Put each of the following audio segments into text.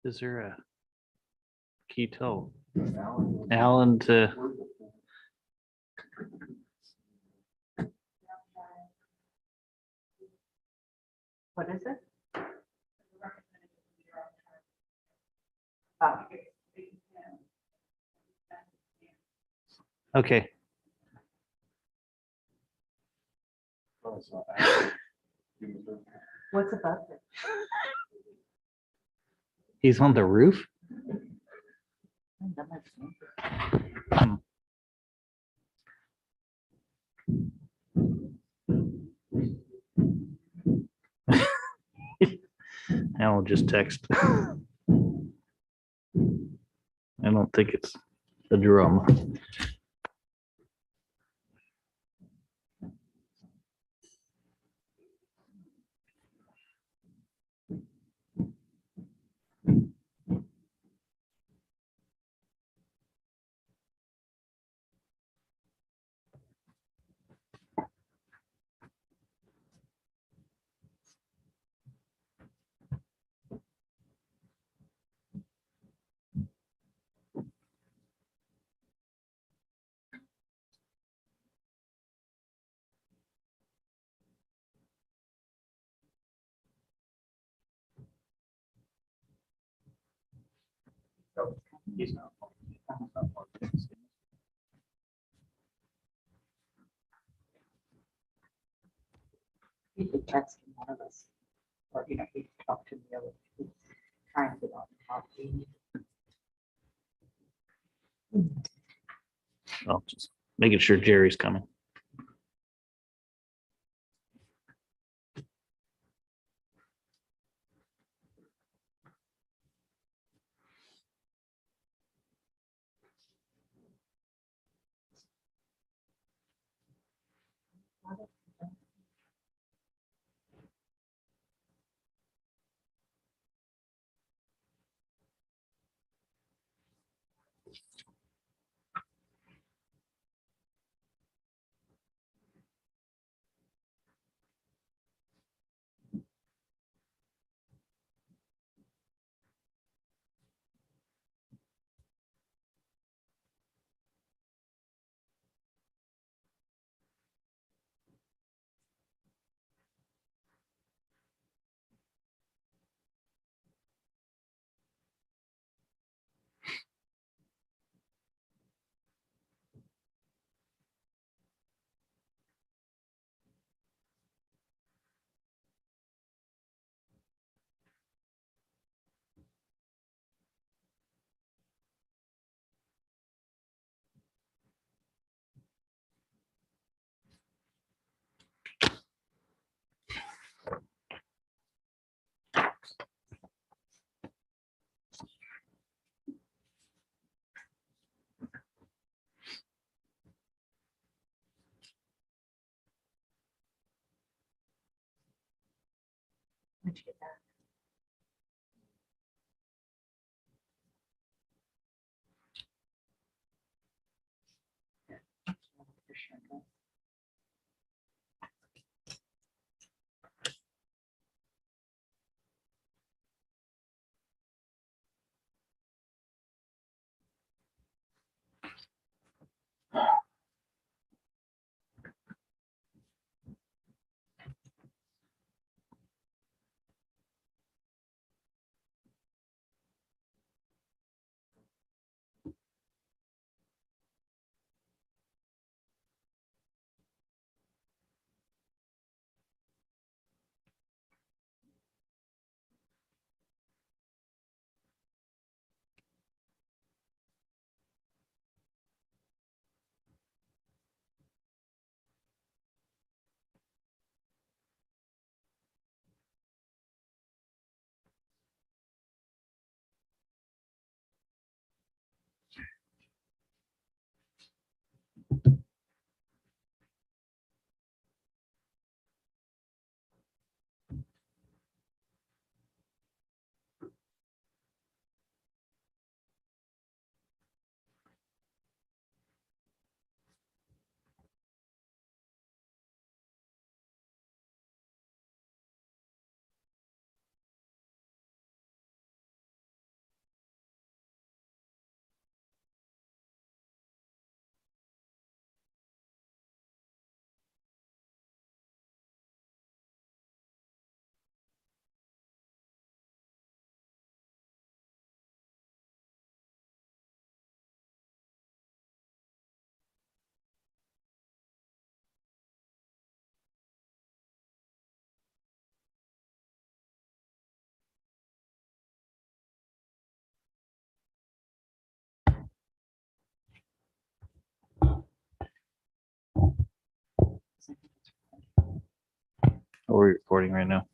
Is there a key tell Alan to? What is it? Oh. Okay. What's above it? He's on the roof. That makes sense. Alan just text. I don't think it's a drum. He's not. You could text one of us, or you could talk to the other, try and get on top. Well, just making sure Jerry's coming. When'd you get back? For sure. I think it's We're recording right now.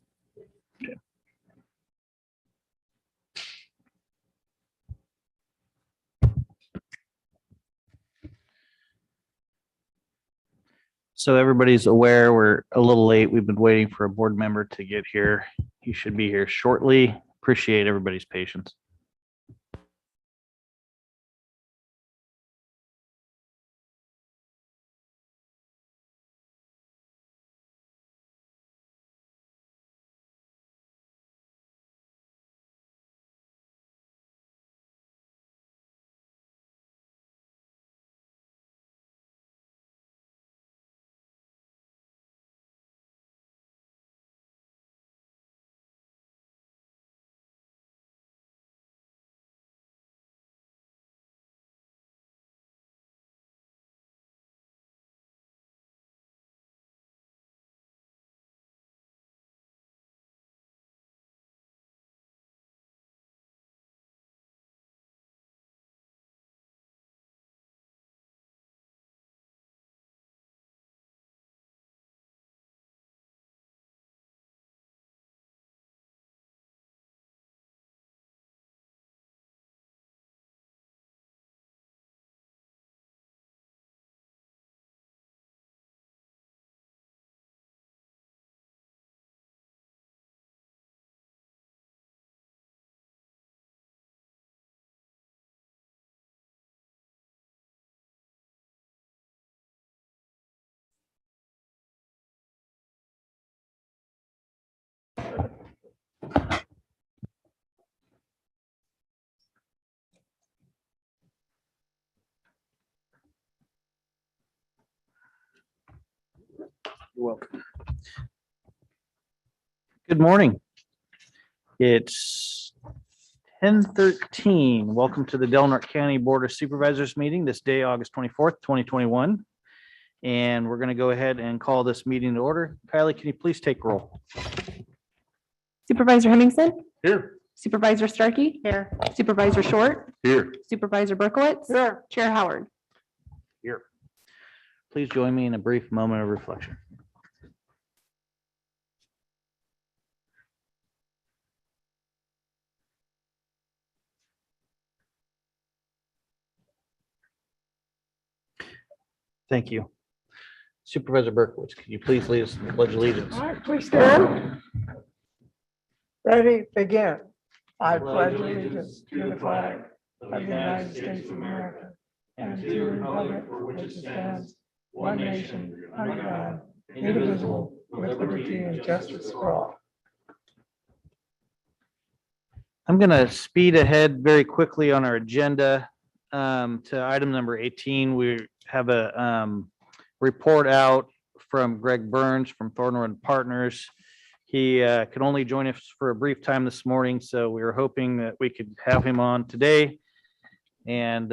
So everybody's aware we're a little late. We've been waiting for a board member to get here. He should be here shortly. Appreciate everybody's patience. You're welcome. Good morning. It's 10:13. Welcome to the Delaware County Board of Supervisors meeting this day, August 24th, 2021. And we're going to go ahead and call this meeting to order. Kylie, can you please take roll? Supervisor Hemmingson, Here. Supervisor Starkey, here. Supervisor Short, Here. Supervisor Berkowitz, Here. Chair Howard. Here. Please join me in a brief moment of reflection. Thank you. Supervisor Berkowitz, could you please lead us in the Pledge of Allegiance? All right, please stand. Ready, begin. I pledge allegiance to the flag of the United States of America and to the republic for which it stands, one nation, under God, indivisible, with liberty and justice for all. I'm going to speed ahead very quickly on our agenda to item number 18. We have a report out from Greg Burns from Thornwood Partners. He could only join us for a brief time this morning, so we were hoping that we could have him on today and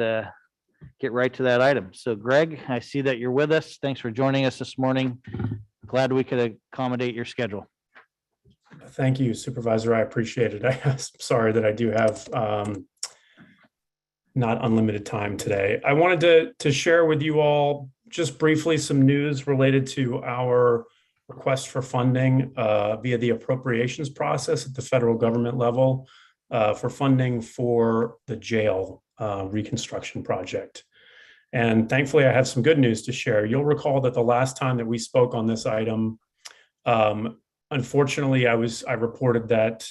get right to that item. So Greg, I see that you're with us. Thanks for joining us this morning. Glad we could accommodate your schedule. Thank you, Supervisor. I appreciate it. I'm sorry that I do have not unlimited time today. I wanted to share with you all just briefly some news related to our request for funding via the appropriations process at the federal government level for funding for the jail reconstruction project. And thankfully, I have some good news to share. You'll recall that the last time that we spoke on this item, unfortunately, I reported that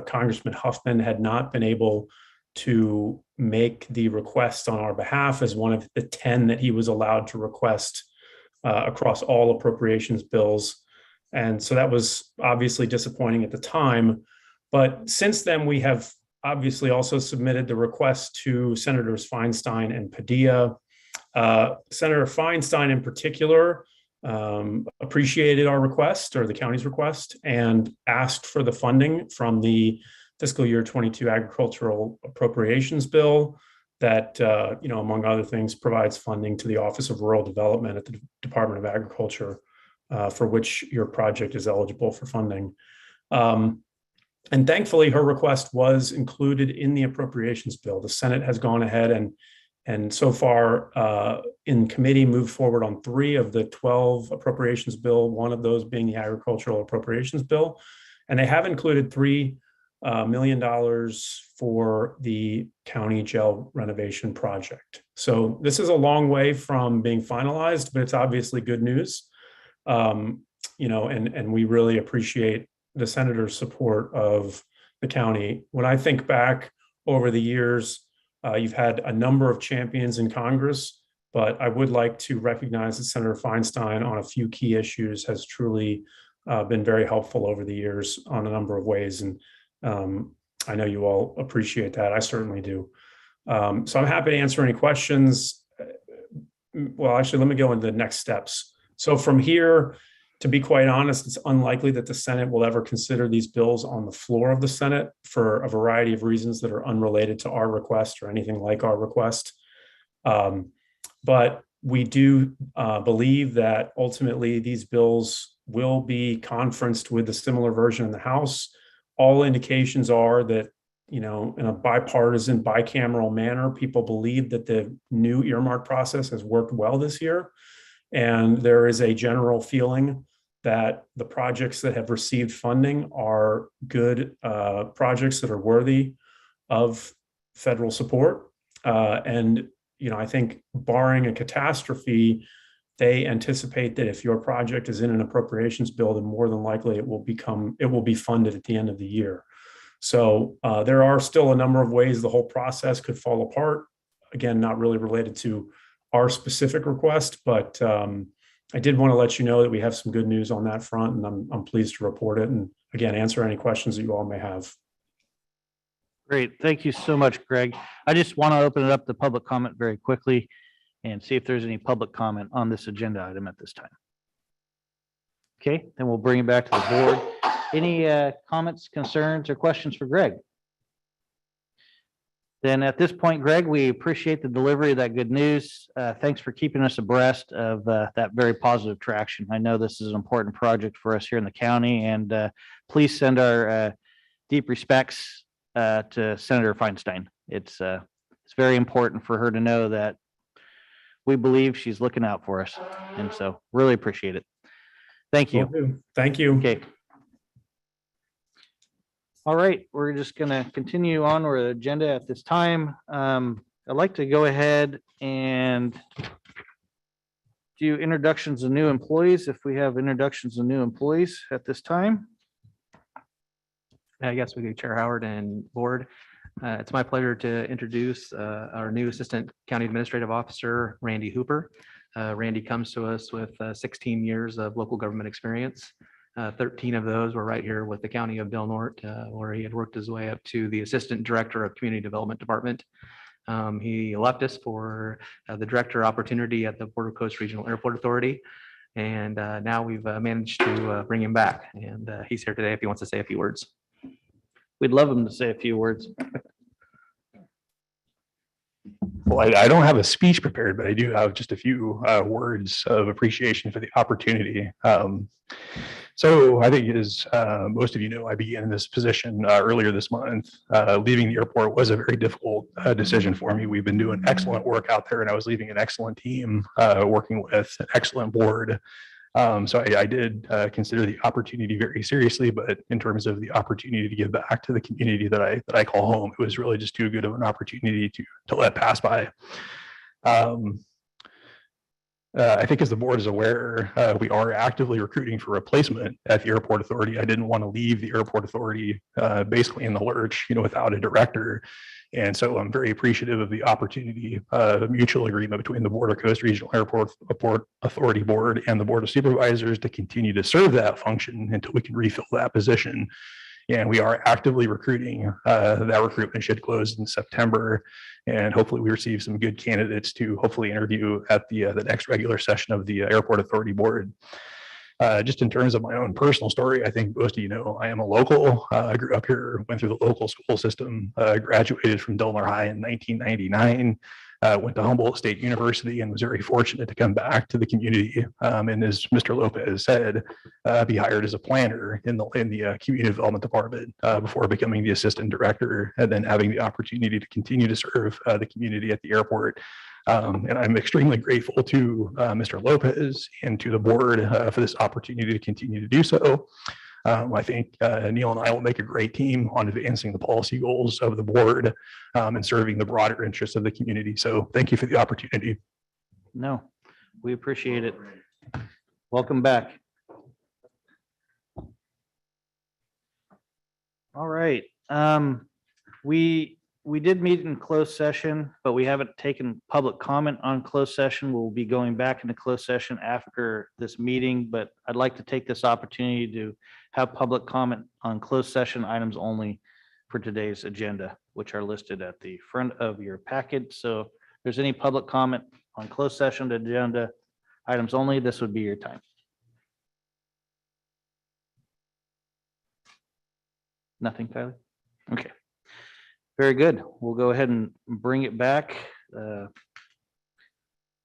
Congressman Huffman had not been able to make the request on our behalf as one of the 10 that he was allowed to request across all appropriations bills. And so that was obviously disappointing at the time. But since then, we have obviously also submitted the request to Senators Feinstein and Padilla. Senator Feinstein in particular appreciated our request, or the county's request, and asked for the funding from the fiscal year 22 agricultural appropriations bill that, among other things, provides funding to the Office of Rural Development at the Department of Agriculture, for which your project is eligible for funding. And thankfully, her request was included in the appropriations bill. The Senate has gone ahead and And so far in committee, moved forward on 3 of the 12 appropriations bill, one of those being the agricultural appropriations bill. And they have included $3 million for the county jail renovation project. So this is a long way from being finalized, but it's obviously good news. And we really appreciate the senator's support of the county. When I think back over the years, you've had a number of champions in Congress, but I would like to recognize that Senator Feinstein on a few key issues has truly been very helpful over the years on a number of ways. And I know you all appreciate that. I certainly do. So I'm happy to answer any questions. Well, actually, let me go into the next steps. So from here, to be quite honest, it's unlikely that the Senate will ever consider these bills on the floor of the Senate for a variety of reasons that are unrelated to our request or anything like our request. But we do believe that ultimately these bills will be conferenced with a similar version in the House. All indications are that, in a bipartisan, bicameral manner, people believe that the new earmark process has worked well this year. And there is a general feeling that the projects that have received funding are good projects that are worthy of federal support. And I think barring a catastrophe, they anticipate that if your project is in an appropriations bill, then more than likely it will be funded at the end of the year. So there are still a number of ways the whole process could fall apart. Again, not really related to our specific request, but I did want to let you know that we have some good news on that front, and I'm pleased to report it. And again, answer any questions that you all may have. Great. Thank you so much, Greg. I just want to open it up to public comment very quickly and see if there's any public comment on this agenda item at this time. Okay, then we'll bring it back to the board. Any comments, concerns, or questions for Greg? Then at this point, Greg, we appreciate the delivery of that good news. Thanks for keeping us abreast of that very positive traction. I know this is an important project for us here in the county, and please send our deep respects to Senator Feinstein. It's very important for her to know that we believe she's looking out for us, and so really appreciate it. Thank you. Thank you. Okay. All right, we're just going to continue on with the agenda at this time. I'd like to go ahead and do introductions of new employees, if we have introductions of new employees at this time. I guess we do, Chair Howard and Board. It's my pleasure to introduce our new Assistant County Administrative Officer, Randy Hooper. Randy comes to us with 16 years of local government experience. 13 of those were right here with the County of Del Norte, where he had worked his way up to the Assistant Director of Community Development Department. He left us for the Director opportunity at the Border Coast Regional Airport Authority. And now we've managed to bring him back. And he's here today if he wants to say a few words. We'd love him to say a few words. Well, I don't have a speech prepared, but I do have just a few words of appreciation for the opportunity. So I think, as most of you know, I began in this position earlier this month. Leaving the airport was a very difficult decision for me. We've been doing excellent work out there, and I was leaving an excellent team, working with an excellent board. So I did consider the opportunity very seriously, but in terms of the opportunity to give back to the community that I call home, it was really just too good of an opportunity to let pass by. I think, as the board is aware, we are actively recruiting for replacement at the airport authority. I didn't want to leave the airport authority basically in the lurch, without a director. And so I'm very appreciative of the opportunity, the mutual agreement between the Border Coast Regional Airport Authority Board and the Board of Supervisors to continue to serve that function until we can refill that position. And we are actively recruiting. That recruitment should close in September. And hopefully we receive some good candidates to hopefully interview at the next regular session of the Airport Authority Board. Just in terms of my own personal story, I think most of you know I am a local. I grew up here, went through the local school system, graduated from Del Mar High in 1999. went to Humboldt State University and was very fortunate to come back to the community. And as Mr. Lopez said, be hired as a planner in the community development department before becoming the assistant director, and then having the opportunity to continue to serve the community at the airport. And I'm extremely grateful to Mr. Lopez and to the board for this opportunity to continue to do so. I think Neil and I will make a great team on advancing the policy goals of the board and serving the broader interests of the community. So thank you for the opportunity. No, we appreciate it. Welcome back. All right. We did meet in closed session, but we haven't taken public comment on closed session. We'll be going back into closed session after this meeting, but I'd like to take this opportunity to have public comment on closed session items only for today's agenda, which are listed at the front of your packet. So if there's any public comment on closed session agenda items only, this would be your time. Nothing, Tyler? Okay. Very good. We'll go ahead and bring it back.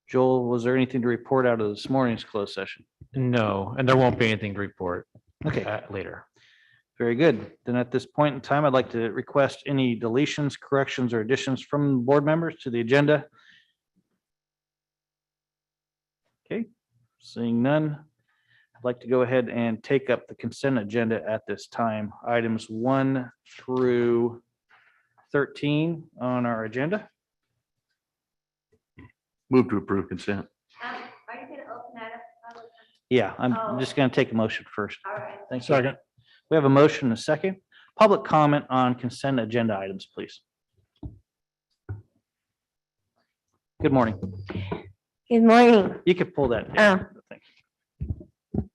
Joel, was there anything to report out of this morning's closed session? No, and there won't be anything to report Okay, later. very good. Then at this point in time, I'd like to request any deletions, corrections, or additions from board members to the agenda. Okay, seeing none, I'd like to go ahead and take up the consent agenda at this time. Items 1 through 13 on our agenda. Move to approve consent. Are you gonna open that up? Yeah, I'm Oh. just going to take a motion first. All right. Thank you. We have a motion and a second. Public comment on consent agenda items, please. Good morning. Good morning. You could pull that down. Thank you.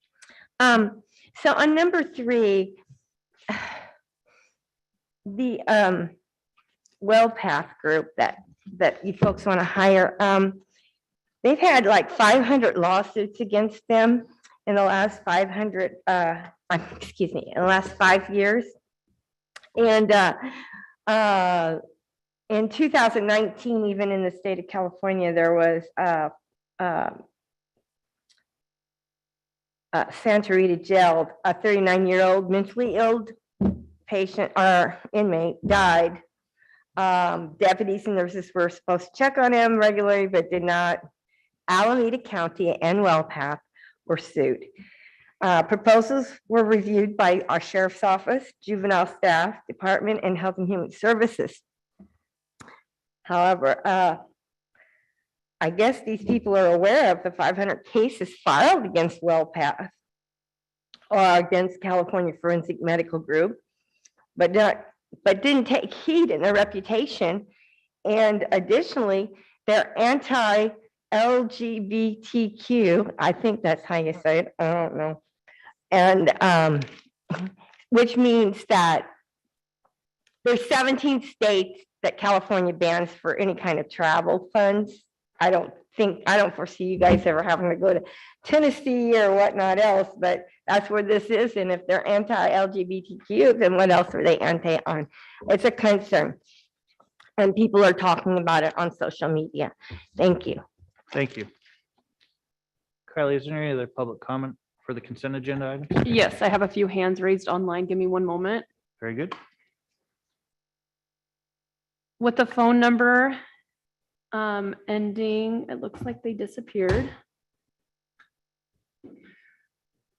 So on number 3, the WellPath group that you folks want to hire, they've had like 500 lawsuits against them in the last 5 years. And in 2019, even in the state of California, there was Santa Rita jail, a 39-year-old mentally ill patient or inmate died. Deputies and nurses were supposed to check on him regularly, but did not. Alameda County and WellPath were sued. Proposals were reviewed by our sheriff's office, juvenile staff department, and health and human services. However, I guess these people are aware of the 500 cases filed against WellPath or against California Forensic Medical Group, but didn't take heed in their reputation. And additionally, they're anti-LGBTQ. I think that's how you say it. I don't know. And which means that there's 17 states that California bans for any kind of travel funds. I don't foresee you guys ever having to go to Tennessee or whatnot else, but that's where this is. And if they're anti-LGBTQ, then what else are they anti on? It's a concern. And people are talking about it on social media. Thank you. Thank you. Kylie, is there any other public comment for the consent agenda items? Yes, I have a few hands raised online. Give me one moment. Very good. With the phone number ending, it looks like they disappeared.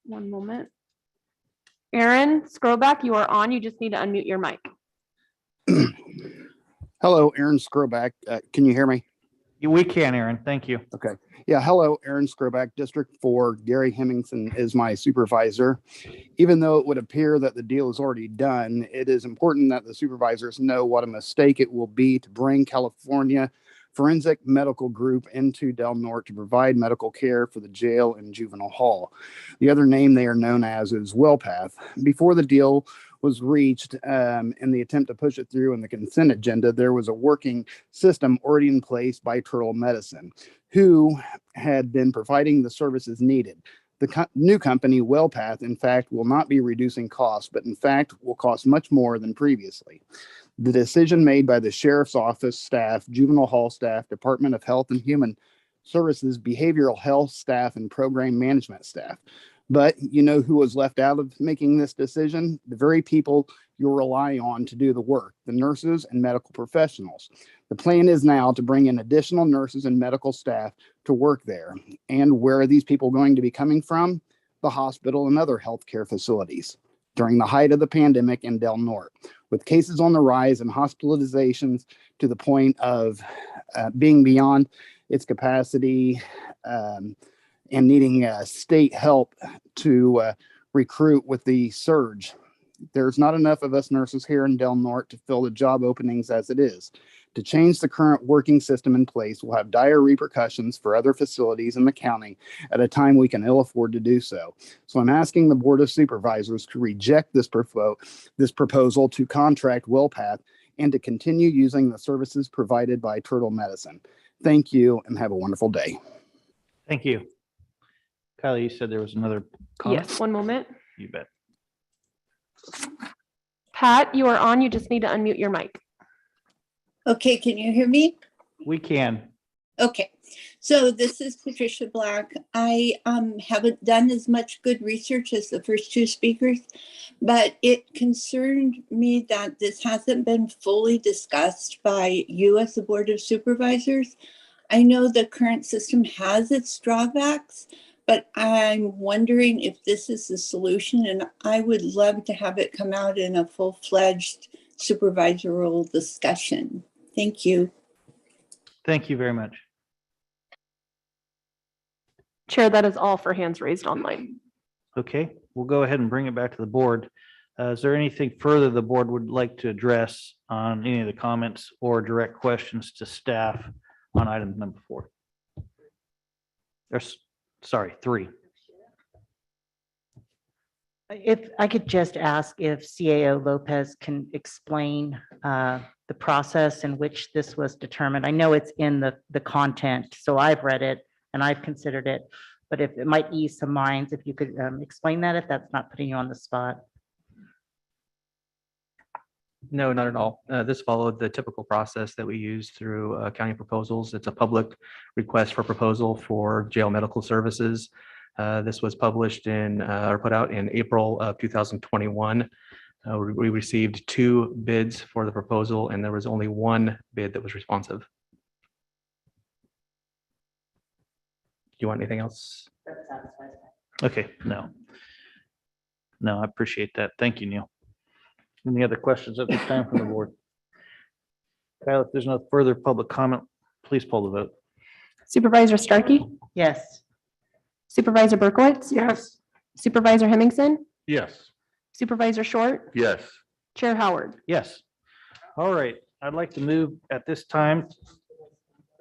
One moment. Aaron, scroll back. You are on. You just need to unmute your mic. Hello, Aaron Scroback. Can you hear me? We can, Aaron. Thank you. Okay. Yeah. Hello, Aaron Scroback, District 4. Gary Hemmingson is my supervisor. Even though it would appear that the deal is already done, it is important that the supervisors know what a mistake it will be to bring California Forensic Medical Group into Del Norte to provide medical care for the jail and juvenile hall. The other name they are known as is WellPath. Before the deal was reached in the attempt to push it through in the consent agenda, there was a working system already in place by Turtle Medicine, who had been providing the services needed. The new company, WellPath, in fact, will not be reducing costs, but in fact will cost much more than previously. The decision made by the sheriff's office staff, juvenile hall staff, Department of Health and Human Services, behavioral health staff, and program management staff. But you know who was left out of making this decision? The very people you rely on to do the work, the nurses and medical professionals. The plan is now to bring in additional nurses and medical staff to work there. And where are these people going to be coming from? The hospital and other healthcare facilities. During the height of the pandemic in Del Norte, with cases on the rise and hospitalizations to the point of being beyond its capacity and needing state help to recruit with the surge. There's not enough of us nurses here in Del Norte to fill the job openings as it is. To change the current working system in place will have dire repercussions for other facilities in the county at a time we can ill afford to do so. So I'm asking the Board of Supervisors to reject this proposal to contract WellPath and to continue using the services provided by Turtle Medicine. Thank you and have a wonderful day. Thank you. Kylie, you said there was another comment? Yes, one moment. You bet. Pat, you are on. You just need to unmute your mic. Okay, can you hear me? We can. Okay, so this is Patricia Black. I haven't done as much good research as the first two speakers, but it concerned me that this hasn't been fully discussed by you as the Board of Supervisors. I know the current system has its drawbacks, but I'm wondering if this is the solution, and I would love to have it come out in a full-fledged supervisory discussion. Thank you. Thank you very much. Chair, that is all for hands raised online. Okay, we'll go ahead and bring it back to the board. Is there anything further the board would like to address on any of the comments or direct questions to staff on item number 4? There's, sorry, 3. If I could just ask if CAO Lopez can explain the process in which this was determined. I know it's in the content, so I've read it and I've considered it, but if it might ease some minds, if you could explain that, if that's not putting you on the spot. No, not at all. This followed the typical process that we use through county proposals. It's a public request for proposal for jail medical services. This was published in or put out in April of 2021. We received 2 bids for the proposal, and there was only 1 bid that was responsive. Do you want anything else? Okay, no. No, I appreciate that. Thank you, Neil. Any other questions at this time from the board? Kyle, if there's no further public comment, please poll the vote. Supervisor Starkey, Yes. Supervisor Berkowitz, Yes. Supervisor Hemmingson, Yes. Supervisor Short, Yes. Chair Howard. Yes. All right, I'd like to move at this time.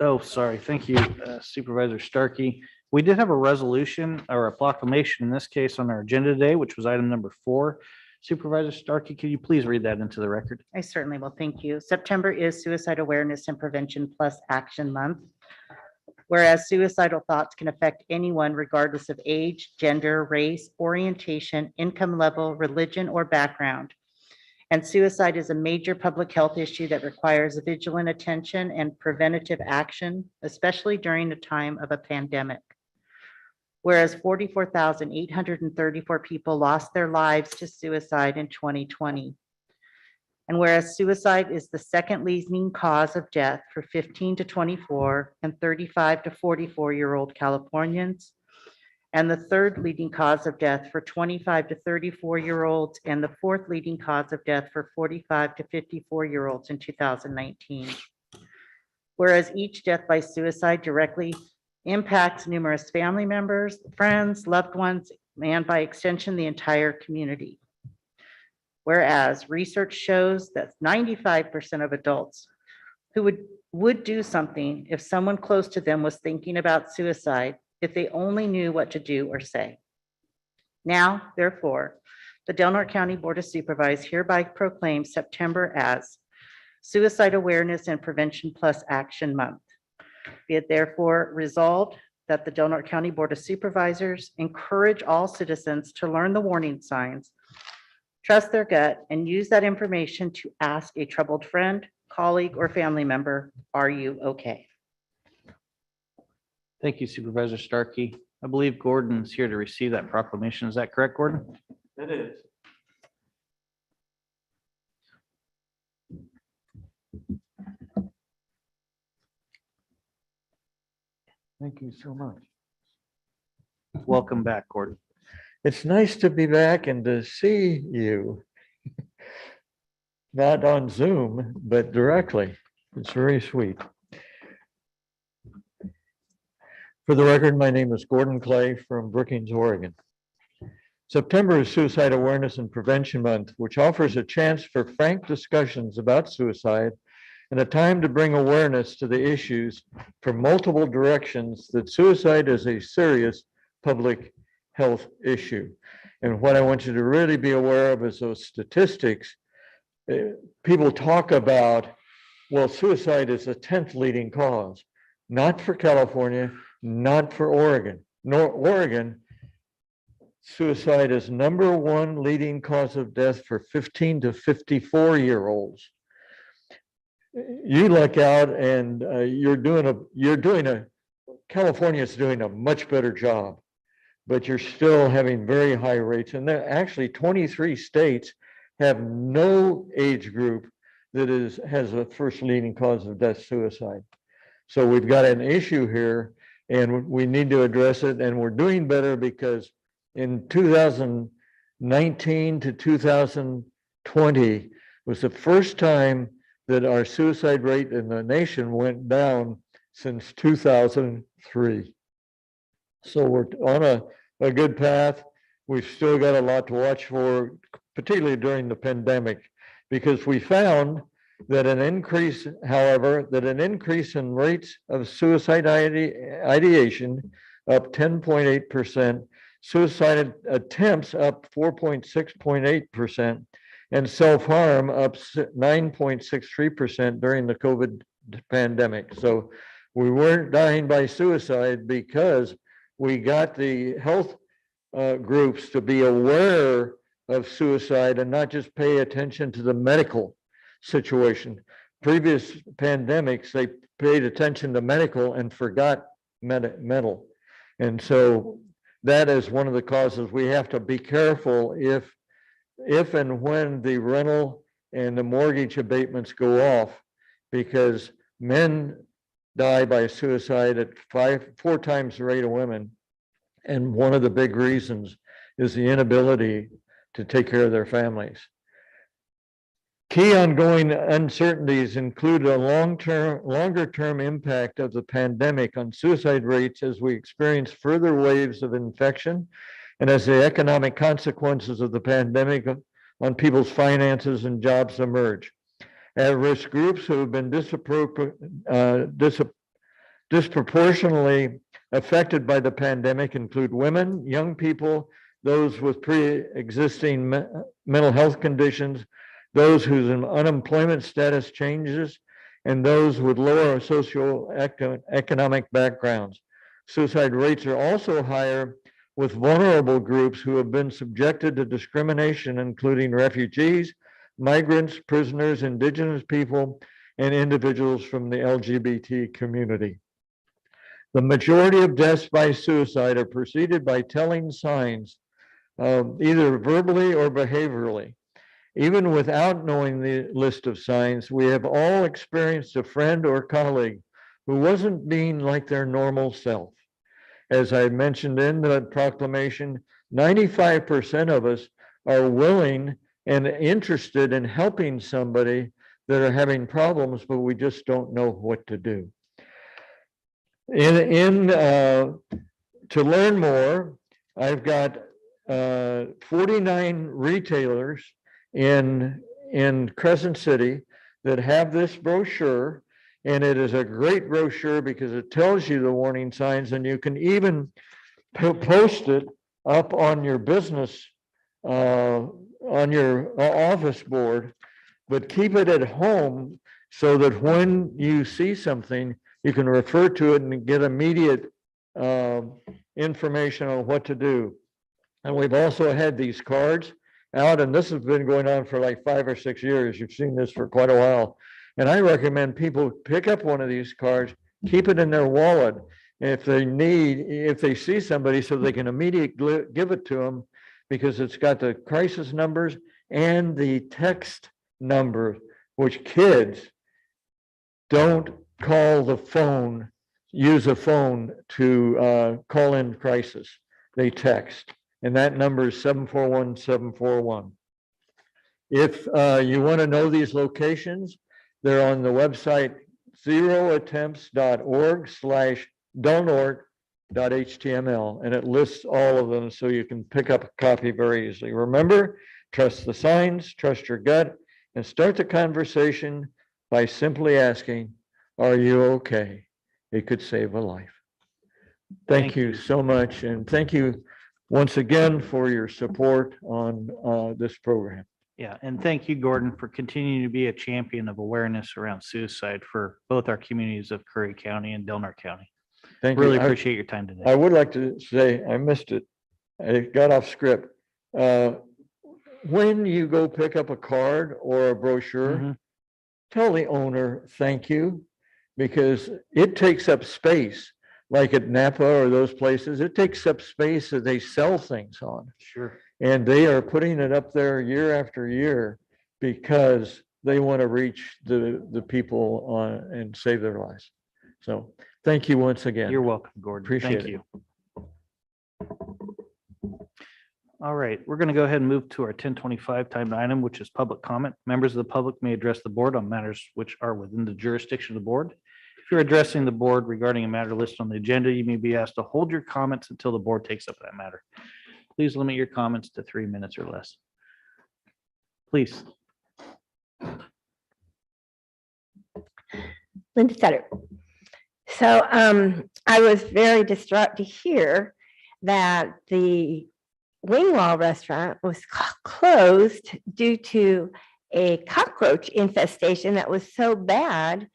Oh, sorry. Thank you, Supervisor Starkey. We did have a resolution or a proclamation in this case on our agenda today, which was item number 4. Supervisor Starkey, could you please read that into the record? I certainly will. Thank you. September is Suicide Awareness and Prevention Plus Action Month. Whereas suicidal thoughts can affect anyone regardless of age, gender, race, orientation, income level, religion, or background. And suicide is a major public health issue that requires vigilant attention and preventative action, especially during the time of a pandemic. Whereas 44,834 people lost their lives to suicide in 2020. And whereas suicide is the second leading cause of death for 15 to 24 and 35 to 44-year-old Californians, and the third leading cause of death for 25 to 34-year-olds, and the fourth leading cause of death for 45 to 54-year-olds in 2019. Whereas each death by suicide directly impacts numerous family members, friends, loved ones, and by extension, the entire community. Whereas research shows that 95% of adults who would do something if someone close to them was thinking about suicide if they only knew what to do or say. Now, therefore, the Del Norte County Board of Supervisors hereby proclaims September as Suicide Awareness and Prevention Plus Action Month. Be it therefore resolved that the Del Norte County Board of Supervisors encourage all citizens to learn the warning signs Trust their gut and use that information to ask a troubled friend, colleague, or family member, are you okay? Thank you, Supervisor Starkey. I believe Gordon's here to receive that proclamation. Is that correct, Gordon? It is. Thank you so much. Welcome back, Gordon. It's nice to be back and to see you. Not on Zoom, but directly. It's very sweet. For the record, my name is Gordon Clay from Brookings, Oregon. September is Suicide Awareness and Prevention Month, which offers a chance for frank discussions about suicide and a time to bring awareness to the issues from multiple directions that suicide is a serious public health issue. And what I want you to really be aware of is those statistics. People talk about, well, suicide is the 10th leading cause, not for California, not for Oregon, nor Oregon. Suicide is #1 leading cause of death for 15 to 54-year-olds. You look out and California is doing a much better job, but you're still having very high rates. And there actually 23 states have no age group that has a first leading cause of death, suicide. So we've got an issue here and we need to address it, and we're doing better because in 2019 to 2020 was the first time that our suicide rate in the nation went down since 2003. So we're on a good path. We've still got a lot to watch for, particularly during the pandemic, because we found that an increase in rates of suicide ideation up 10.8%, suicide attempts up 4.6.8%, and self-harm up 9.63% during the COVID pandemic. So we weren't dying by suicide because we got the health groups to be aware of suicide and not just pay attention to the medical situation. Previous pandemics, they paid attention to medical and forgot mental. And so that is one of the causes. We have to be careful if and when the rental and the mortgage abatements go off, because men die by suicide at 4 times the rate of women. And one of the big reasons is the inability to take care of their families. Key ongoing uncertainties include a longer-term impact of the pandemic on suicide rates as we experience further waves of infection and as the economic consequences of the pandemic on people's finances and jobs emerge. At-risk groups who have been disproportionately affected by the pandemic include women, young people, those with pre-existing mental health conditions, those whose unemployment status changes, and those with lower socioeconomic backgrounds. Suicide rates are also higher with vulnerable groups who have been subjected to discrimination, including refugees, migrants, prisoners, indigenous people, and individuals from the LGBT community. The majority of deaths by suicide are preceded by telling signs, either verbally or behaviorally. Even without knowing the list of signs, we have all experienced a friend or colleague who wasn't being like their normal self. As I mentioned in the proclamation, 95% of us are willing and interested in helping somebody that are having problems, but we just don't know what to do. To learn more, I've got 49 retailers in Crescent City that have this brochure, and it is a great brochure because it tells you the warning signs, and you can even post it up on your business, on your office board, but keep it at home so that when you see something, you can refer to it and get immediate information on what to do. And we've also had these cards, out, and this has been going on for like 5 or 6 years. You've seen this for quite a while. And I recommend people pick up one of these cards, keep it in their wallet. If they see somebody, so they can immediately give it to them, because it's got the crisis numbers and the text number, which kids don't call the phone, use a phone to call in crisis. They text, and that number is 741-741. If you want to know these locations, they're on the website zeroattempts.org/don'torg.html, and it lists all of them, so you can pick up a copy very easily. Remember, trust the signs, trust your gut, and start the conversation by simply asking, "Are you okay?" It could save a life. Thank you so much, and thank you once again for your support on this program. Yeah, and thank you, Gordon, for continuing to be a champion of awareness around suicide for both our communities of Curry County and Del Norte County. Thank you. Really I- appreciate your time today. I would like to say, I missed it. I got off script. When you go pick up a card or a brochure, Mhm. tell the owner, thank you, because it takes up space. Like at Napa or those places, it takes up space that they sell things on. Sure. And they are putting it up there year after year because they want to reach the people and save their lives. So thank you once again. You're welcome, Gordon. Appreciate Thank it. you. All right, we're going to go ahead and move to our 10:25 timed item, which is public comment. Members of the public may address the board on matters which are within the jurisdiction of the board. If you're addressing the board regarding a matter listed on the agenda, you may be asked to hold your comments until the board takes up that matter. Please limit your comments to 3 minutes or less. Please. Linda Sutter. So I was very distraught to hear that the Wingwall restaurant was closed due to a cockroach infestation that was so bad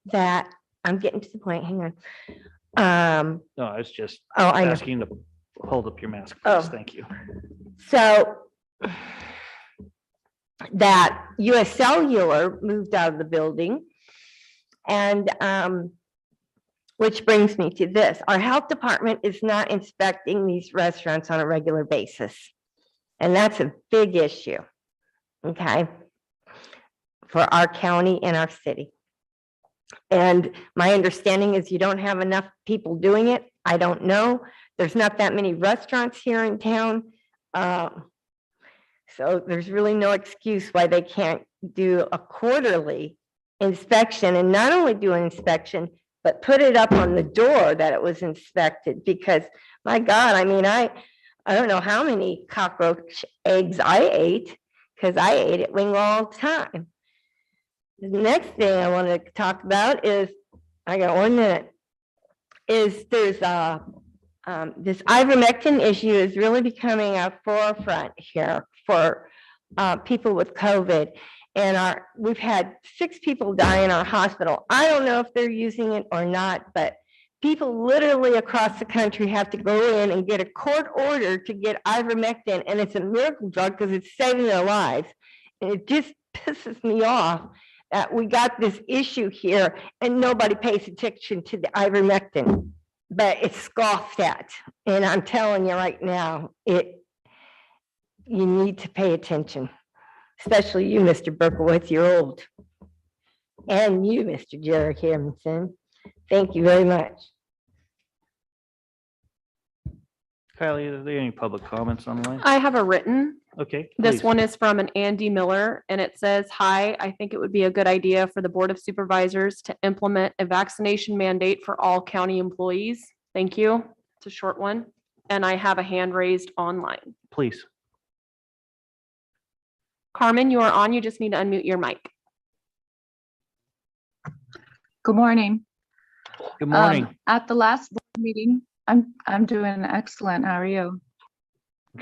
that I'm getting to the point. Hang on. No, I was just Oh, I know. asking to hold up your mask, Oh. please. Thank you. So that US Cellular moved out of the building. And which brings me to this. Our health department is not inspecting these restaurants on a regular basis. And that's a big issue, okay, for our county and our city. And my understanding is you don't have enough people doing it. I don't know. There's not that many restaurants here in town. So there's really no excuse why they can't do a quarterly inspection, and not only do an inspection, but put it up on the door that it was inspected, because my God, I mean, I don't know how many cockroach eggs I ate, because I ate at Wingwall all the time. The next thing I want to talk about is, I got 1 minute, is there's this ivermectin issue is really becoming a forefront here for people with COVID. And we've had 6 people die in our hospital. I don't know if they're using it or not, but people literally across the country have to go in and get a court order to get ivermectin, and it's a miracle drug because it's saving their lives. And it just pisses me off that we got this issue here and nobody pays attention to the ivermectin, but it's scoffed at. And I'm telling you right now, you need to pay attention. Especially you, Mr. Berkowitz, you're old. And you, Mr. Jerry Hamilton. Thank you very much. Kylie, are there any public comments online? I have a written. Okay. This please. one is from an Andy Miller, and it says, "Hi, I think it would be a good idea for the Board of Supervisors to implement a vaccination mandate for all county employees. Thank you." It's a short one. And I have a hand raised online. Please. Carmen, you are on. You just need to unmute your mic. Good morning. Good morning. At the last board meeting, I'm doing excellent. How are you?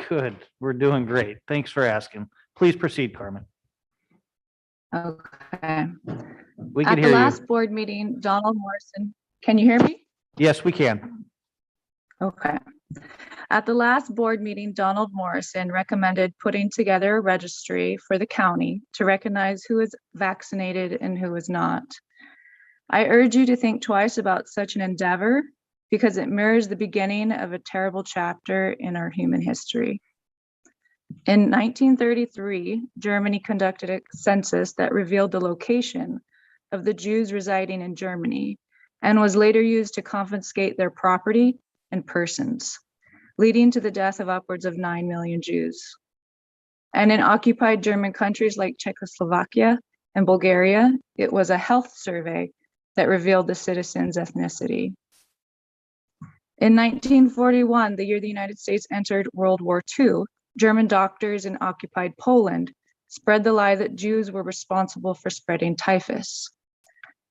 Good. We're doing great. Thanks for asking. Please proceed, Carmen. Okay. We At can the hear you. last board meeting, Donald Morrison, can you hear me? Yes, we can. Okay. At the last board meeting, Donald Morrison recommended putting together a registry for the county to recognize who is vaccinated and who is not. I urge you to think twice about such an endeavor because it mirrors the beginning of a terrible chapter in our human history. In 1933, Germany conducted a census that revealed the location of the Jews residing in Germany and was later used to confiscate their property and persons, leading to the death of upwards of 9 million Jews. And in occupied German countries like Czechoslovakia and Bulgaria, it was a health survey that revealed the citizens' ethnicity. In 1941, the year the United States entered World War II, German doctors in occupied Poland spread the lie that Jews were responsible for spreading typhus.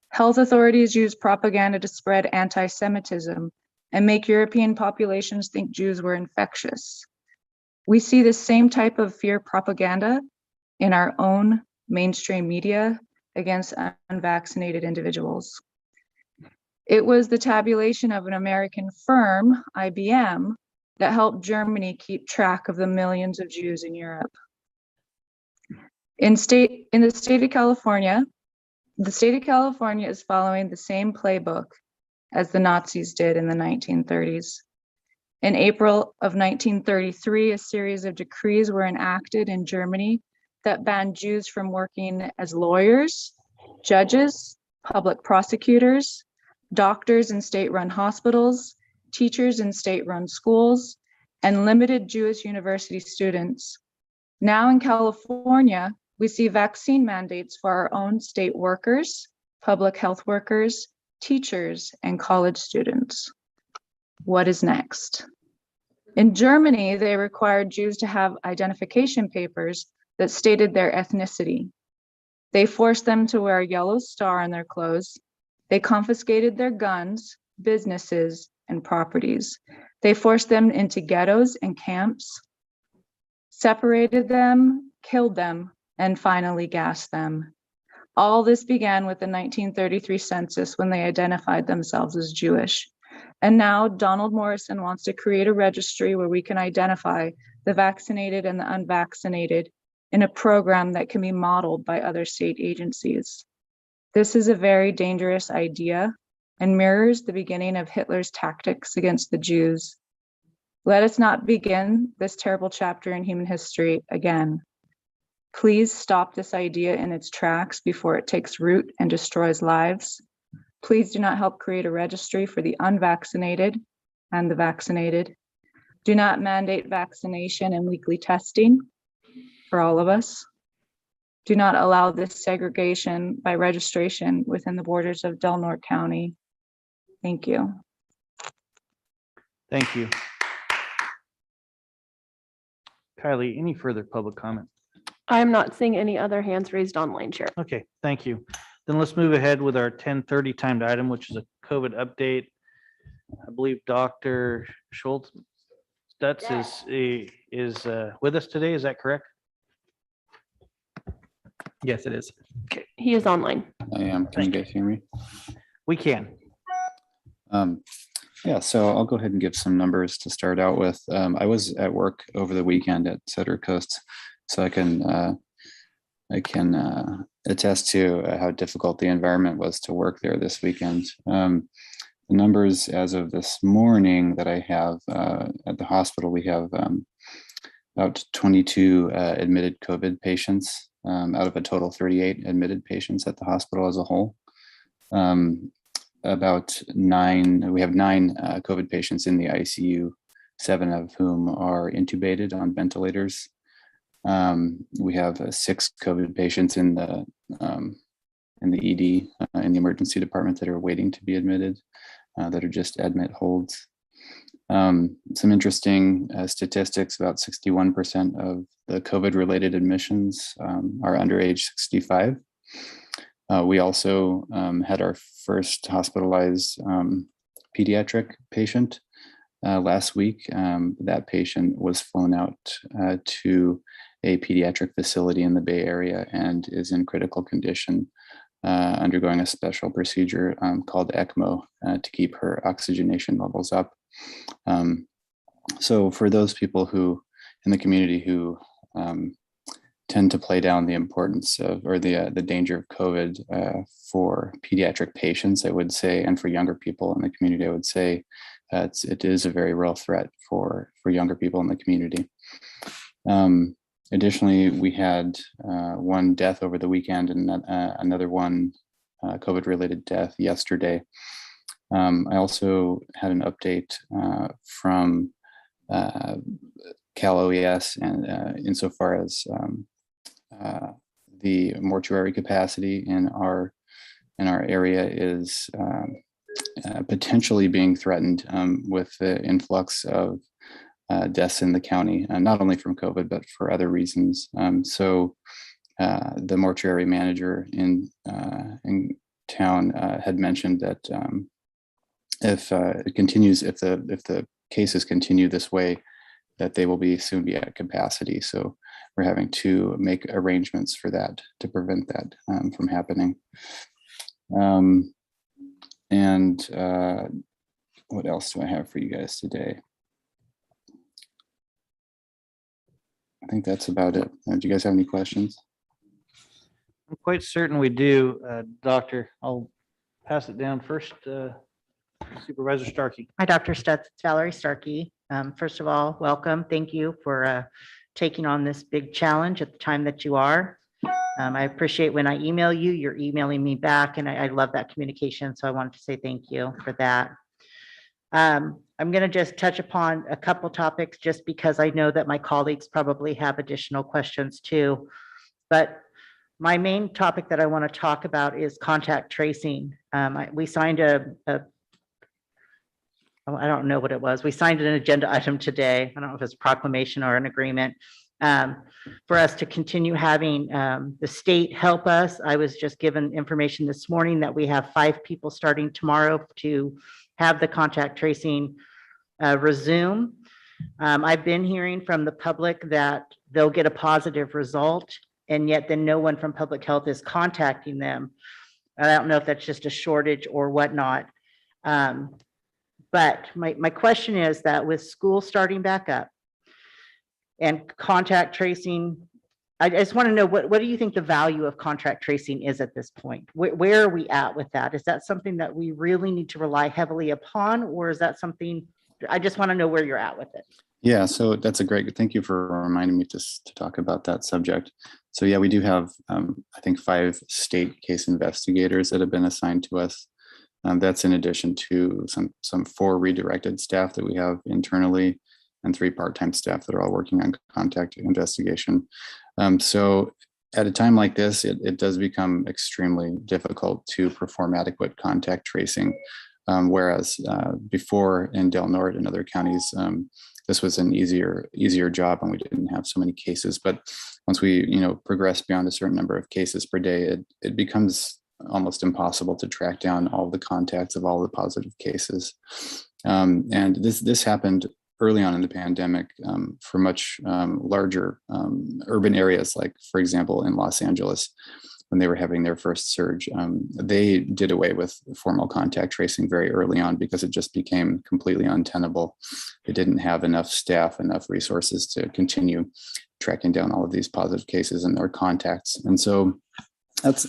Health authorities used propaganda to spread anti-Semitism and make European populations think Jews were infectious. We see the same type of fear propaganda in our own mainstream media against unvaccinated individuals. It was the tabulation of an American firm, IBM, that helped Germany keep track of the millions of Jews in Europe. In the state of California, the state of California is following the same playbook as the Nazis did in the 1930s. In April of 1933, a series of decrees were enacted in Germany that banned Jews from working as lawyers, judges, public prosecutors, doctors in state-run hospitals, teachers in state-run schools, and limited Jewish university students. Now in California, we see vaccine mandates for our own state workers, public health workers, teachers, and college students. What is next? In Germany, they required Jews to have identification papers that stated their ethnicity. They forced them to wear a yellow star on their clothes. They confiscated their guns, businesses, and properties. They forced them into ghettos and camps, separated them, killed them, and finally gassed them. All this began with the 1933 census when they identified themselves as Jewish. And now Donald Morrison wants to create a registry where we can identify the vaccinated and the unvaccinated in a program that can be modeled by other state agencies. This is a very dangerous idea and mirrors the beginning of Hitler's tactics against the Jews. Let us not begin this terrible chapter in human history again. Please stop this idea in its tracks before it takes root and destroys lives. Please do not help create a registry for the unvaccinated and the vaccinated. Do not mandate vaccination and weekly testing for all of us. Do not allow this segregation by registration within the borders of Del Norte County. Thank you. Thank you. Kylie, any further public comment? I'm not seeing any other hands raised online, Chair. Okay, thank you. Then let's move ahead with our 10:30 timed item, which is a COVID update. I believe Dr. Schultz Stutz is with us today. Is that correct? Yes, it is. Okay, he is online. I am. Can you guys hear me? We can. Yeah, so I'll go ahead and give some numbers to start out with. I was at work over the weekend at Sutter Coast, so I can attest to how difficult the environment was to work there this weekend. The numbers as of this morning that I have at the hospital, we have about 22 admitted COVID patients out of a total 38 admitted patients at the hospital as a whole. We have 9 COVID patients in the ICU, 7 of whom are intubated on ventilators. We have 6 COVID patients in the ED, in the emergency department, that are waiting to be admitted, that are just admit holds. Some interesting statistics: about 61% of the COVID-related admissions are under age 65. We also had our first hospitalized pediatric patient last week. That patient was flown out to a pediatric facility in the Bay Area and is in critical condition, undergoing a special procedure called ECMO to keep her oxygenation levels up. So for those people who in the community who tend to play down the importance of, or the danger of COVID for pediatric patients, I would say, and for younger people in the community, I would say it is a very real threat for younger people in the community. Additionally, we had one death over the weekend and another one COVID-related death yesterday. I also had an update from Cal OES and insofar as the mortuary capacity in our area is potentially being threatened with the influx of deaths in the county, not only from COVID, but for other reasons. So the mortuary manager in town had mentioned that if it continues, if the cases continue this way, that they will soon be at capacity. So we're having to make arrangements for that to prevent that from happening. And what else do I have for you guys today? I think that's about it. Do you guys have any questions? I'm quite certain we do, Doctor. I'll pass it down first. Supervisor Starkey. Hi, Dr. Stutz. It's Valerie Starkey. First of all, welcome. Thank you for taking on this big challenge at the time that you are. I appreciate when I email you, you're emailing me back, and I love that communication. So I wanted to say thank you for that. I'm going to just touch upon a couple topics just because I know that my colleagues probably have additional questions too. But my main topic that I want to talk about is contact tracing. We signed I don't know what it was. We signed an agenda item today. I don't know if it's a proclamation or an agreement for us to continue having the state help us. I was just given information this morning that we have 5 people starting tomorrow to have the contact tracing resume. I've been hearing from the public that they'll get a positive result, and yet then no one from public health is contacting them. I don't know if that's just a shortage or whatnot. But my question is that with school starting back up and contact tracing, I just want to know, what do you think the value of contact tracing is at this point? Where are we at with that? Is that something that we really need to rely heavily upon, or is that something, I just want to know where you're at with it. Yeah, so that's thank you for reminding me to talk about that subject. So yeah, we do have, I think 5 state case investigators that have been assigned to us. That's in addition to some 4 redirected staff that we have internally and 3 part-time staff that are all working on contact investigation. So at a time like this, it does become extremely difficult to perform adequate contact tracing. Whereas before in Del Norte and other counties, this was an easier job and we didn't have so many cases. But once we progress beyond a certain number of cases per day, it becomes almost impossible to track down all the contacts of all the positive cases. And this happened early on in the pandemic for much larger urban areas, like, for example, in Los Angeles, when they were having their first surge. They did away with formal contact tracing very early on because it just became completely untenable. They didn't have enough staff, enough resources to continue tracking down all of these positive cases and their contacts. And so that's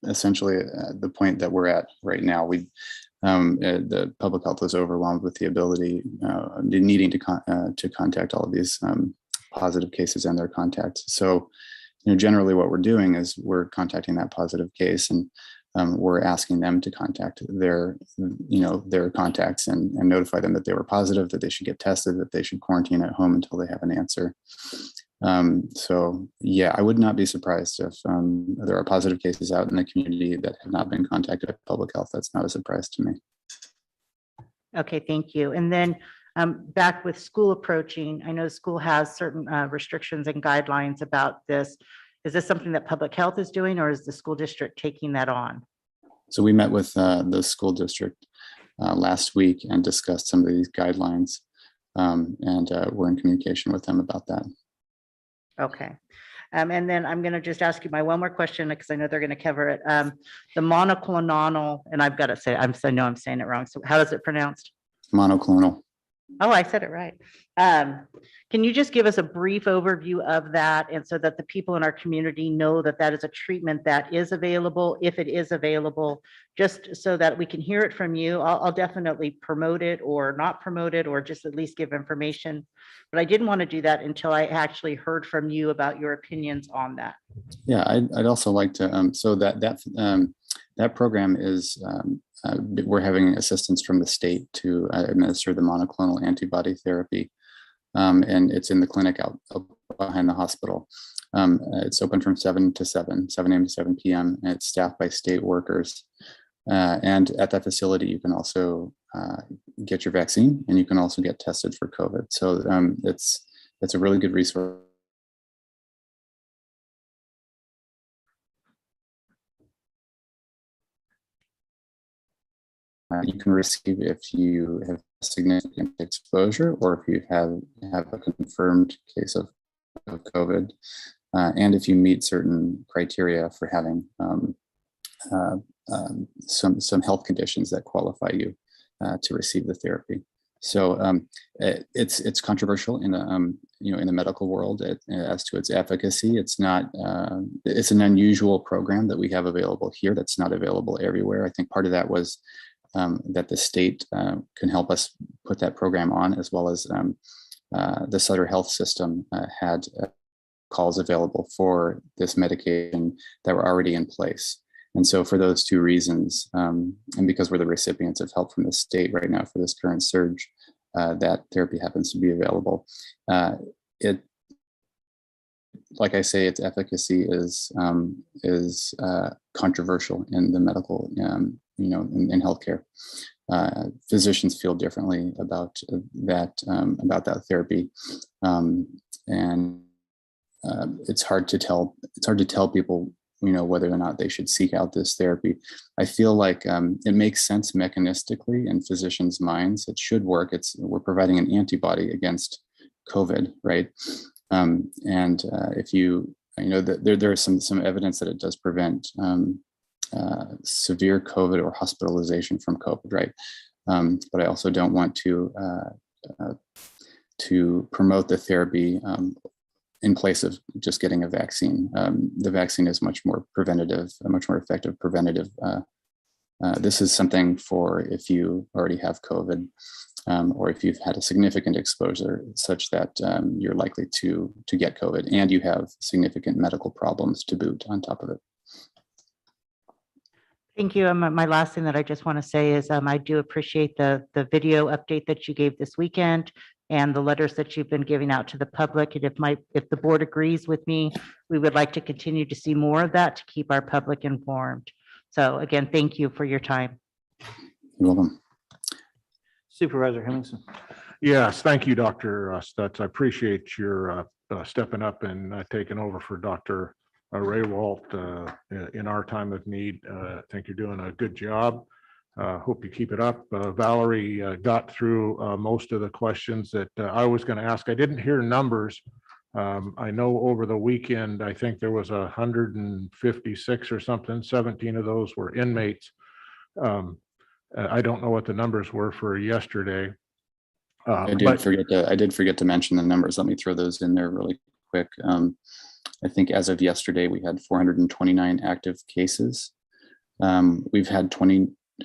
essentially the point that we're at right now. The public health was overwhelmed with the ability, needing to contact all of these positive cases and their contacts. So, generally what we're doing is we're contacting that positive case and we're asking them to contact their contacts and notify them that they were positive, that they should get tested, that they should quarantine at home until they have an answer. So yeah, I would not be surprised if there are positive cases out in the community that have not been contacted by public health. That's not a surprise to me. Okay, thank you. And then back with school approaching, I know school has certain restrictions and guidelines about this. Is this something that public health is doing, or is the school district taking that on? So we met with the school district last week and discussed some of these guidelines, and we're in communication with them about that. Okay. And then I'm going to just ask you my one more question because I know they're going to cover it. The monoclonal, and I've got to say, I know I'm saying it wrong. So how is it pronounced? Monoclonal. Oh, I said it right. Can you just give us a brief overview of that, and so that the people in our community know that that is a treatment that is available, if it is available, just so that we can hear it from you. I'll definitely promote it or not promote it, or just at least give information. But I didn't want to do that until I actually heard from you about your opinions on that. Yeah, I'd also like to, so that program is, we're having assistance from the state to administer the monoclonal antibody therapy. And it's in the clinic out behind the hospital. It's open from 7 to 7 a.m. to 7 p.m. And it's staffed by state workers. And at that facility, you can also get your vaccine, and you can also get tested for COVID. So it's a really good resource. You can receive if you have significant exposure, or if you have a confirmed case of COVID, and if you meet certain criteria for having some health conditions that qualify you to receive the therapy. So it's controversial in the in the medical world as to its efficacy. It's not. It's an unusual program that we have available here that's not available everywhere. I think part of that was that the state can help us put that program on, as well as the Sutter Health System had calls available for this medication that were already in place. And so for those two reasons, and because we're the recipients of help from the state right now for this current surge, that therapy happens to be available. Like I say, its efficacy is controversial in the medical, in healthcare. Physicians feel differently about that therapy, and it's hard to tell. It's hard to tell people, whether or not they should seek out this therapy. I feel like it makes sense mechanistically in physicians' minds. It should work. We're providing an antibody against COVID, right? And if there is some evidence that it does prevent severe COVID or hospitalization from COVID, right? But I also don't want to promote the therapy in place of just getting a vaccine. The vaccine is much more preventative, a much more effective preventative. This is something for if you already have COVID, or if you've had a significant exposure such that you're likely to get COVID, and you have significant medical problems to boot on top of it. Thank you. My last thing that I just want to say is I do appreciate the video update that you gave this weekend, and the letters that you've been giving out to the public. And if the board agrees with me, we would like to continue to see more of that to keep our public informed. So again, thank you for your time. You're welcome. Supervisor Hemmingson. Yes, thank you, Dr. Stutz. I appreciate your stepping up and taking over for Dr. Raywalt in our time of need. I think you're doing a good job. Hope you keep it up. Valerie got through most of the questions that I was going to ask. I didn't hear numbers. I know over the weekend, I think there was 156 or something. 17 of those were inmates. I don't know what the numbers were for yesterday. I did forget to mention the numbers. Let me throw those in there really quick. I think as of yesterday, we had 429 active cases. We've had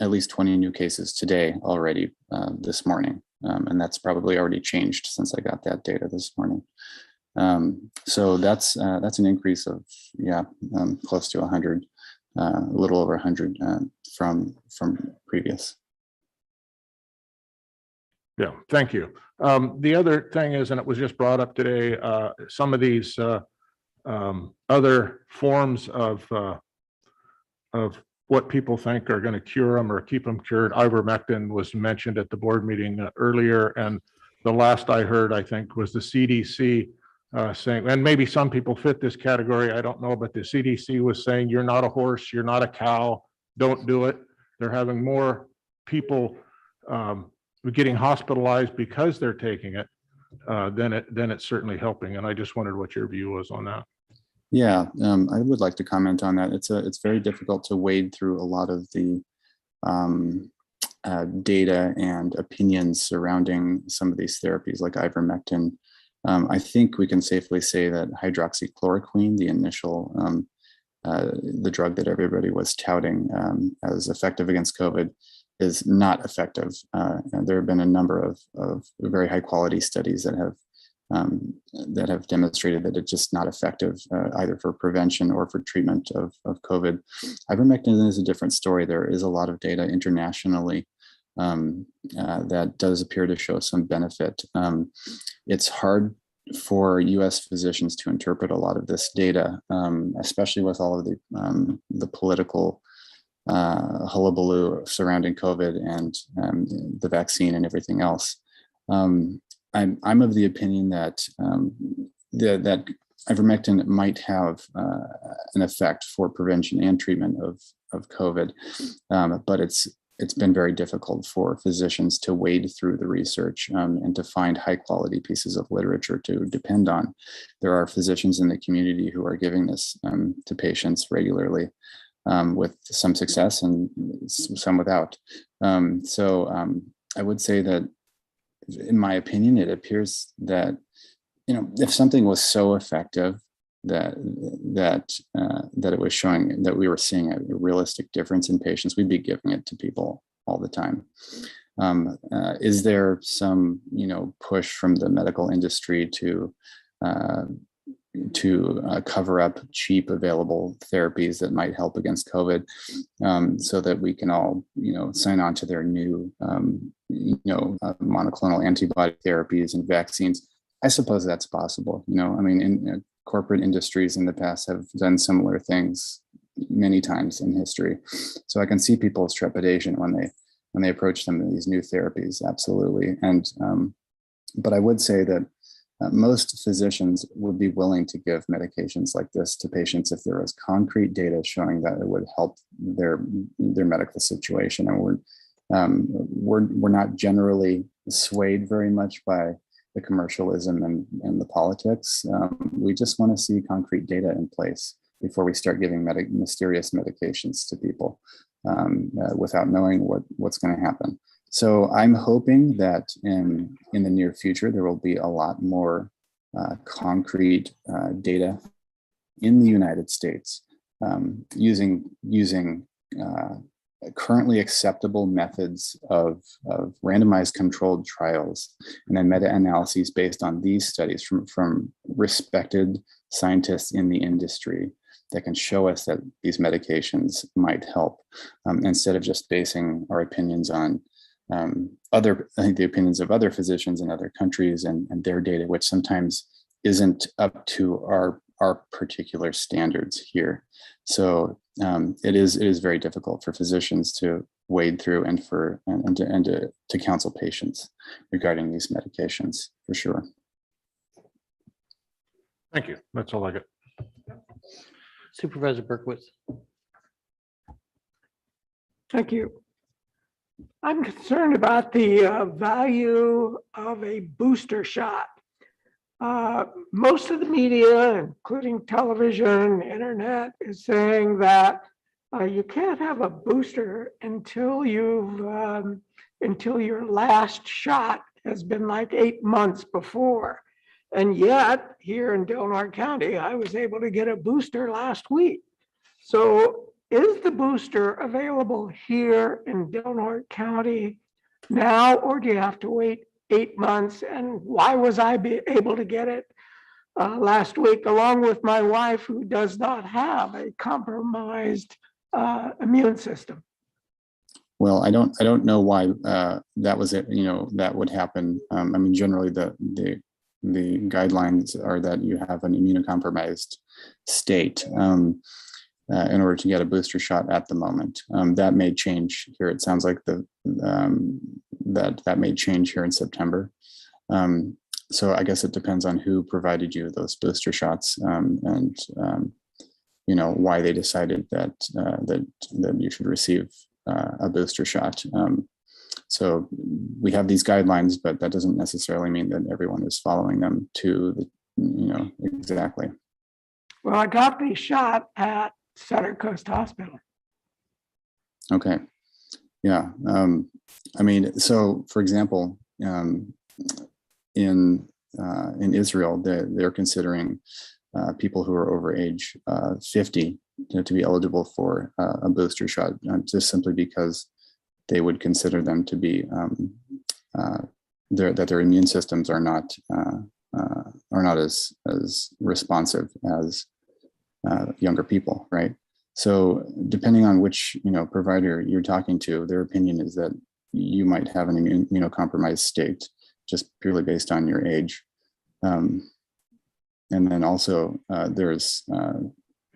at least 20 new cases today already this morning. And that's probably already changed since I got that data this morning. So that's an increase of, close to 100, a little over 100 from previous. Yeah, thank you. The other thing is, and it was just brought up today, some of these other forms of what people think are going to cure them or keep them cured. Ivermectin was mentioned at the board meeting earlier, and the last I heard, I think, was the CDC saying, and maybe some people fit this category, I don't know, but the CDC was saying, you're not a horse, you're not a cow, don't do it. They're having more people getting hospitalized because they're taking it, then it's certainly helping. And I just wondered what your view was on that. Yeah, I would like to comment on that. It's very difficult to wade through a lot of the data and opinions surrounding some of these therapies like ivermectin, I think we can safely say that hydroxychloroquine, the initial, the drug that everybody was touting as effective against COVID, is not effective. And there have been a number of very high quality studies that have demonstrated that it's just not effective either for prevention or for treatment of COVID. Ivermectin is a different story. There is a lot of data internationally that does appear to show some benefit. It's hard for U.S. physicians to interpret a lot of this data, especially with all of the political hullabaloo surrounding COVID and the vaccine and everything else. I'm of the opinion that that ivermectin might have an effect for prevention and treatment of COVID, but it's been very difficult for physicians to wade through the research and to find high quality pieces of literature to depend on. There are physicians in the community who are giving this to patients regularly with some success and some without. I would say that, in my opinion, it appears that, if something was so effective that it was showing that we were seeing a realistic difference in patients, we'd be giving it to people all the time. Is there some, push from the medical industry to cover up cheap available therapies that might help against COVID, so that we can all, sign on to their new, monoclonal antibody therapies and vaccines? I suppose that's possible. Corporate industries in the past have done similar things many times in history. So I can see people's trepidation when they approach them in these new therapies. Absolutely. And, but I would say that most physicians would be willing to give medications like this to patients if there was concrete data showing that it would help their medical situation. And we're not generally swayed very much by the commercialism and the politics. We just want to see concrete data in place before we start giving mysterious medications to people without knowing what's going to happen. So I'm hoping that in the near future, there will be a lot more concrete data in the United States using currently acceptable methods of randomized controlled trials, and then meta-analyses based on these studies from respected scientists in the industry that can show us that these medications might help, instead of just basing our opinions on the opinions of other physicians in other countries and their data, which sometimes isn't up to our particular standards here. So it is very difficult for physicians to wade through and to counsel patients regarding these medications, for sure. Thank you. That's all I got. Supervisor Berkowitz. Thank you. I'm concerned about the value of a booster shot. Most of the media, including television, internet, is saying that you can't have a booster until your last shot has been like 8 months before. And yet, here in Delaware County, I was able to get a booster last week. So is the booster available here in Delaware County now, or do you have to wait 8 months? And why was I able to get it last week, along with my wife, who does not have a compromised immune system? Well, I don't know why that was it. That would happen. Generally the guidelines are that you have an immunocompromised state in order to get a booster shot at the moment. That may change here. It sounds like that may change here in September. So I guess it depends on who provided you those booster shots, and why they decided that you should receive a booster shot. So we have these guidelines, but that doesn't necessarily mean that everyone is following them to exactly. Well, I got the shot at Center Coast Hospital. Okay. Yeah. I mean, so for example, in Israel, they're considering people who are over age 50 to be eligible for a booster shot, just simply because they would consider them to be that their immune systems are not as responsive as younger people, right? So depending on which provider you're talking to, their opinion is that you might have an immunocompromised state just purely based on your age. And then also there's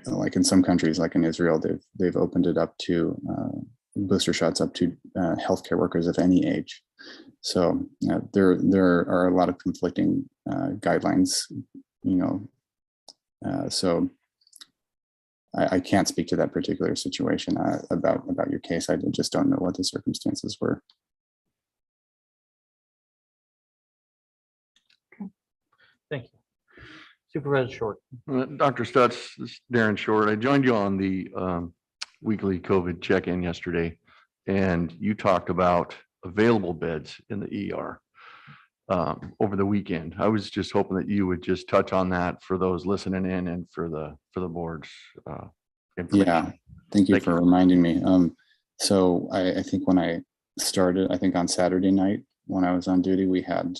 like in some countries, like in Israel, they've opened it up to booster shots up to healthcare workers of any age. So there are a lot of conflicting guidelines, so I can't speak to that particular situation about your case. I just don't know what the circumstances were. Thank you. Supervisor Short. Dr. Stutz, this is Darren Short. I joined you on the weekly COVID check-in yesterday, and you talked about available beds in the ER over the weekend. I was just hoping that you would just touch on that for those listening in and for the board's information. Yeah, thank you for reminding me. So I think when I started, I think on Saturday night when I was on duty, we had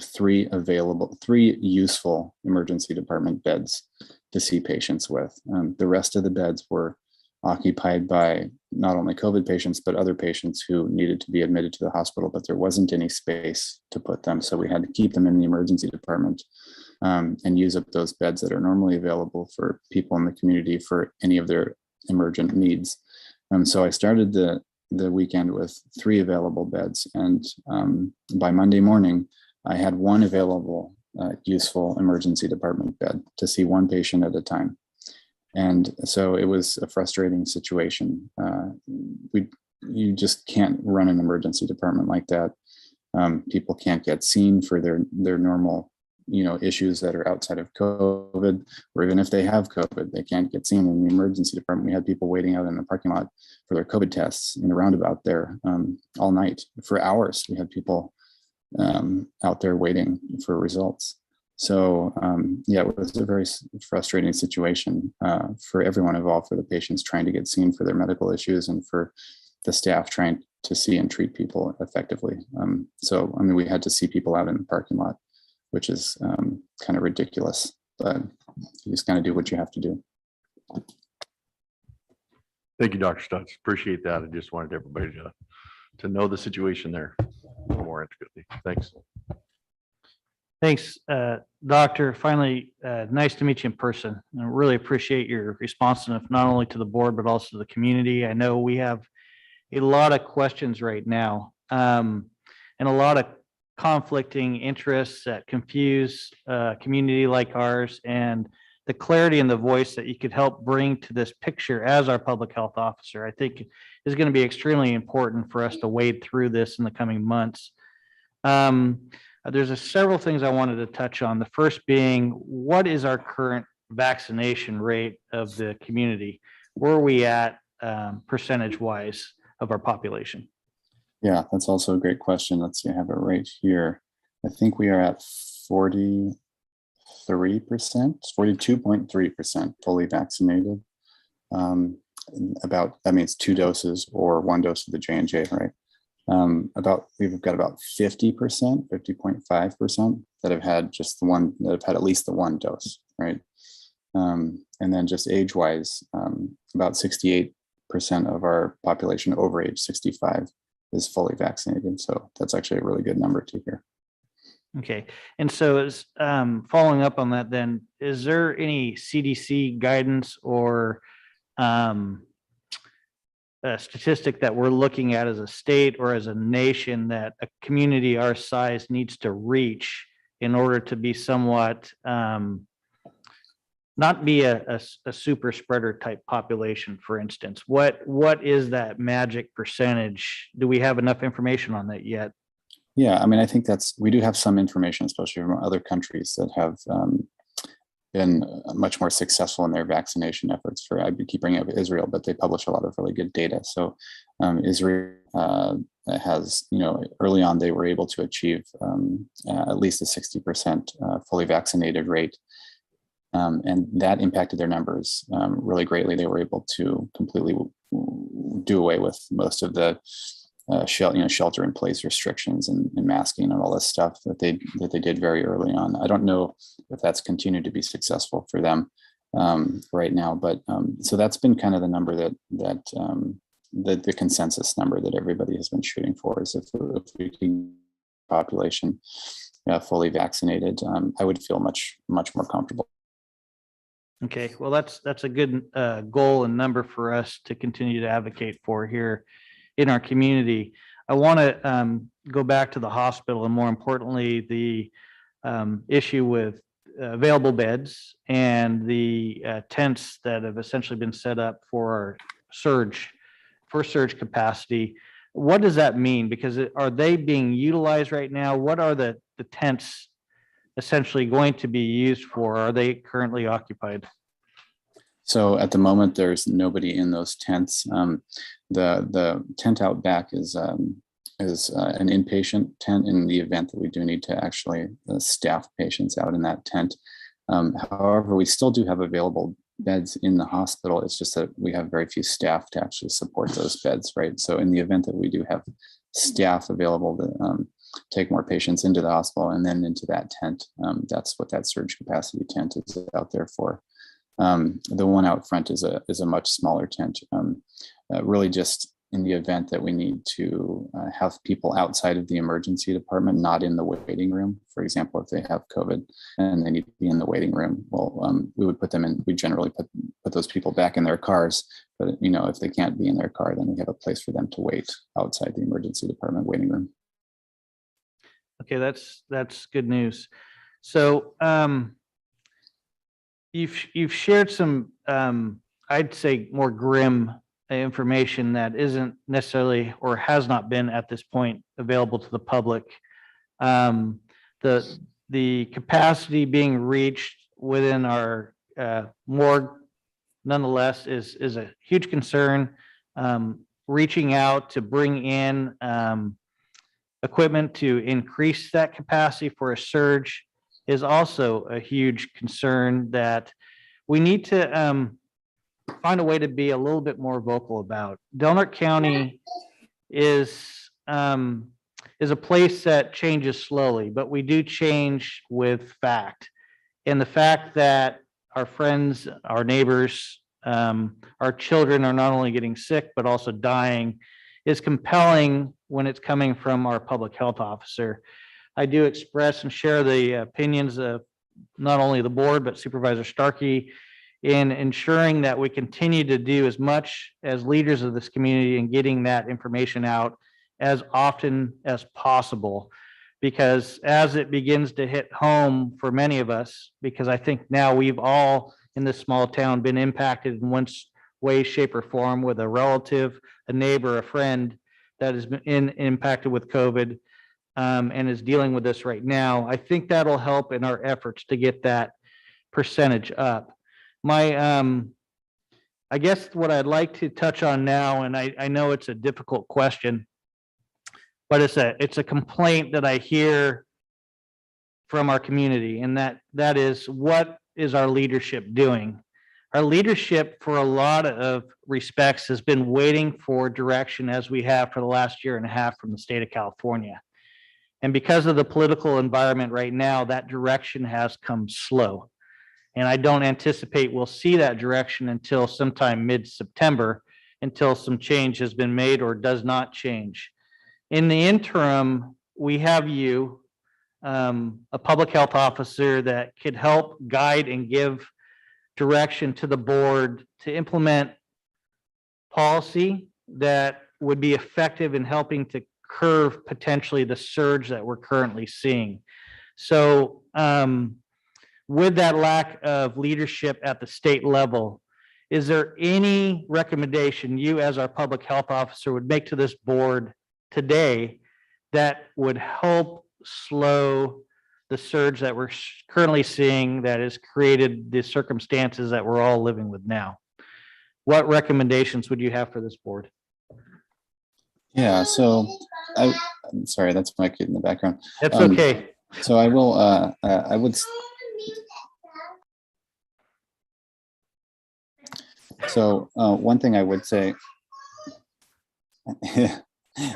3 useful emergency department beds to see patients with. The rest of the beds were occupied by not only COVID patients, but other patients who needed to be admitted to the hospital, but there wasn't any space to put them. So we had to keep them in the emergency department and use up those beds that are normally available for people in the community for any of their emergent needs. So I started the weekend with 3 available beds. And by Monday morning, I had 1 available useful emergency department bed to see 1 patient at a time. And so it was a frustrating situation. You just can't run an emergency department like that. People can't get seen for their normal, issues that are outside of COVID, or even if they have COVID, they can't get seen in the emergency department. We had people waiting out in the parking lot for their COVID tests in the roundabout there all night for hours. We had people out there waiting for results. So yeah, it was a very frustrating situation for everyone involved, for the patients trying to get seen for their medical issues and for the staff trying to see and treat people effectively. So, I mean, we had to see people out in the parking lot, which is kind of ridiculous, but you just kind of do what you have to do. Thank you, Dr. Stutz. Appreciate that. I just wanted everybody to know the situation there a little more intricately. Thanks. Thanks, Doctor. Finally, nice to meet you in person. I really appreciate your responsiveness, not only to the board, but also to the community. I know we have a lot of questions right now and a lot of conflicting interests that confuse a community like ours, and the clarity and the voice that you could help bring to this picture as our public health officer, I think is going to be extremely important for us to wade through this in the coming months. There's several things I wanted to touch on. The first being, what is our current vaccination rate of the community? Where are we at percentage wise of our population? Yeah, that's also a great question. Let's see, I have it right here. I think we are at 43%, 42.3% fully vaccinated. That means 2 doses or 1 dose of the J&J, right? We've got about 50%, 50.5% that have had just the one, that have had at least the 1 dose, right? And then just age-wise, about 68% of our population over age 65 is fully vaccinated. So that's actually a really good number to hear. Okay, and so is following up on that, then, is there any CDC guidance or a statistic that we're looking at as a state or as a nation that a community our size needs to reach in order to be somewhat not be a super spreader type population, for instance? What is that magic percentage? Do we have enough information on that yet? Yeah, I mean, I think we do have some information, especially from other countries that have been much more successful in their vaccination efforts. I keep bringing up Israel, but they publish a lot of really good data. So Israel has, early on they were able to achieve at least a 60% fully vaccinated rate. And that impacted their numbers really greatly. They were able to completely do away with most of the shelter in place restrictions and masking and all this stuff that they did very early on. I don't know if that's continued to be successful for them right now, but so that's been kind of the number that the consensus number that everybody has been shooting for, is if we can population fully vaccinated, I would feel much more comfortable. Okay, well, that's a good goal and number for us to continue to advocate for here in our community. I want to go back to the hospital, and more importantly, the issue with available beds and the tents that have essentially been set up for surge capacity. What does that mean? Because are they being utilized right now? What are the tents essentially going to be used for? Are they currently occupied? So at the moment, there's nobody in those tents. The tent out back is an inpatient tent in the event that we do need to actually staff patients out in that tent. However, we still do have available beds in the hospital. It's just that we have very few staff to actually support those beds, right? So in the event that we do have staff available to take more patients into the hospital and then into that tent, that's what that surge capacity tent is out there for. The one out front is a much smaller tent, really just in the event that we need to have people outside of the emergency department, not in the waiting room. For example, if they have COVID and they need to be in the waiting room, well, we would put them in. We generally put those people back in their cars. But if they can't be in their car, then we have a place for them to wait outside the emergency department waiting room. Okay, that's good news. So you've shared some, I'd say, more grim information that isn't necessarily or has not been at this point available to the public. The capacity being reached within our morgue, nonetheless, is a huge concern. Reaching out to bring in equipment to increase that capacity for a surge is also a huge concern that we need to find a way to be a little bit more vocal about. Del Norte County is a place that changes slowly, but we do change with fact. And the fact that our friends, our neighbors, our children are not only getting sick, but also dying is compelling when it's coming from our public health officer. I do express and share the opinions of not only the board, but Supervisor Starkey in ensuring that we continue to do as much as leaders of this community in getting that information out as often as possible. Because as it begins to hit home for many of us, because I think now we've all in this small town been impacted in one way, shape, or form with a relative, a neighbor, a friend that has been impacted with COVID and is dealing with this right now. I think that'll help in our efforts to get that percentage up. I guess what I'd like to touch on now, and I know it's a difficult question, but it's a complaint that I hear from our community, and that is, what is our leadership doing? Our leadership, for a lot of respects, has been waiting for direction, as we have for the last year and a half, from the state of California. And because of the political environment right now, that direction has come slow. And I don't anticipate we'll see that direction until sometime mid-September, until some change has been made or does not change. In the interim, we have you, a public health officer that could help guide and give direction to the board to implement policy that would be effective in helping to curb potentially the surge that we're currently seeing. So with that lack of leadership at the state level, is there any recommendation you as our public health officer would make to this board today that would help slow the surge that we're currently seeing that has created the circumstances that we're all living with now. What recommendations would you have for this board? Yeah, so I'm sorry, that's my kid in the background. That's okay. So I will, I would. So one thing I would say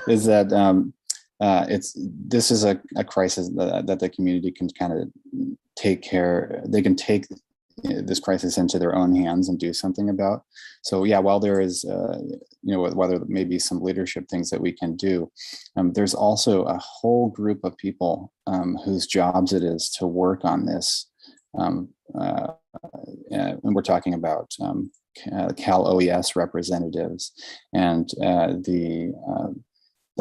is that this is a crisis that the community can kind of take care. They can take this crisis into their own hands and do something about. So yeah, while there is, while there may be some leadership things that we can do, there's also a whole group of people whose jobs it is to work on this. And we're talking about Cal OES representatives and the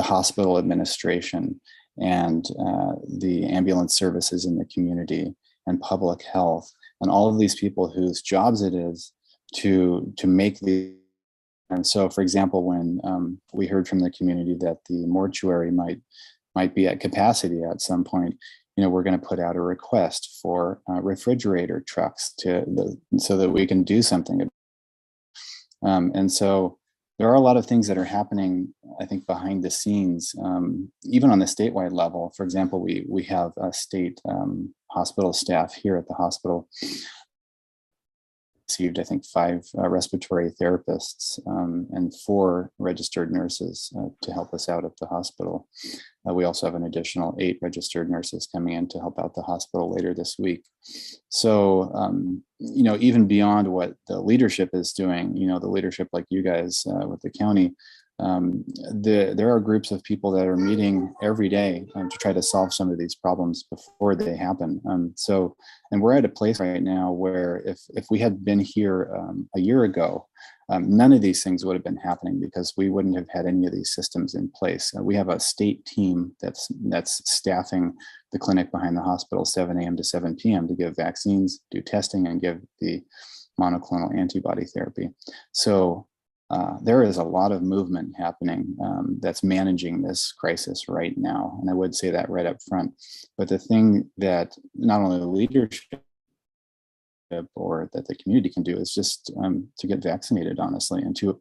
hospital administration and the ambulance services in the community and public health, and all of these people whose jobs it is to make the. And so, for example, when we heard from the community that the mortuary might be at capacity at some point, we're going to put out a request for refrigerator trucks so that we can do something. And so there are a lot of things that are happening, I think, behind the scenes, even on the statewide level. For example, we have a state hospital staff here at the hospital received, I think, 5 respiratory therapists and 4 registered nurses to help us out at the hospital. We also have an additional 8 registered nurses coming in to help out the hospital later this week. So, even beyond what the leadership is doing, the leadership like you guys with the county, there are groups of people that are meeting every day to try to solve some of these problems before they happen. And we're at a place right now where if we had been here a year ago, none of these things would have been happening because we wouldn't have had any of these systems in place. We have a state team that's staffing the clinic behind the hospital 7 a.m. to 7 p.m. to give vaccines, do testing, and give the monoclonal antibody therapy. So there is a lot of movement happening that's managing this crisis right now. And I would say that right up front. But the thing that not only the leadership or that the community can do is just to get vaccinated, honestly, and to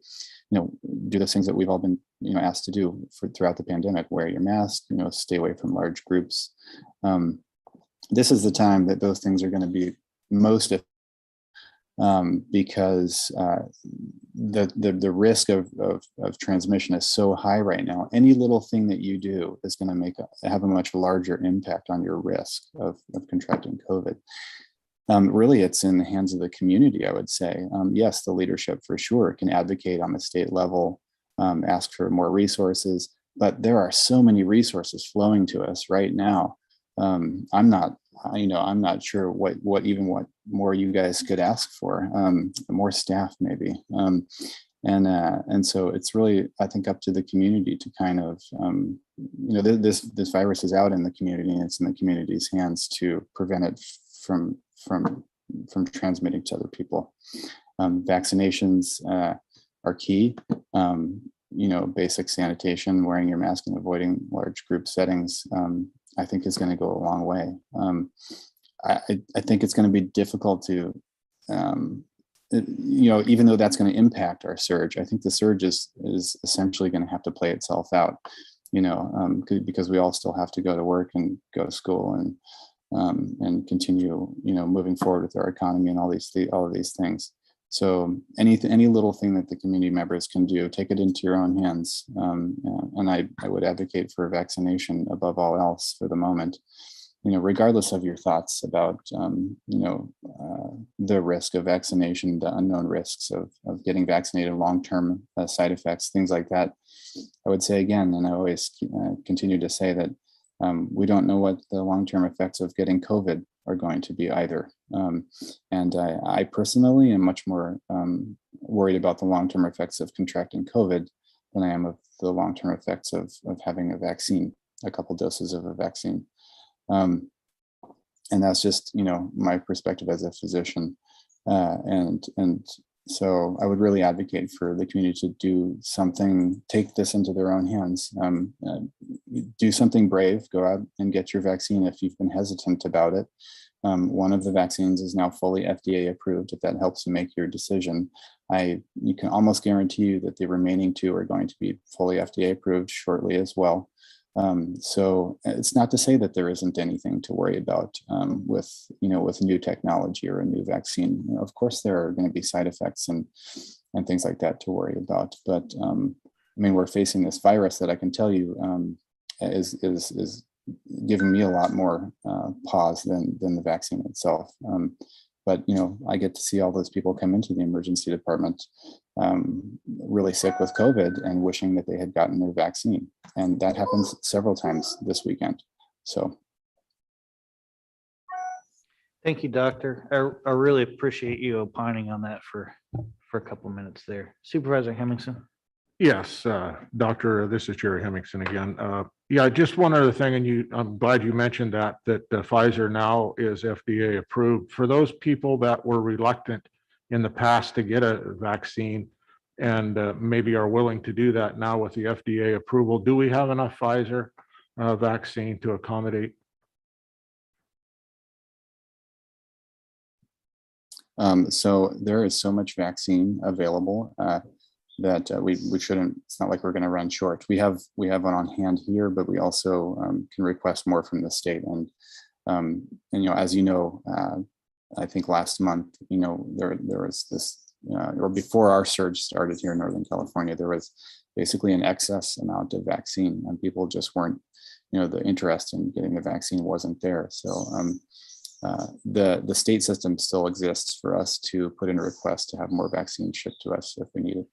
do those things that we've all been asked to do throughout the pandemic. Wear your mask, stay away from large groups. This is the time that those things are going to be most because the risk of transmission is so high right now. Any little thing that you do is going to have a much larger impact on your risk of contracting COVID. Really, it's in the hands of the community, I would say. Yes, the leadership for sure can advocate on the state level, ask for more resources, but there are so many resources flowing to us right now. I'm not sure what more you guys could ask for, more staff maybe. And so it's really, I think, up to the community to kind of, this virus is out in the community and it's in the community's hands to prevent it from transmitting to other people. Vaccinations are key. Basic sanitation, wearing your mask and avoiding large group settings, I think is going to go a long way. I think it's going to be difficult to, even though that's going to impact our surge, I think the surge is essentially going to have to play itself out, because we all still have to go to work and go to school and continue, moving forward with our economy and all of these things. So any little thing that the community members can do, take it into your own hands. And I would advocate for vaccination above all else for the moment, regardless of your thoughts about, the risk of vaccination, the unknown risks of getting vaccinated, long-term side effects, things like that. I would say again, and I always continue to say that we don't know what the long-term effects of getting COVID are going to be either. And I personally am much more worried about the long-term effects of contracting COVID than I am of the long-term effects of having a vaccine, a couple doses of a vaccine. And that's just, my perspective as a physician. And So I would really advocate for the community to do something, take this into their own hands. Do something brave, go out and get your vaccine if you've been hesitant about it. One of the vaccines is now fully FDA approved, if that helps you make your decision. You can almost guarantee you that the remaining two are going to be fully FDA approved shortly as well. So it's not to say that there isn't anything to worry about with new technology or a new vaccine. Of course, there are going to be side effects and things like that to worry about. But I mean, we're facing this virus that I can tell you is giving me a lot more pause than the vaccine itself. But I get to see all those people come into the emergency department really sick with COVID and wishing that they had gotten their vaccine. And that happens several times this weekend. So. Thank you, Doctor. I really appreciate you opining on that for a couple of minutes there. Supervisor Hemmingson. Yes, Doctor, this is Jerry Hemmingson again. Yeah, just one other thing, and I'm glad you mentioned that Pfizer now is FDA approved. For those people that were reluctant in the past to get a vaccine and maybe are willing to do that now with the FDA approval, do we have enough Pfizer vaccine to accommodate? So there is so much vaccine available that we shouldn't, it's not like we're going to run short. We have one on hand here, but we also can request more from the state. And as you know, I think last month, there was this, or before our surge started here in Northern California, there was basically an excess amount of vaccine and people just weren't, the interest in getting the vaccine wasn't there. So the state system still exists for us to put in a request to have more vaccine shipped to us if we need it.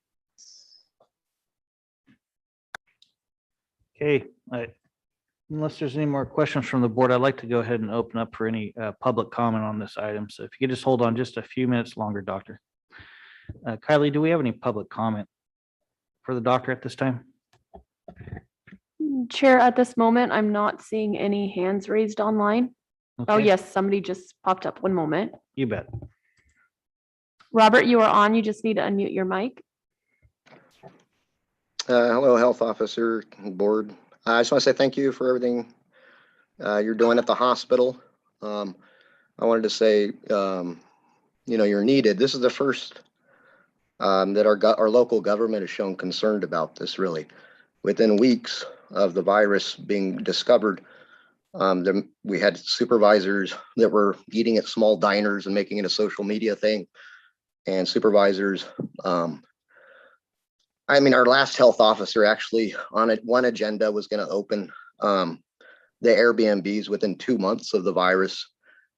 Okay, unless there's any more questions from the board, I'd like to go ahead and open up for any public comment on this item. So if you could just hold on just a few minutes longer, Doctor. Kylie, do we have any public comment for the doctor at this time? Chair, at this moment, I'm not seeing any hands raised online. Oh, Okay, yes, somebody just popped up. One moment. you bet. Robert, you are on. You just need to unmute your mic. Hello, health officer board. I just want to say thank you for everything you're doing at the hospital. I wanted to say, you're needed. This is the first that our local government has shown concerned about this, really. Within weeks of the virus being discovered, we had supervisors that were eating at small diners and making it a social media thing. And supervisors, our last health officer actually on one agenda was going to open the Airbnbs within 2 months of the virus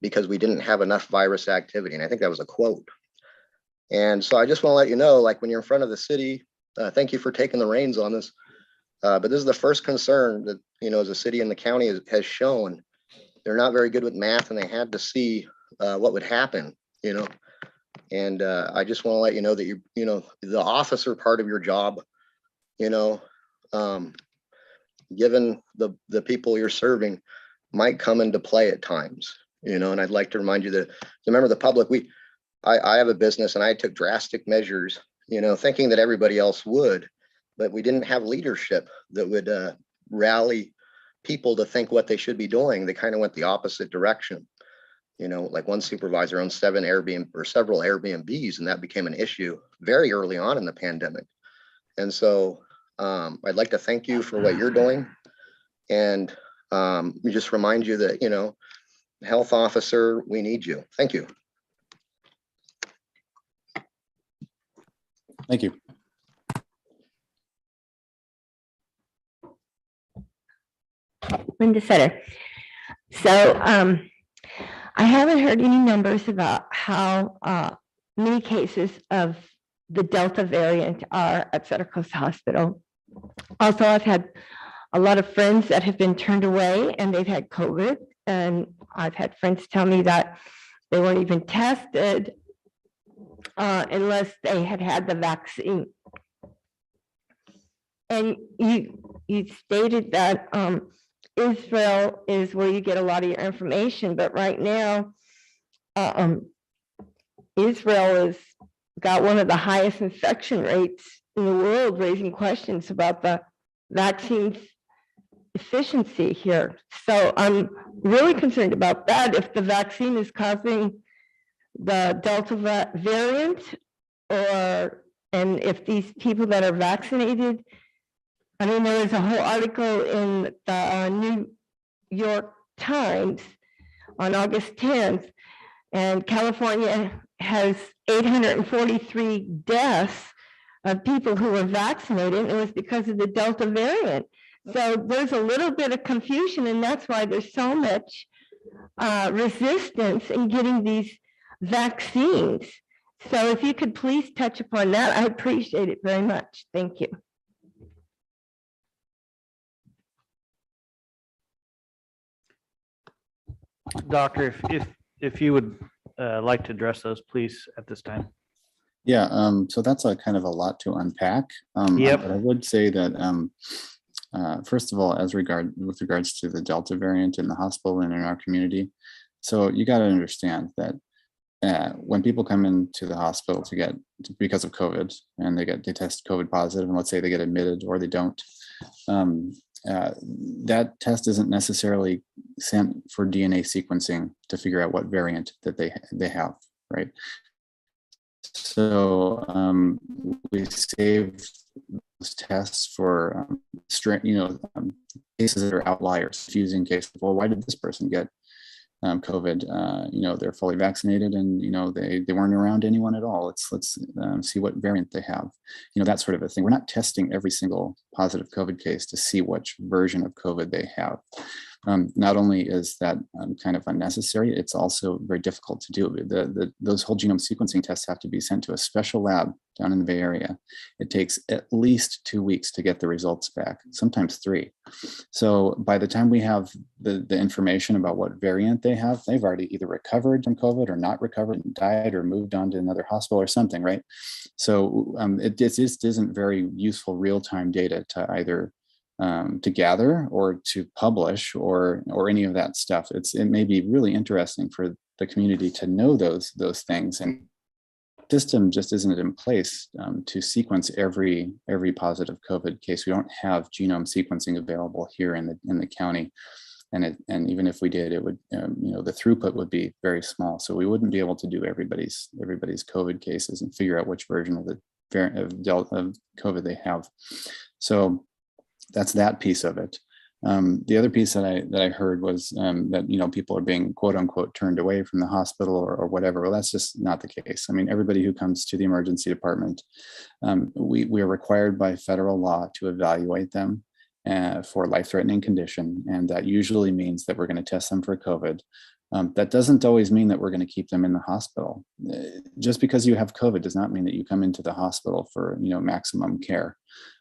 because we didn't have enough virus activity. And I think that was a quote. And so I just want to let you know, like when you're in front of the city, thank you for taking the reins on this. But this is the first concern that, as a city and the county has shown, they're not very good with math and they had to see what would happen, And I just want to let you know that the officer part of your job, given the people you're serving, might come into play at times, And I'd like to remind you that, remember the public, I have a business and I took drastic measures, thinking that everybody else would, but we didn't have leadership that would rally people to think what they should be doing. They kind of went the opposite direction. Like one supervisor owned several Airbnbs, and that became an issue very early on in the pandemic. And so I'd like to thank you for what you're doing. And we just remind you that, health officer, we need you. Thank you. Thank you. Linda Sutter. So I haven't heard any numbers about how many cases of the Delta variant are at Sutter Coast Hospital. Also, I've had a lot of friends that have been turned away and they've had COVID. And I've had friends tell me that they weren't even tested unless they had had the vaccine. And you stated that Israel is where you get a lot of your information, but right now, Israel is got one of the highest infection rates in the world, raising questions about the vaccine's efficiency here. So I'm really concerned about that. If the vaccine is causing the Delta variant, and if these people that are vaccinated, I mean, there was a whole article in the New York Times on August 10th, and California has 843 deaths of people who were vaccinated, and it was because of the Delta variant. So there's a little bit of confusion, and that's why there's so much resistance in getting these vaccines. So if you could please touch upon that, I appreciate it very much. Thank you. Doctor, if you would like to address those, please, at this time. Yeah, so that's a kind of a lot to unpack. Yep. But I would say that first of all, with regards to the Delta variant in the hospital and in our community, so you got to understand that when people come into the hospital because of COVID and they test COVID positive, and let's say they get admitted or they don't, that test isn't necessarily sent for DNA sequencing to figure out what variant that they have, right? So we saved those tests for cases that are outliers, confusing cases. Well, why did this person get COVID? They're fully vaccinated and they weren't around anyone at all. Let's see what variant they have. That sort of a thing. We're not testing every single positive COVID case to see which version of COVID they have. Not only is that kind of unnecessary, it's also very difficult to do. Those whole genome sequencing tests have to be sent to a special lab down in the Bay Area. It takes at least 2 weeks to get the results back, sometimes 3. So by the time we have the information about what variant they have, they've already either recovered from COVID or not recovered and died or moved on to another hospital or something, right? So it just isn't very useful real-time data to either to gather or to publish or any of that stuff. It may be really interesting for the community to know those things, and the system just isn't in place to sequence every positive COVID case. We don't have genome sequencing available here in the county, and even if we did, it would the throughput would be very small, so we wouldn't be able to do everybody's COVID cases and figure out which version of the variant of COVID they have. So that's that piece of it. The other piece that I heard was that people are being quote unquote turned away from the hospital or whatever. Well, that's just not the case. I mean, everybody who comes to the emergency department, we are required by federal law to evaluate them for life-threatening condition, and that usually means that we're going to test them for COVID. That doesn't always mean that we're going to keep them in the hospital. Just because you have COVID does not mean that you come into the hospital for maximum care.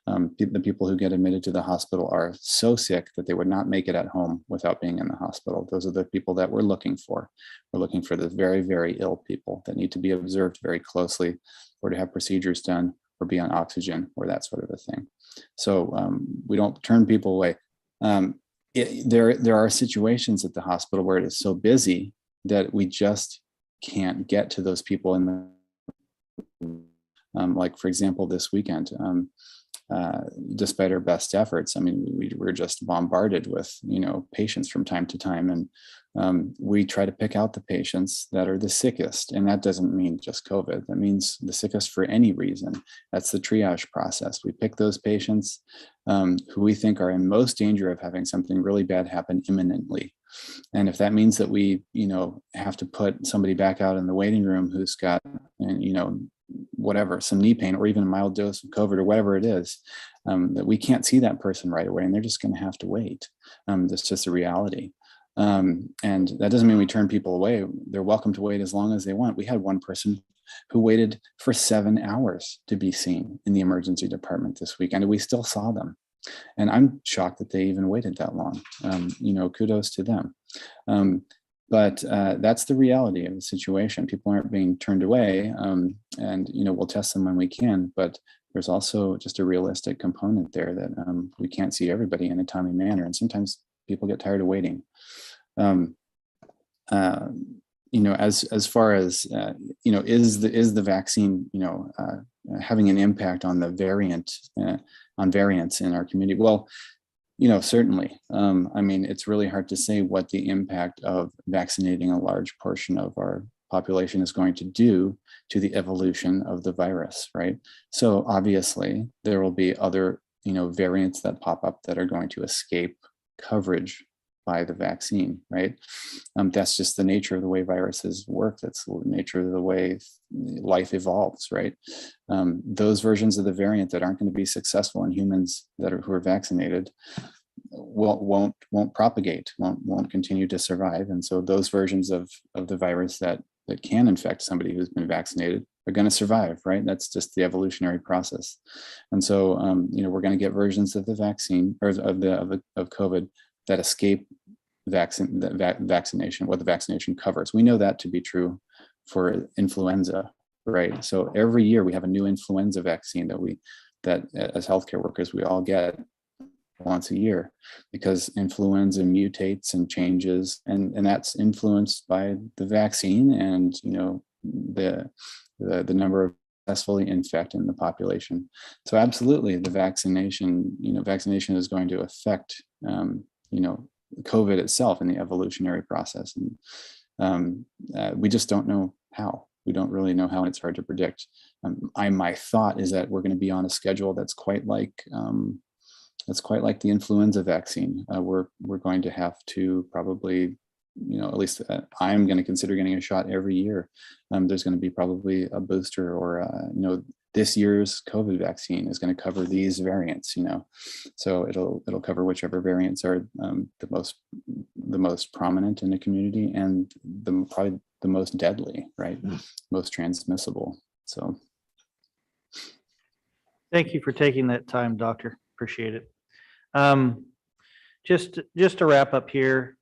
The people who get admitted to the hospital are so sick that they would not make it at home without being in the hospital. Those are the people that we're looking for. We're looking for the very, very ill people that need to be observed very closely, or to have procedures done, or be on oxygen, or that sort of a thing. So we don't turn people away. There are situations at the hospital where it is so busy that we just can't get to those people in the like, for example, this weekend. Despite our best efforts, I mean, we're just bombarded with patients from time to time, and we try to pick out the patients that are the sickest, and that doesn't mean just COVID. That means the sickest for any reason. That's the triage process. We pick those patients who we think are in most danger of having something really bad happen imminently, and if that means that we have to put somebody back out in the waiting room who's got whatever, some knee pain or even a mild dose of COVID or whatever it is, that we can't see that person right away and they're just going to have to wait. That's just a reality. And that doesn't mean we turn people away. They're welcome to wait as long as they want. We had one person who waited for 7 hours to be seen in the emergency department this week, and we still saw them. And I'm shocked that they even waited that long. Kudos to them. But that's the reality of the situation. People aren't being turned away, and we'll test them when we can. But there's also just a realistic component there that we can't see everybody in a timely manner, and sometimes people get tired of waiting. as far as, is the vaccine, having an impact on the variants in our community? Well, certainly. I mean, it's really hard to say what the impact of vaccinating a large portion of our population is going to do to the evolution of the virus, right? So obviously there will be other, variants that pop up that are going to escape coverage by the vaccine, right? That's just the nature of the way viruses work. That's the nature of the way life evolves, right? Those versions of the variant that aren't going to be successful in humans who are vaccinated won't propagate, won't continue to survive. And so those versions of the virus that can infect somebody who's been vaccinated are going to survive, right? That's just the evolutionary process. And so, we're going to get versions of the vaccine or of COVID that escape vaccination, what the vaccination covers. We know that to be true for influenza, right? So every year we have a new influenza vaccine that as healthcare workers, we all get once a year, because influenza mutates and changes, and that's influenced by the vaccine and the number of successfully infect in the population. So absolutely, the vaccination is going to affect COVID itself in the evolutionary process, and we just don't know how. We don't really know how, and it's hard to predict. My thought is that we're going to be on a schedule that's quite like the influenza vaccine. We're going to have to probably, at least I'm going to consider getting a shot every year. There's going to be probably a booster, or this year's COVID vaccine is going to cover these variants. So it'll cover whichever variants are the most prominent in the community and probably the most deadly, right? Most transmissible. So. Thank you for taking that time, Doctor. Appreciate it. Just to wrap up here,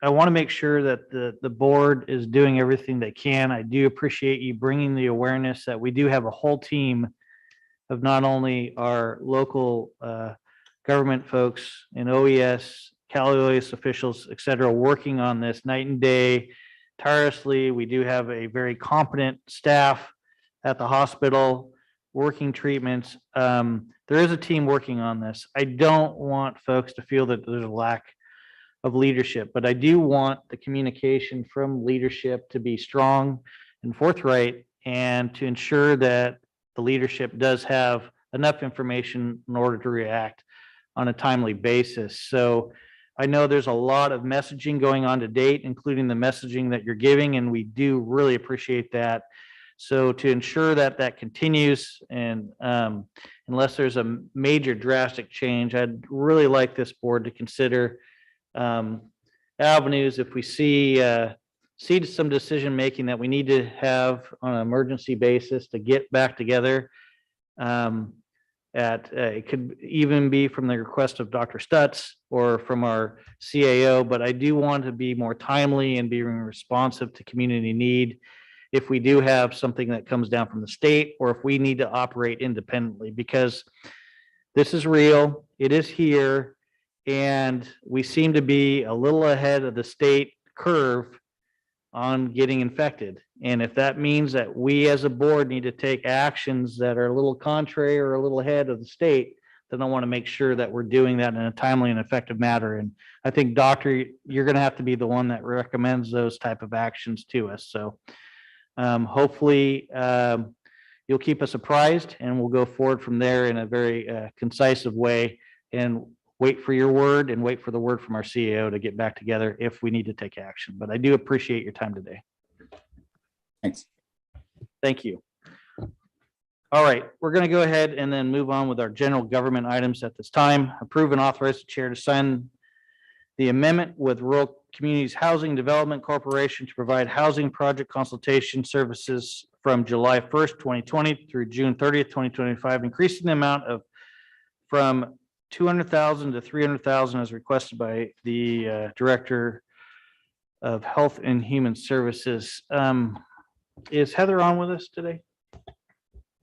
I want to make sure that the board is doing everything they can. I do appreciate you bringing the awareness that we do have a whole team of not only our local government folks and OES, Cal OES officials, et cetera, working on this night and day tirelessly. We do have a very competent staff at the hospital working treatments. There is a team working on this. I don't want folks to feel that there's a lack of leadership, but I do want the communication from leadership to be strong and forthright, and to ensure that the leadership does have enough information in order to react on a timely basis. So I know there's a lot of messaging going on to date, including the messaging that you're giving, and we do really appreciate that. So to ensure that that continues, and unless there's a major drastic change, I'd really like this board to consider avenues if we see some decision making that we need to have on an emergency basis to get back together. It could even be from the request of Dr. Stutz or from our CAO, but I do want to be more timely and being responsive to community need if we do have something that comes down from the state, or if we need to operate independently, because this is real, it is here, and we seem to be a little ahead of the state curve on getting infected. And if that means that we as a board need to take actions that are a little contrary or a little ahead of the state, then I want to make sure that we're doing that in a timely and effective manner. And I think, Doctor, you're going to have to be the one that recommends those type of actions to us. So hopefully you'll keep us apprised, and we'll go forward from there in a very concise way, and wait for your word and wait for the word from our CEO to get back together if we need to take action. But I do appreciate your time today. Thanks. Thank you. All right, we're going to go ahead and then move on with our general government items at this time. Approve and authorize the chair to sign the amendment with Rural Communities Housing Development Corporation to provide housing project consultation services from July 1st, 2020 through June 30th, 2025, increasing the amount from $200,000 to $300,000 as requested by the Director of Health and Human Services. Is Heather on with us today?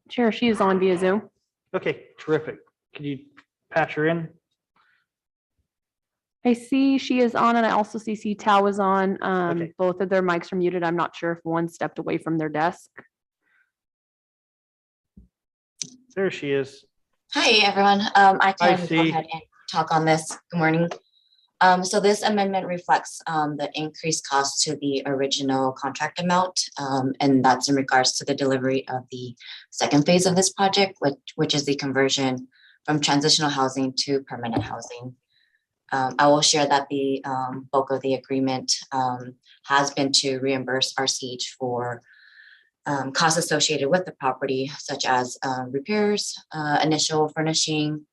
Chair, she is on via Zoom. Okay, terrific. Could you patch her in? I see she is on and I also see Tao is on. Okay. Both of their mics are muted. I'm not sure if one stepped away from their desk. There she is. Hi, everyone. I can go C. ahead and talk on this. Good morning. So this amendment reflects the increased cost to the original contract amount, and that's in regards to the delivery of the second phase of this project, which is the conversion from transitional housing to permanent housing. I will share that the bulk of the agreement has been to reimburse RCH for costs associated with the property, such as repairs, initial furnishing,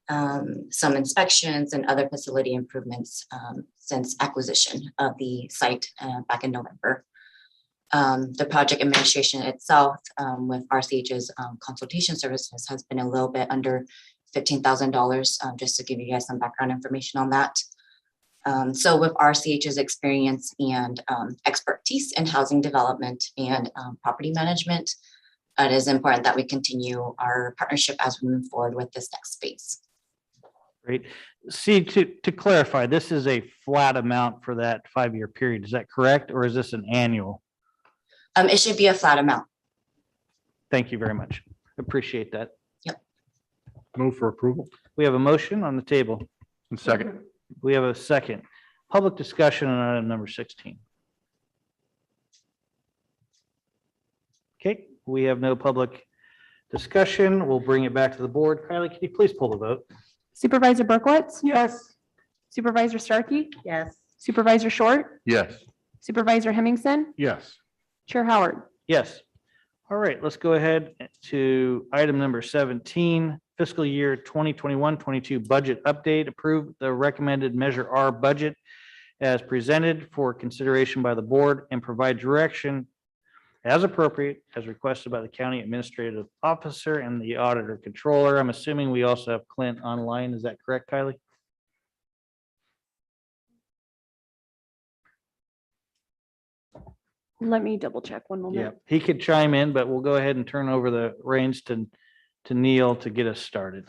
some inspections and other facility improvements since acquisition of the site back in November. The project administration itself with RCH's consultation services has been a little bit under $15,000, just to give you guys some background information on that. So with RCH's experience and expertise in housing development and property management, it is important that we continue our partnership as we move forward with this next phase. Great. See, to clarify, this is a flat amount for that 5-year period. Is that correct? Or is this an annual? It should be a flat amount. Thank you very much. Appreciate that. Yep. Move for approval. We have a motion on the table. And second. We have a second. Public discussion on item number 16. Okay, we have no public discussion. We'll bring it back to the board. Kylie, can you please pull the vote? Supervisor Berkowitz? Yes. Supervisor Starkey? Yes. Supervisor Short? Yes. Supervisor Hemmingson? Yes. Chair Howard? Yes. All right, let's go ahead to item number 17, fiscal year 2021-22 budget update. Approve the recommended Measure R budget as presented for consideration by the board and provide direction as appropriate as requested by the county administrative officer and the auditor controller. I'm assuming we also have Clint online. Is that correct, Kylie? Let me double check one Yeah, moment. he could chime in, but we'll go ahead and turn over the reins to Neil to get us started.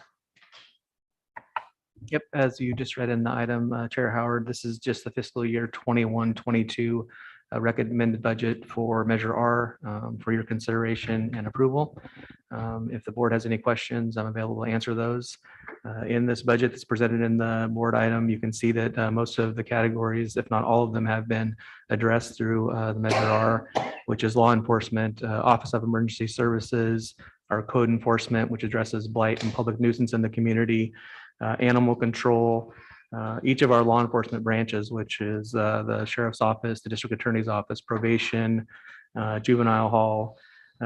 Yep, as you just read in the item, Chair Howard, this is just the fiscal year 21-22 recommended budget for Measure R for your consideration and approval. If the board has any questions, I'm available to answer those. In this budget that's presented in the board item, you can see that most of the categories, if not all of them, have been addressed through the Measure R, which is law enforcement, Office of Emergency Services, our code enforcement, which addresses blight and public nuisance in the community, animal control, each of our law enforcement branches, which is the sheriff's office, the district attorney's office, probation, juvenile hall.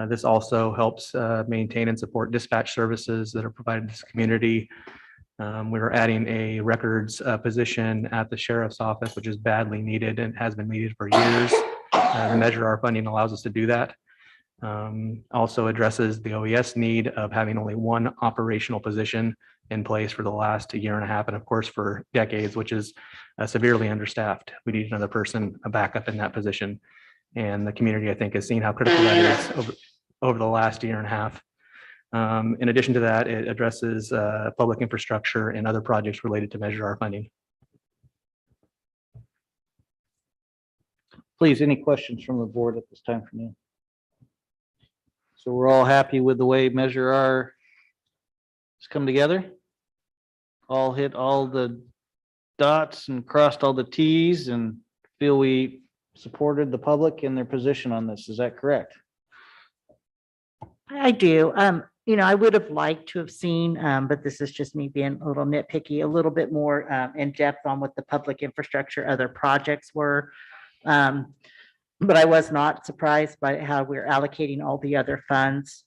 This also helps maintain and support dispatch services that are provided to this community. We're adding a records position at the sheriff's office, which is badly needed and has been needed for years. The Measure R funding allows us to do that. Also addresses the OES need of having only one operational position in place for the last year and a half, and of course for decades, which is severely understaffed. We need another person, a backup in that position. And the community, I think, has seen how critical that is over the last year and a half. In addition to that, it addresses public infrastructure and other projects related to Measure R funding. Please, any questions from the board at this time from you? So we're all happy with the way Measure R has come together? All hit all the dots and crossed all the Ts and feel we supported the public in their position on this. Is that correct? I do. I would have liked to have seen, but this is just me being a little nitpicky, a little bit more in depth on what the public infrastructure other projects were. But I was not surprised by how we're allocating all the other funds.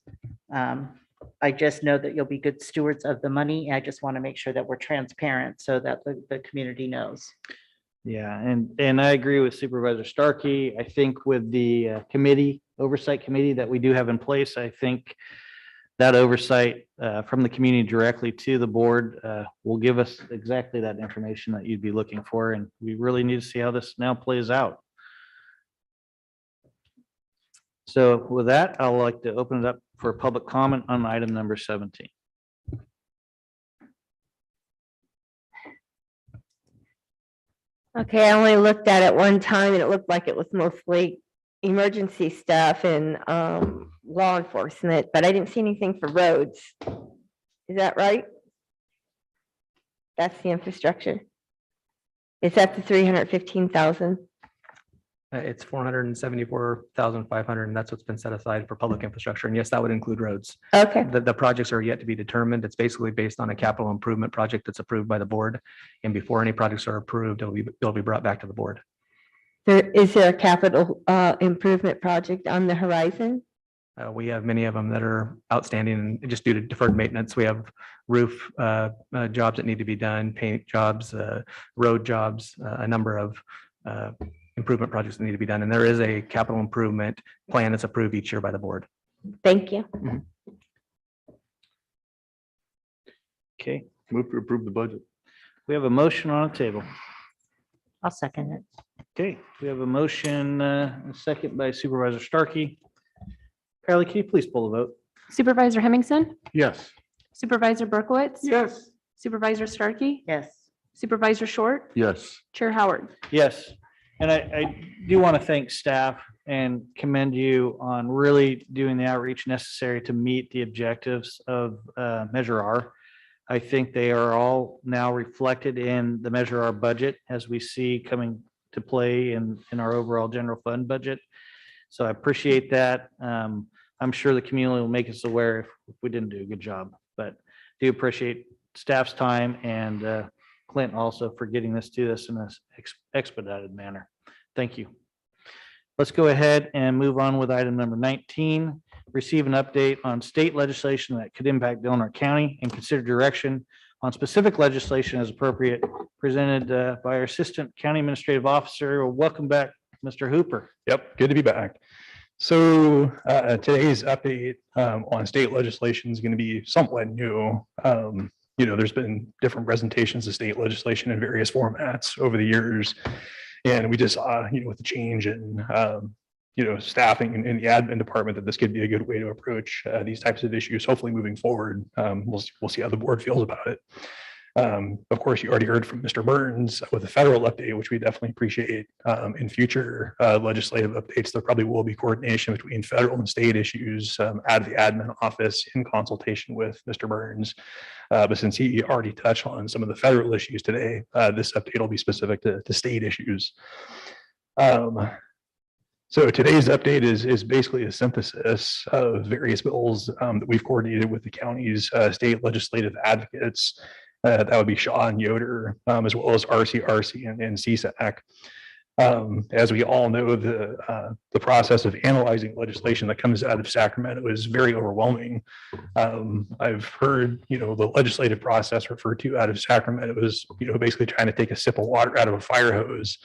I just know that you'll be good stewards of the money. I just want to make sure that we're transparent so that the community knows. Yeah, and I agree with Supervisor Starkey. I think with the oversight committee that we do have in place, I think that oversight from the community directly to the board will give us exactly that information that you'd be looking for. And we really need to see how this now plays out. So with that, I'd like to open it up for public comment on item number 17. Okay, I only looked at it one time and it looked like it was mostly emergency stuff and law enforcement, but I didn't see anything for roads. Is that right? That's the infrastructure. Is that the 315,000? It's 474,500, and that's what's been set aside for public infrastructure. And yes, that would include roads. Okay, The projects are yet to be determined. It's basically based on a capital improvement project that's approved by the board. And before any projects are approved, it'll be brought back to the board. is there a capital improvement project on the horizon? We have many of them that are outstanding and just due to deferred maintenance. We have roof jobs that need to be done, paint jobs, road jobs, a number of improvement projects that need to be done. And there is a capital improvement plan that's approved each year by the board. Thank you. Okay, Move to approve the budget. we have a motion on the table. I'll second it. Okay, we have a motion, a second by Supervisor Starkey. Carly, can you please pull the vote? Supervisor Hemmingson, Yes. Supervisor Berkowitz. Yes. Supervisor Starkey, Yes. Supervisor Short, Yes. Chair Howard. Yes, and I do want to thank staff and commend you on really doing the outreach necessary to meet the objectives of Measure R. I think they are all now reflected in the Measure R budget as we see coming to play in our overall general fund budget. So I appreciate that. I'm sure the community will make us aware if we didn't do a good job, but do appreciate staff's time and Clint also for getting this to us in an expedited manner. Thank you. Let's go ahead and move on with item number 19. Receive an update on state legislation that could impact Delaware County and consider direction on specific legislation as appropriate, presented by our Assistant County Administrative Officer. Welcome back, Mr. Hooper. Yep, good to be back. So today's update on state legislation is going to be somewhat new. There's been different presentations of state legislation in various formats over the years. And we just saw, with the change in, staffing in the admin department, that this could be a good way to approach these types of issues. Hopefully moving forward, we'll see how the board feels about it. Of course, you already heard from Mr. Burns with a federal update, which we definitely appreciate. In future legislative updates, there probably will be coordination between federal and state issues out of the admin office in consultation with Mr. Burns. But since he already touched on some of the federal issues today, this update will be specific to state issues. So today's update is basically a synthesis of various bills that we've coordinated with the county's state legislative advocates. That would be Shaw and Yoder, as well as RCRC and CSAC. As we all know, the process of analyzing legislation that comes out of Sacramento is very overwhelming. I've heard, the legislative process referred to out of Sacramento is, basically trying to take a sip of water out of a fire hose.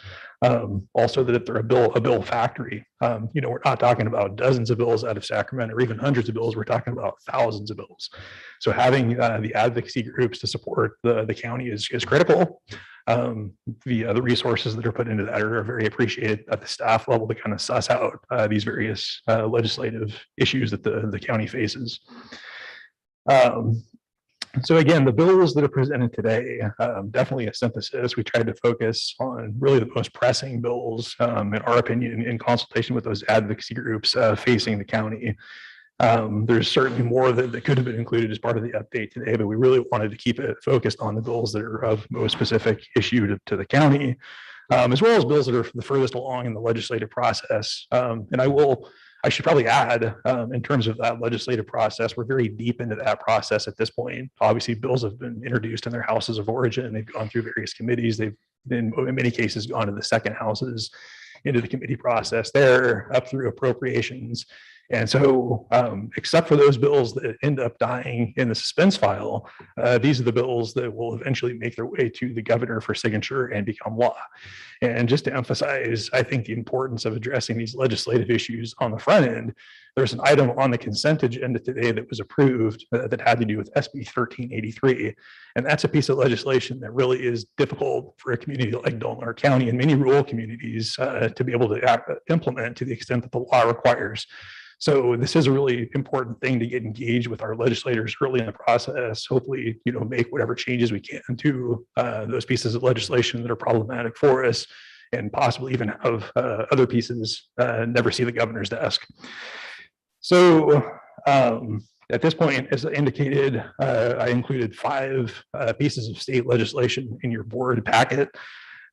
Also that if they're a bill factory, we're not talking about dozens of bills out of Sacramento or even hundreds of bills. We're talking about thousands of bills. So having the advocacy groups to support the county is critical. The resources that are put into that are very appreciated at the staff level to kind of suss out these various legislative issues that the county faces. So again, the bills that are presented today, definitely a synthesis. We tried to focus on really the most pressing bills, in our opinion, in consultation with those advocacy groups facing the county. There's certainly more that could have been included as part of the update today, but we really wanted to keep it focused on the bills that are of most specific issue to the county, as well as bills that are the furthest along in the legislative process. And I should probably add, in terms of that legislative process, we're very deep into that process at this point. Obviously, bills have been introduced in their houses of origin. They've gone through various committees. They've been, in many cases, gone to the second houses into the committee process there, up through appropriations. And so, except for those bills that end up dying in the suspense file, these are the bills that will eventually make their way to the governor for signature and become law. And just to emphasize, I think the importance of addressing these legislative issues on the front end, There's an item on the consent agenda today that was approved that had to do with SB 1383. And that's a piece of legislation that really is difficult for a community like Delaware County and many rural communities to be able to implement to the extent that the law requires. So this is a really important thing to get engaged with our legislators early in the process. Hopefully, make whatever changes we can to those pieces of legislation that are problematic for us, and possibly even have other pieces never see the governor's desk. So at this point, as I indicated, I included 5 pieces of state legislation in your board packet.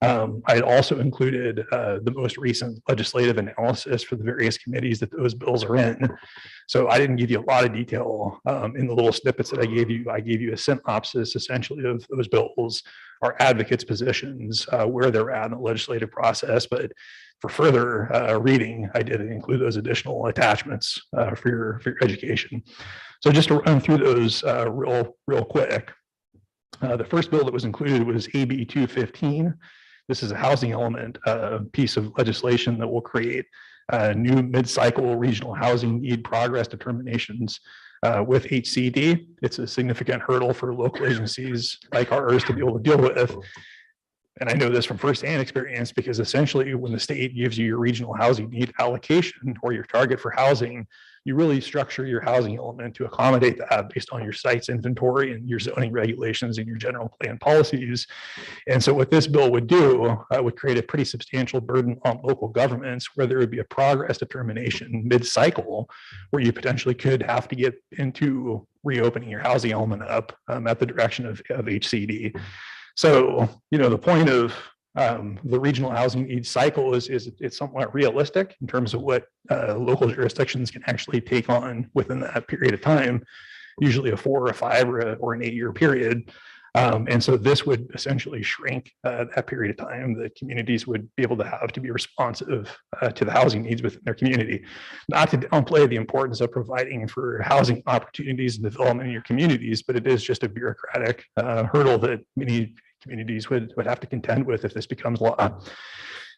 I also included the most recent legislative analysis for the various committees that those bills are in. So I didn't give you a lot of detail in the little snippets that I gave you. I gave you a synopsis essentially of those bills, our advocates' positions, where they're at in the legislative process. But for further reading, I did include those additional attachments for your education. So just to run through those real quick. The first bill that was included was AB 215. This is a housing element piece of legislation that will create new mid-cycle regional housing need progress determinations with HCD. It's a significant hurdle for local agencies like ours to be able to deal with. And I know this from firsthand experience because essentially when the state gives you your regional housing need allocation or your target for housing, you really structure your housing element to accommodate that based on your site's inventory and your zoning regulations and your general plan policies. And so what this bill would do would create a pretty substantial burden on local governments where there would be a progress determination mid-cycle where you potentially could have to get into reopening your housing element up at the direction of HCD. So, the point of the regional housing needs cycle is it's somewhat realistic in terms of what local jurisdictions can actually take on within that period of time, usually a 4 or 5 or an 8-year period. And so this would essentially shrink that period of time that communities would be able to have to be responsive to the housing needs within their community. Not to downplay the importance of providing for housing opportunities and development in your communities, but it is just a bureaucratic hurdle that many communities would have to contend with if this becomes law.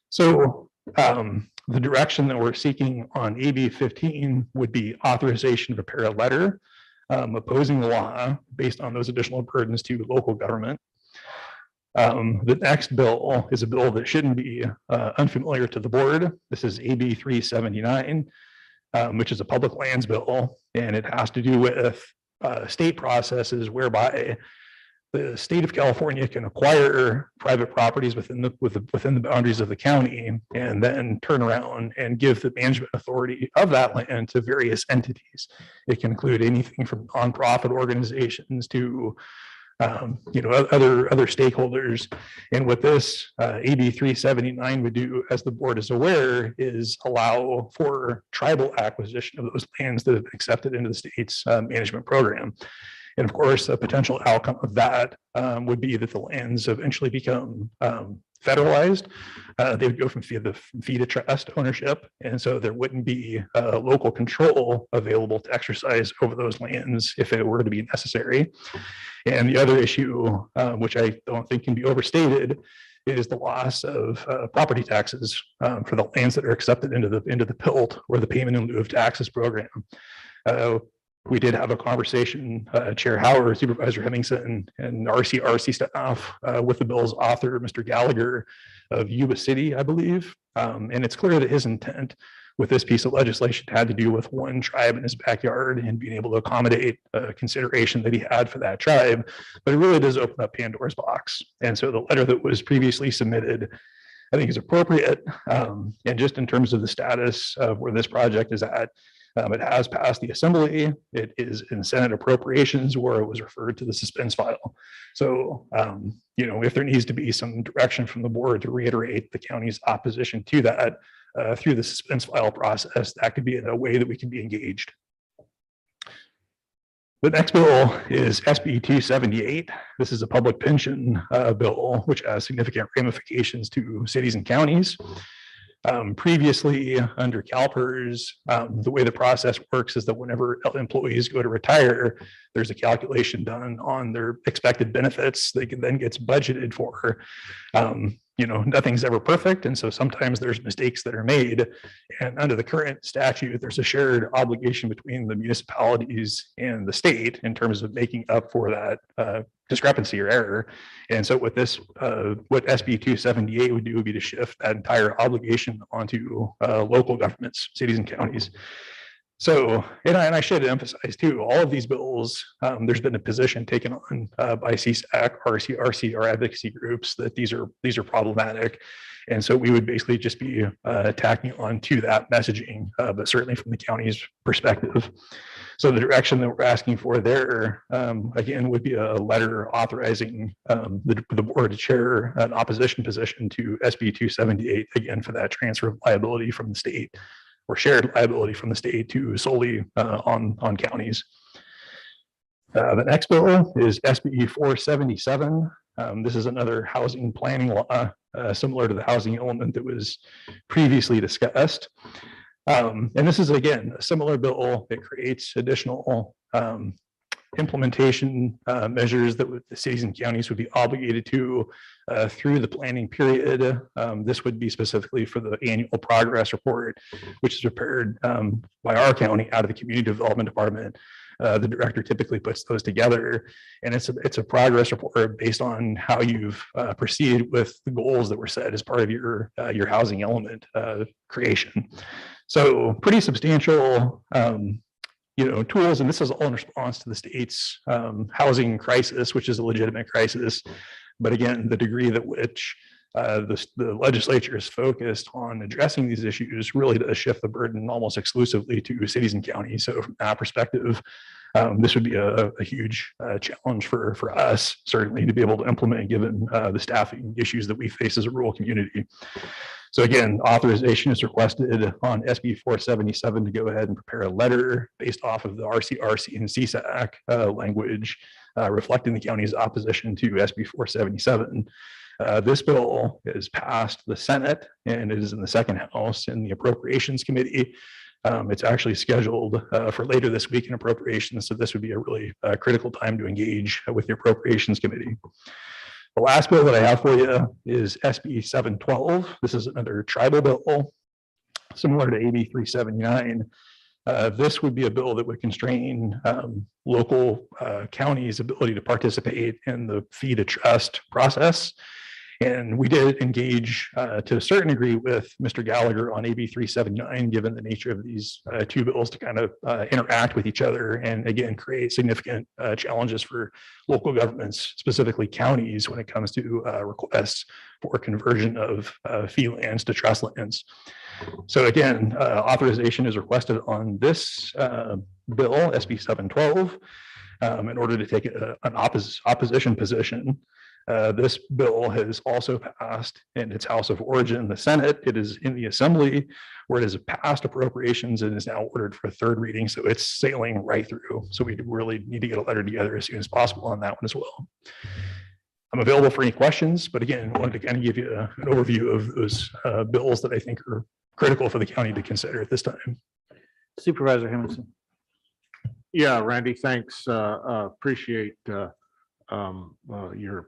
So the direction that we're seeking on AB 15 would be authorization to prepare a letter opposing the law based on those additional burdens to local government. The next bill is a bill that shouldn't be unfamiliar to the board. This is AB 379, which is a public lands bill, and it has to do with state processes whereby the state of California can acquire private properties within the boundaries of the county and then turn around and give the management authority of that land to various entities. It can include anything from nonprofit organizations to other stakeholders. And what this AB 379 would do, as the board is aware, is allow for tribal acquisition of those lands that have been accepted into the state's management program. And of course, a potential outcome of that would be that the lands eventually become federalized. They would go from fee to trust ownership. And so there wouldn't be local control available to exercise over those lands if it were to be necessary. And the other issue, which I don't think can be overstated, is the loss of property taxes for the lands that are accepted into the PILT, or the payment in lieu of taxes program. We did have a conversation, Chair Howard, Supervisor Hemmingson, and RC staff with the bill's author, Mr. Gallagher of Yuba City, I believe. And it's clear that his intent with this piece of legislation had to do with one tribe in his backyard and being able to accommodate consideration that he had for that tribe. But it really does open up Pandora's box. And so the letter that was previously submitted, I think, is appropriate. And just in terms of the status of where this project is at, it has passed the assembly. It is in Senate appropriations where it was referred to the suspense file. So, if there needs to be some direction from the board to reiterate the county's opposition to that through the suspense file process, that could be a way that we can be engaged. The next bill is SB 278. This is a public pension bill, which has significant ramifications to cities and counties. Previously, under CalPERS, the way the process works is that whenever employees go to retire, there's a calculation done on their expected benefits that then gets budgeted for. nothing's ever perfect. And so sometimes there's mistakes that are made. And under the current statute, there's a shared obligation between the municipalities and the state in terms of making up for that discrepancy or error. And so with this, what SB 278 would do would be to shift that entire obligation onto local governments, cities and counties. So, and I should emphasize too, all of these bills, there's been a position taken on by CSAC, RCRC, our advocacy groups, that these are problematic. And so we would basically just be tacking on to that messaging, but certainly from the county's perspective. So the direction that we're asking for there, again, would be a letter authorizing the board to chair an opposition position to SB 278, again, for that transfer of liability from the state, or shared liability from the state to solely on counties. The next bill is SB 477. This is another housing planning law, similar to the housing element that was previously discussed. And this is, again, a similar bill that creates additional implementation measures that the cities and counties would be obligated to through the planning period. This would be specifically for the annual progress report, which is prepared by our county out of the community development department. The director typically puts those together, and it's a progress report based on how you've proceeded with the goals that were set as part of your housing element creation. So pretty substantial tools, and this is all in response to the state's housing crisis, which is a legitimate crisis. But again, the degree that which the legislature is focused on addressing these issues really does shift the burden almost exclusively to cities and counties. So from that perspective, this would be a huge challenge for us, certainly, to be able to implement, given the staffing issues that we face as a rural community. So again, authorization is requested on SB 477 to go ahead and prepare a letter based off of the RCRC and CSAC language reflecting the county's opposition to SB 477. This bill is passed the Senate, and it is in the second house in the Appropriations Committee. It's actually scheduled for later this week in appropriations. So this would be a really critical time to engage with the Appropriations Committee. The last bill that I have for you is SB 712. This is another tribal bill, similar to AB 379. This would be a bill that would constrain local counties' ability to participate in the fee to trust process. And we did engage to a certain degree with Mr. Gallagher on AB 379, given the nature of these two bills to kind of interact with each other and, again, create significant challenges for local governments, specifically counties, when it comes to requests for conversion of fee lands to trust lands. So again, authorization is requested on this bill, SB 712, in order to take an opposition position. This bill has also passed in its House of Origin, the Senate. It is in the Assembly, where it has passed appropriations and is now ordered for a third reading. So it's sailing right through. So we really need to get a letter together as soon as possible on that one as well. I'm available for any questions, but again, I wanted to kind of give you an overview of those bills that I think are critical for the county to consider at this time. Supervisor Hemmingson. Yeah, Randy, thanks. Appreciate your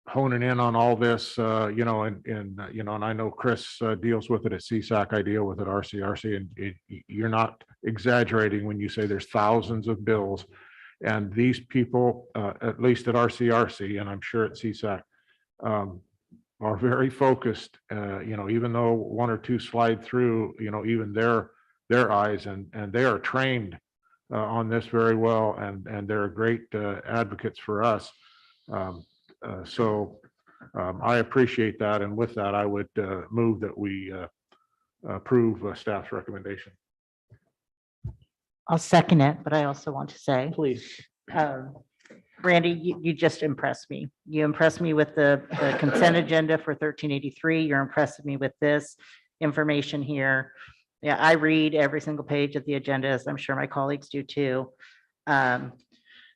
honing in on all this, and I know Chris deals with it at CSAC, I deal with it at RCRC, and you're not exaggerating when you say there's thousands of bills, and these people, at least at RCRC, and I'm sure at CSAC, are very focused, even though one or two slide through, even their eyes, and they are trained on this very well, and they're great advocates for us. So I appreciate that. And with that, I would move that we approve staff's recommendation. I'll second it, but I also want to say, Please. Randy, you just impressed me. You impressed me with the consent agenda for 1383. You're impressing me with this information here. Yeah, I read every single page of the agenda, as I'm sure my colleagues do too.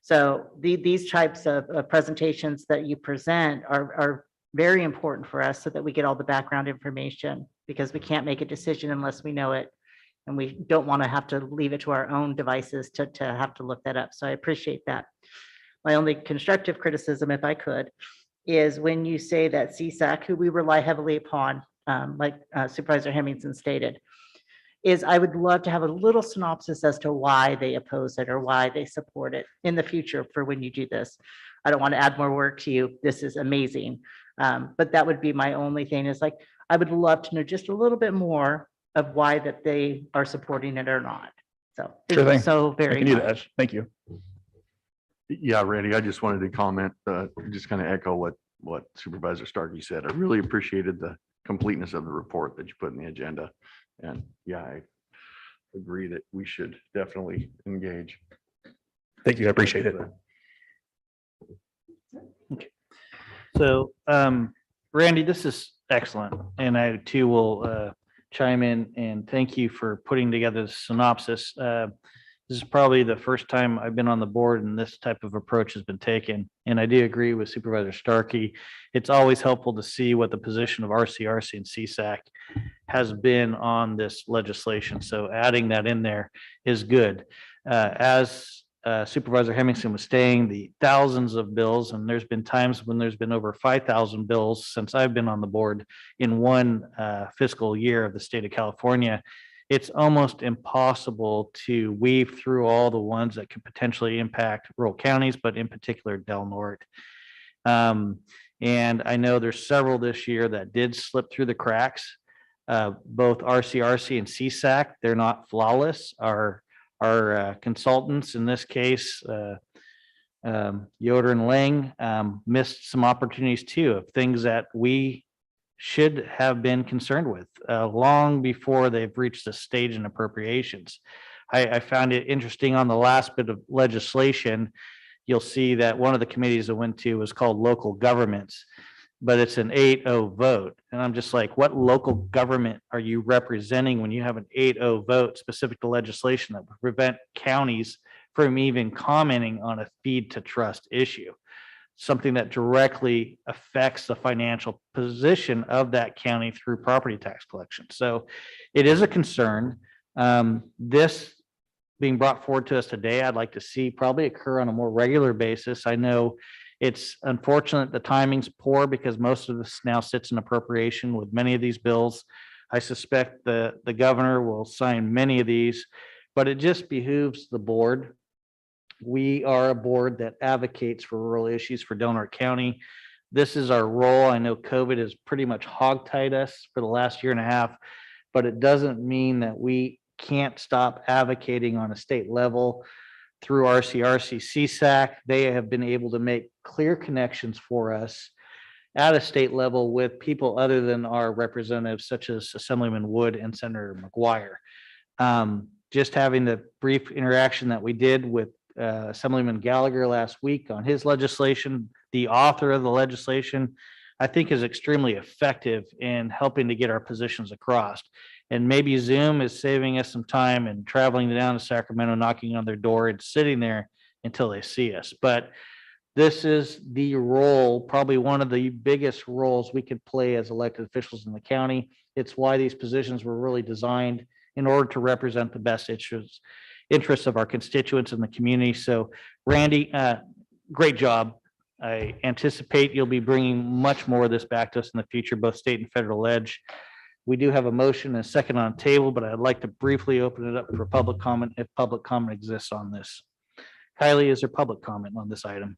So these types of presentations that you present are very important for us so that we get all the background information, because we can't make a decision unless we know it. And we don't want to have to leave it to our own devices to have to look that up. So I appreciate that. My only constructive criticism, if I could, is when you say that CSAC, who we rely heavily upon, like Supervisor Hemmingson stated, is I would love to have a little synopsis as to why they oppose it or why they support it in the future for when you do this. I don't want to add more work to you. This is amazing. But that would be my only thing is like, I would love to know just a little bit more of why that they are supporting it or not. So, Sure thank you thing. so I very can do that. much. Thank you. Yeah, Randy, I just wanted to comment, just kind of echo what Supervisor Starkey said. I really appreciated the completeness of the report that you put in the agenda. And yeah, I agree that we should definitely engage. Thank you. I appreciate it. So, Randy, this is excellent. And I too will chime in and thank you for putting together the synopsis. This is probably the first time I've been on the board and this type of approach has been taken. And I do agree with Supervisor Starkey. It's always helpful to see what the position of RCRC and CSAC has been on this legislation. So adding that in there is good. As Supervisor Hemmingson was saying, the thousands of bills, and there's been times when there's been over 5,000 bills since I've been on the board in one fiscal year of the state of California. It's almost impossible to weave through all the ones that could potentially impact rural counties, but in particular Del Norte. And I know there's several this year that did slip through the cracks. Both RCRC and CSAC, they're not flawless. Our consultants in this case, Yoder and Lang, missed some opportunities too of things that we should have been concerned with long before they've reached the stage in appropriations. I found it interesting on the last bit of legislation, you'll see that one of the committees I went to was called local governments, but it's an 8-0 vote. And I'm just like, what local government are you representing when you have an 8-0 vote specific to legislation that would prevent counties from even commenting on a feed to trust issue? Something that directly affects the financial position of that county through property tax collection. So it is a concern. This being brought forward to us today, I'd like to see probably occur on a more regular basis. I know it's unfortunate the timing's poor because most of this now sits in appropriation with many of these bills. I suspect the governor will sign many of these, but it just behooves the board. We are a board that advocates for rural issues for Del Norte County. This is our role. I know COVID has pretty much hogtied us for the last year and a half, but it doesn't mean that we can't stop advocating on a state level through RCRC, CSAC. They have been able to make clear connections for us at a state level with people other than our representatives, such as Assemblyman Wood and Senator McGuire. Just having the brief interaction that we did with Assemblyman Gallagher last week on his legislation, the author of the legislation, I think is extremely effective in helping to get our positions across. And maybe Zoom is saving us some time and traveling down to Sacramento, knocking on their door and sitting there until they see us. But this is the role, probably one of the biggest roles we could play as elected officials in the county. It's why these positions were really designed in order to represent the best interests of our constituents in the community. So Randy, great job. I anticipate you'll be bringing much more of this back to us in the future, both state and federal ledge. We do have a motion and a second on the table, but I'd like to briefly open it up for public comment if public comment exists on this. Kylie, is there public comment on this item?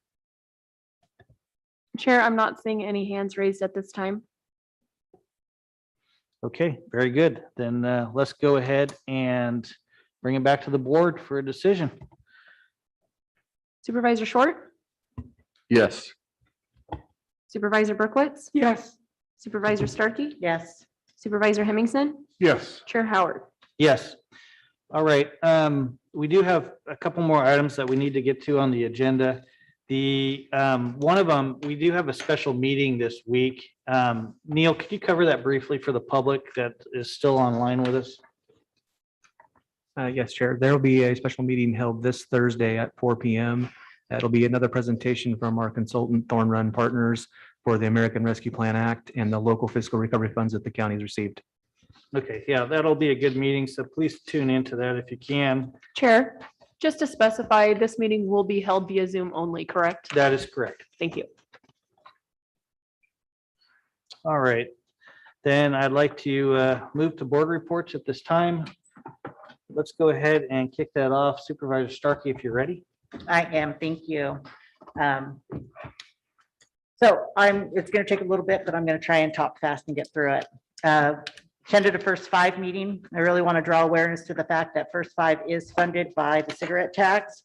Chair, I'm not seeing any hands raised at this time. Okay, very good. Then let's go ahead and bring it back to the board for a decision. Supervisor Short, Yes. Supervisor Berkowitz, Yes. Supervisor Starkey, Yes. Supervisor Hemmingson, Yes. Chair Howard. Yes. All right. We do have a couple more items that we need to get to on the agenda. The one of them, we do have a special meeting this week. Neil, could you cover that briefly for the public that is still online with us? Yes, Chair. There will be a special meeting held this Thursday at 4 p.m. That'll be another presentation from our consultant Thorn Run Partners for the American Rescue Plan Act and the local fiscal recovery funds that the county's received. Okay, yeah, that'll be a good meeting. So please tune into that if you can. Chair, just to specify, this meeting will be held via Zoom only, correct? That is correct. Thank you. All right. Then I'd like to move to board reports at this time. Let's go ahead and kick that off. Supervisor Starkey, if you're ready. I am, thank you. It's gonna take a little bit, but I'm gonna try and talk fast and get through it. Attended a First Five meeting. I really want to draw awareness to the fact that First Five is funded by the cigarette tax.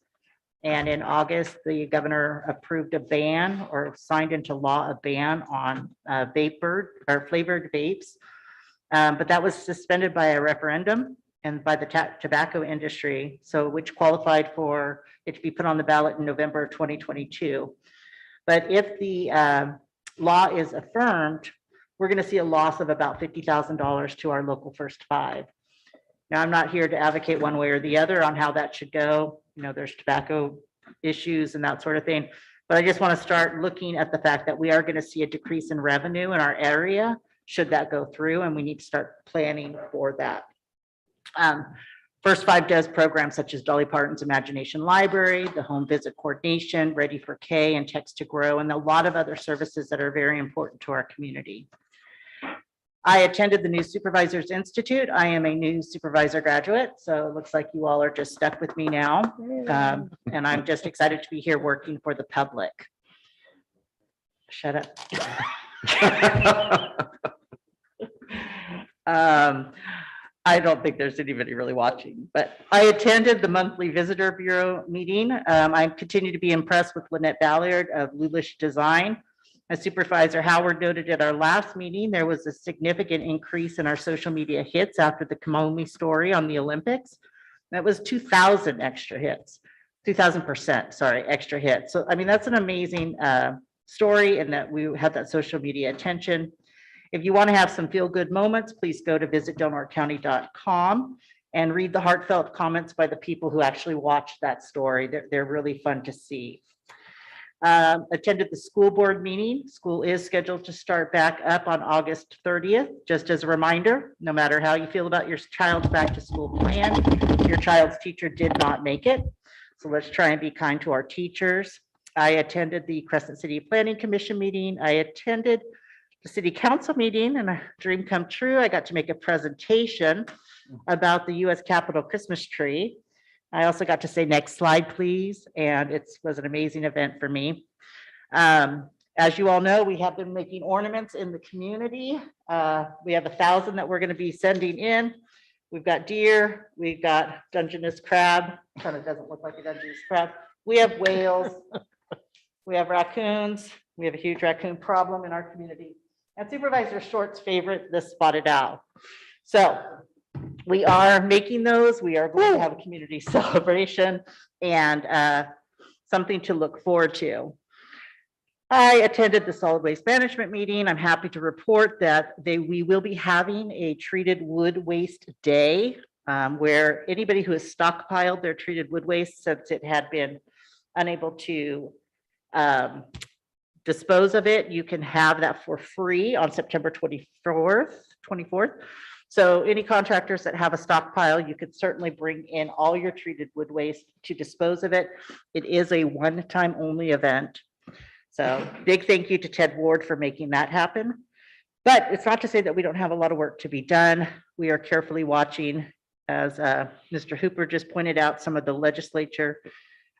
And in August, the governor approved a ban or signed into law a ban on flavored vapes. But that was suspended by a referendum and by the tobacco industry, so which qualified for it to be put on the ballot in November of 2022. But if the law is affirmed, we're going to see a loss of about $50,000 to our local First Five. Now, I'm not here to advocate one way or the other on how that should go. You know, there's tobacco issues and that sort of thing. But I just want to start looking at the fact that we are going to see a decrease in revenue in our area should that go through, and we need to start planning for that. First Five does programs such as Dolly Parton's Imagination Library, the Home Visit Coordination, Ready for K, and Text to Grow, and a lot of other services that are very important to our community. I attended the new Supervisors Institute. I am a new supervisor graduate, so it looks like you all are just stuck with me now. And I'm just excited to be here working for the public. Shut up. I don't think there's anybody really watching, but I attended the monthly Visitor Bureau meeting. I continue to be impressed with Lynette Ballard of Lulish Design. As Supervisor Howard noted at our last meeting, there was a significant increase in our social media hits after the Kamomi story on the Olympics. That was 2,000 extra hits, 2,000%, sorry, extra hits. So, I mean, that's an amazing story, and that we had that social media attention. If you want to have some feel-good moments, please go to visitdelmarcounty.com and read the heartfelt comments by the people who actually watched that story. They're really fun to see. Attended the school board meeting. School is scheduled to start back up on August 30th. Just as a reminder, no matter how you feel about your child's back to school plan, your child's teacher did not make it. So let's try and be kind to our teachers. I attended the Crescent City Planning Commission meeting. I attended the city council meeting, and a dream come true. I got to make a presentation about the US Capitol Christmas tree. I also got to say, next slide, please. And it was an amazing event for me. As you all know, we have been making ornaments in the community. We have 1,000 that we're going to be sending in. We've got deer, we've got Dungeness crab, kind of doesn't look like a Dungeness crab. We have whales, we have raccoons. We have a huge raccoon problem in our community. And Supervisor Short's favorite, the spotted owl. So we are making those. We are going to have a community celebration and something to look forward to. I attended the solid waste management meeting. I'm happy to report that we will be having a treated wood waste day where anybody who has stockpiled their treated wood waste since it had been unable to dispose of it, you can have that for free on September 24th. So any contractors that have a stockpile, you could certainly bring in all your treated wood waste to dispose of it. It is a one-time only event. So big thank you to Ted Ward for making that happen. But it's not to say that we don't have a lot of work to be done. We are carefully watching, as Mr. Hooper just pointed out, some of the legislature,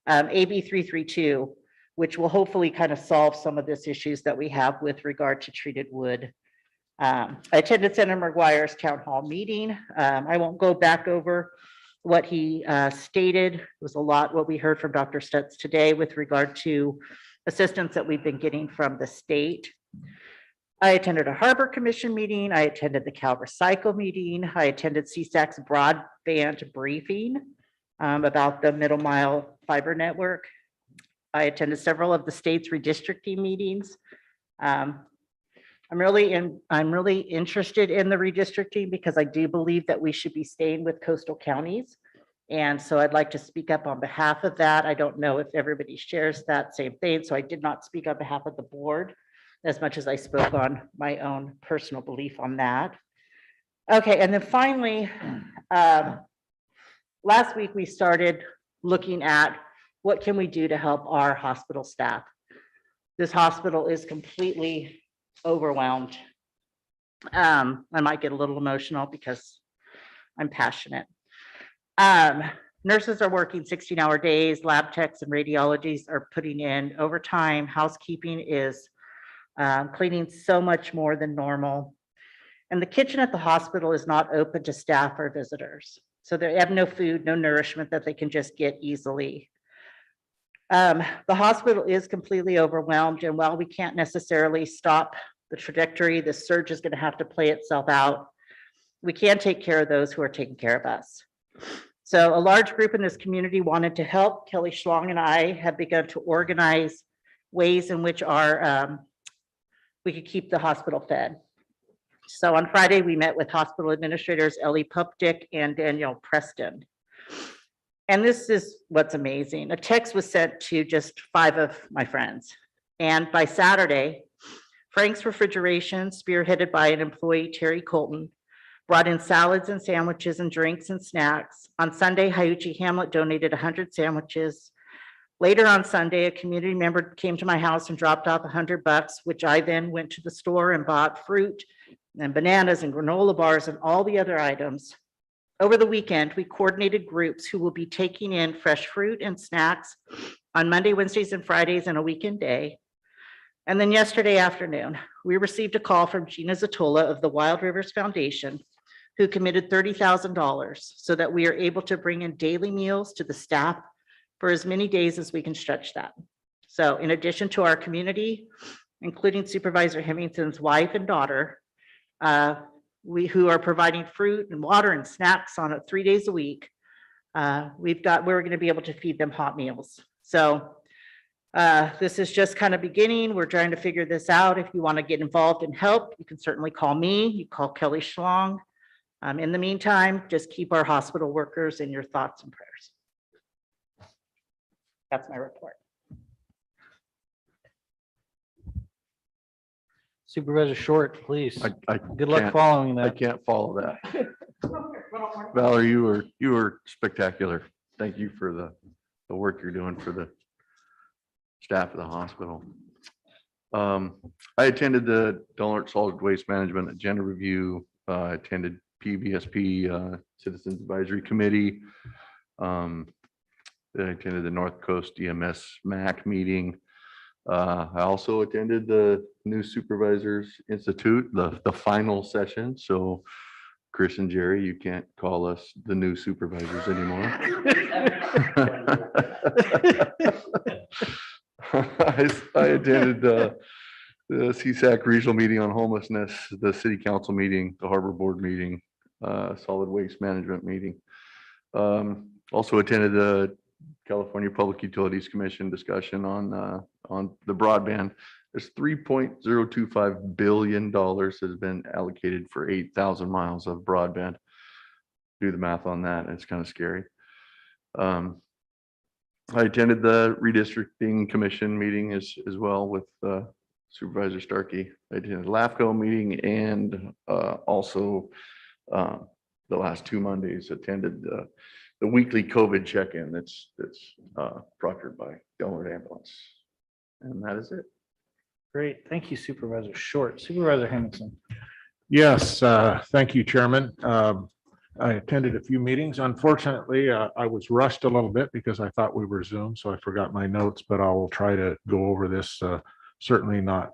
AB 332, which will hopefully kind of solve some of this issues that we have with regard to treated wood. I attended Senator McGuire's town hall meeting. I won't go back over what he stated. It was a lot what we heard from Dr. Stutz today with regard to assistance that we've been getting from the state. I attended a Harbor Commission meeting. I attended the Cal Recycle meeting. I attended CSAC's broadband briefing about the middle mile fiber network. I attended several of the state's redistricting meetings. I'm really interested in the redistricting because I do believe that we should be staying with coastal counties. And so I'd like to speak up on behalf of that. I don't know if everybody shares that same thing. So I did not speak on behalf of the board as much as I spoke on my own personal belief on that. Okay, and then finally, last week we started looking at what can we do to help our hospital staff. This hospital is completely overwhelmed. I might get a little emotional because I'm passionate. Nurses are working 16-hour days, lab techs and radiologists are putting in overtime. Housekeeping is cleaning so much more than normal. And the kitchen at the hospital is not open to staff or visitors. So they have no food, no nourishment that they can just get easily. The hospital is completely overwhelmed, and while we can't necessarily stop the trajectory, the surge is going to have to play itself out. We can take care of those who are taking care of us. So a large group in this community wanted to help. Kelly Schlong and I have begun to organize ways in which we could keep the hospital fed. So on Friday, we met with hospital administrators Ellie Pupdick and Danielle Preston. And this is what's amazing. A text was sent to just 5 of my friends. And by Saturday, Frank's Refrigeration, spearheaded by an employee, Terry Colton, brought in salads and sandwiches and drinks and snacks. On Sunday, Hyuchi Hamlet donated 100 sandwiches. Later on Sunday, a community member came to my house and dropped off $100, which I then went to the store and bought fruit and bananas and granola bars and all the other items. Over the weekend, we coordinated groups who will be taking in fresh fruit and snacks on Monday, Wednesdays, and Fridays and a weekend day. And then yesterday afternoon, we received a call from Gina Zatola of the Wild Rivers Foundation, who committed $30,000 so that we are able to bring in daily meals to the staff for as many days as we can stretch that. So in addition to our community, including Supervisor Hemington's wife and daughter, who are providing fruit and water and snacks on 3 days a week, we're going to be able to feed them hot meals. So this is just kind of beginning. We're trying to figure this out. If you want to get involved and help, you can certainly call me. You call Kelly Schlong. In the meantime, just keep our hospital workers in your thoughts and prayers. That's my report. Supervisor Short, please. I Good luck can't- following I that. can't follow that. Valerie, you were spectacular. Thank you for the work you're doing for the staff of the hospital. I attended the Delaware Solid Waste Management Agenda Review, attended PBSP Citizens Advisory Committee. I attended the North Coast EMS MAC meeting. I also attended the new Supervisors Institute, the final session. So Chris and Jerry, you can't call us the new supervisors anymore. I attended the CSAC regional meeting on homelessness, the city council meeting, the harbor board meeting, solid waste management meeting. Also attended the California Public Utilities Commission discussion on the broadband. There's $3.025 billion that has been allocated for 8,000 miles of broadband. Do the math on that. It's kind of scary. I attended the redistricting commission meeting as well with Supervisor Starkey. I attended the LAFCO meeting and also the last 2 Mondays attended the weekly COVID check-in that's proctored by Delaware Ambulance. And that is it. Great. Thank you, Supervisor Short. Supervisor Henningsen. Yes, thank you, Chairman. I attended a few meetings. Unfortunately, I was rushed a little bit because I thought we were Zoom, so I forgot my notes, but I will try to go over this. Certainly not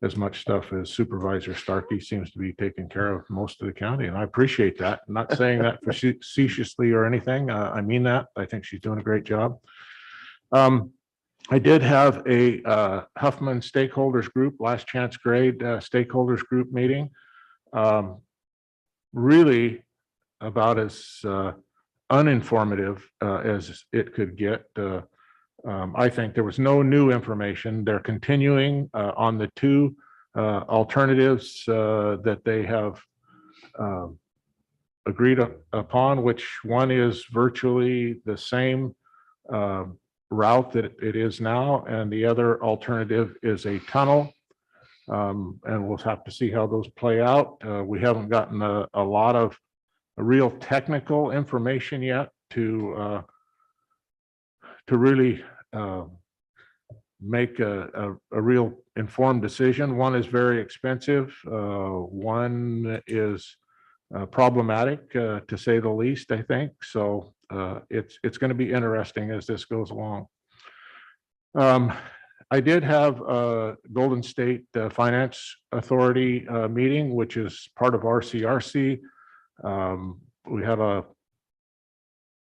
as much stuff as Supervisor Starkey seems to be taking care of most of the county, and I appreciate that. I'm not saying that facetiously or anything. I mean that. I think she's doing a great job. I did have a Huffman stakeholders group, last chance grade stakeholders group meeting. Really about as uninformative as it could get. I think there was no new information. They're continuing on the 2 alternatives that they have agreed upon, which one is virtually the same route that it is now, and the other alternative is a tunnel. And we'll have to see how those play out. We haven't gotten a lot of real technical information yet to really make a real informed decision. One is very expensive. One is problematic, to say the least, I think. So it's going to be interesting as this goes along. I did have a Golden State Finance Authority meeting, which is part of RCRC. We had a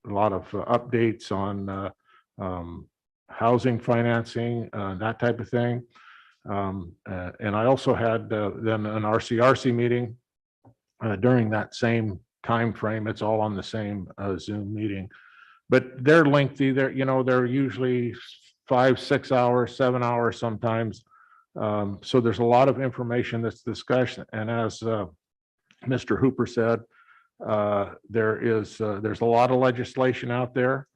lot of updates on housing financing, that type of thing. And I also had then an RCRC meeting during that same time frame. It's all on the same Zoom meeting, but they're lengthy. They're usually 5, 6 hours, 7 hours sometimes. So there's a lot of information that's discussed. And as Mr. Hooper said, there's a lot of legislation out there.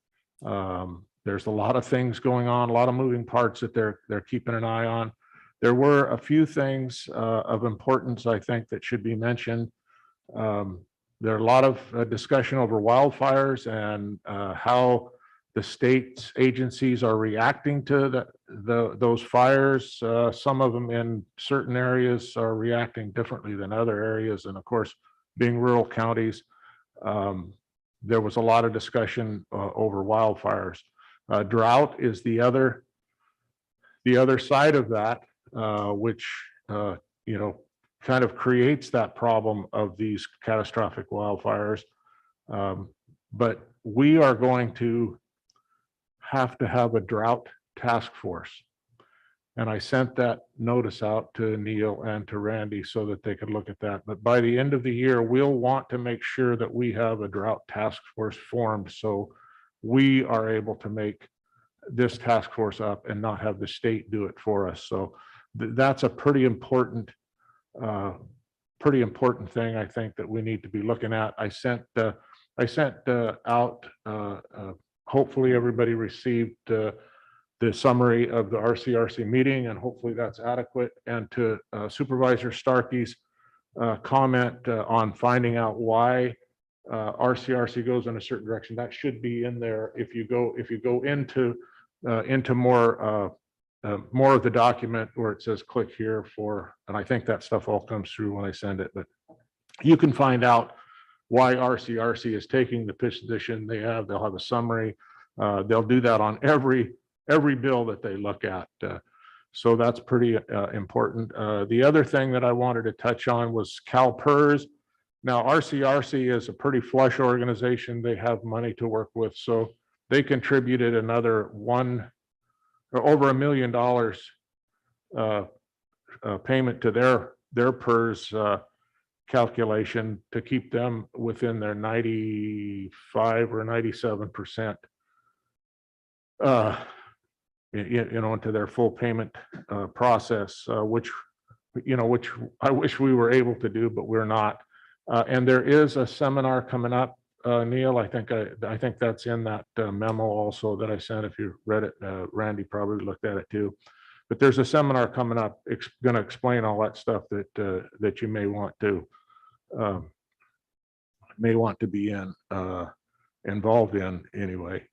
There's a lot of things going on, a lot of moving parts that they're keeping an eye on. There were a few things of importance, I think, that should be mentioned. There are a lot of discussion over wildfires and how the state's agencies are reacting to those fires. Some of them in certain areas are reacting differently than other areas. And of course, being rural counties, there was a lot of discussion over wildfires. Drought is the other side of that, which kind of creates that problem of these catastrophic wildfires. But we are going to have a drought task force. And I sent that notice out to Neil and to Randy so that they could look at that. But by the end of the year, we'll want to make sure that we have a drought task force formed so we are able to make this task force up and not have the state do it for us. So that's a pretty important thing, I think, that we need to be looking at. I sent out, hopefully everybody received the summary of the RCRC meeting, and hopefully that's adequate. And to Supervisor Starkey's comment on finding out why RCRC goes in a certain direction, that should be in there. If you go into more of the document where it says click here for, and I think that stuff all comes through when I send it, but you can find out why RCRC is taking the position they have. They'll have a summary. They'll do that on every bill that they look at. So that's pretty important. The other thing that I wanted to touch on was CalPERS. Now, RCRC is a pretty flush organization. They have money to work with. So they contributed another over $1 million payment to their PERS calculation to keep them within their 95 or 97% into their full payment process, which I wish we were able to do, but we're not. And there is a seminar coming up, Neil. I think that's in that memo also that I sent. If you read it, Randy probably looked at it too. But there's a seminar coming up. It's going to explain all that stuff that you may want to be involved in anyway.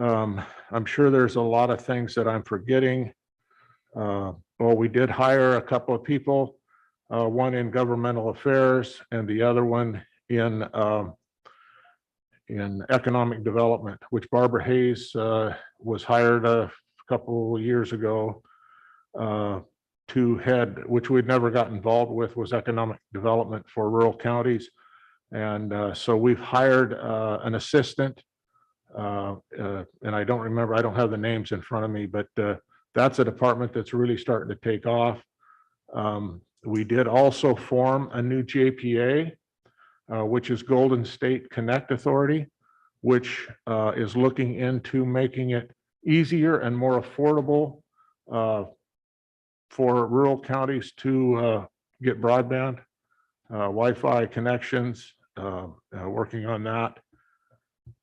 I'm sure there's a lot of things that I'm forgetting. Well, we did hire a couple of people, one in governmental affairs and the other one in economic development, which Barbara Hayes was hired a couple of years ago to head, which we'd never got involved with, was economic development for rural counties. And so we've hired an assistant. And I don't have the names in front of me, but that's a department that's really starting to take off. We did also form a new JPA, which is Golden State Connect Authority, which is looking into making it easier and more affordable for rural counties to get broadband, Wi-Fi connections, working on that.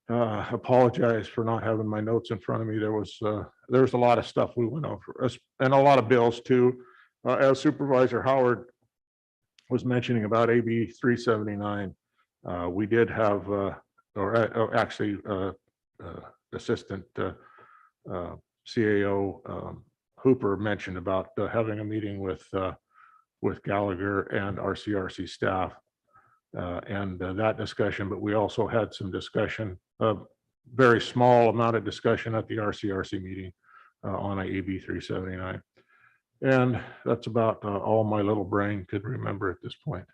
Apologize for not having my notes in front of me. There was a lot of stuff we went over, and a lot of bills too. As Supervisor Howard was mentioning about AB 379, we did have, Assistant CAO Hooper mentioned about having a meeting with Gallagher and our CRC staff and that discussion, but we also had some discussion, a very small amount of discussion at the RCRC meeting on a AB 379. And that's about all my little brain could remember at this point.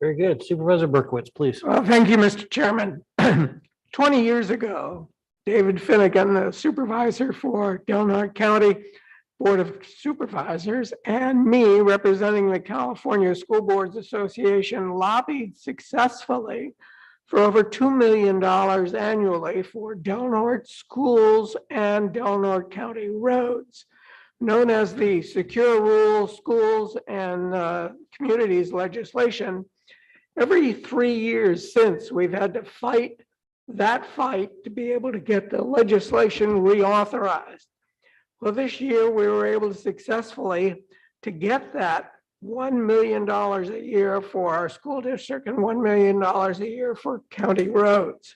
Very good. Supervisor Berkowitz, please. Well, thank you, Mr. Chairman. 20 years ago, David Finnegan, the supervisor for Del Norte County Board of Supervisors, and me, representing the California School Boards Association, lobbied successfully for over $2 million annually for Del Norte schools and Del Norte County roads, known as the Secure Rural Schools and Communities legislation. Every 3 years since, we've had to fight that fight to be able to get the legislation reauthorized. Well, this year we were able to successfully to get that $1 million a year for our school district and $1 million a year for county roads.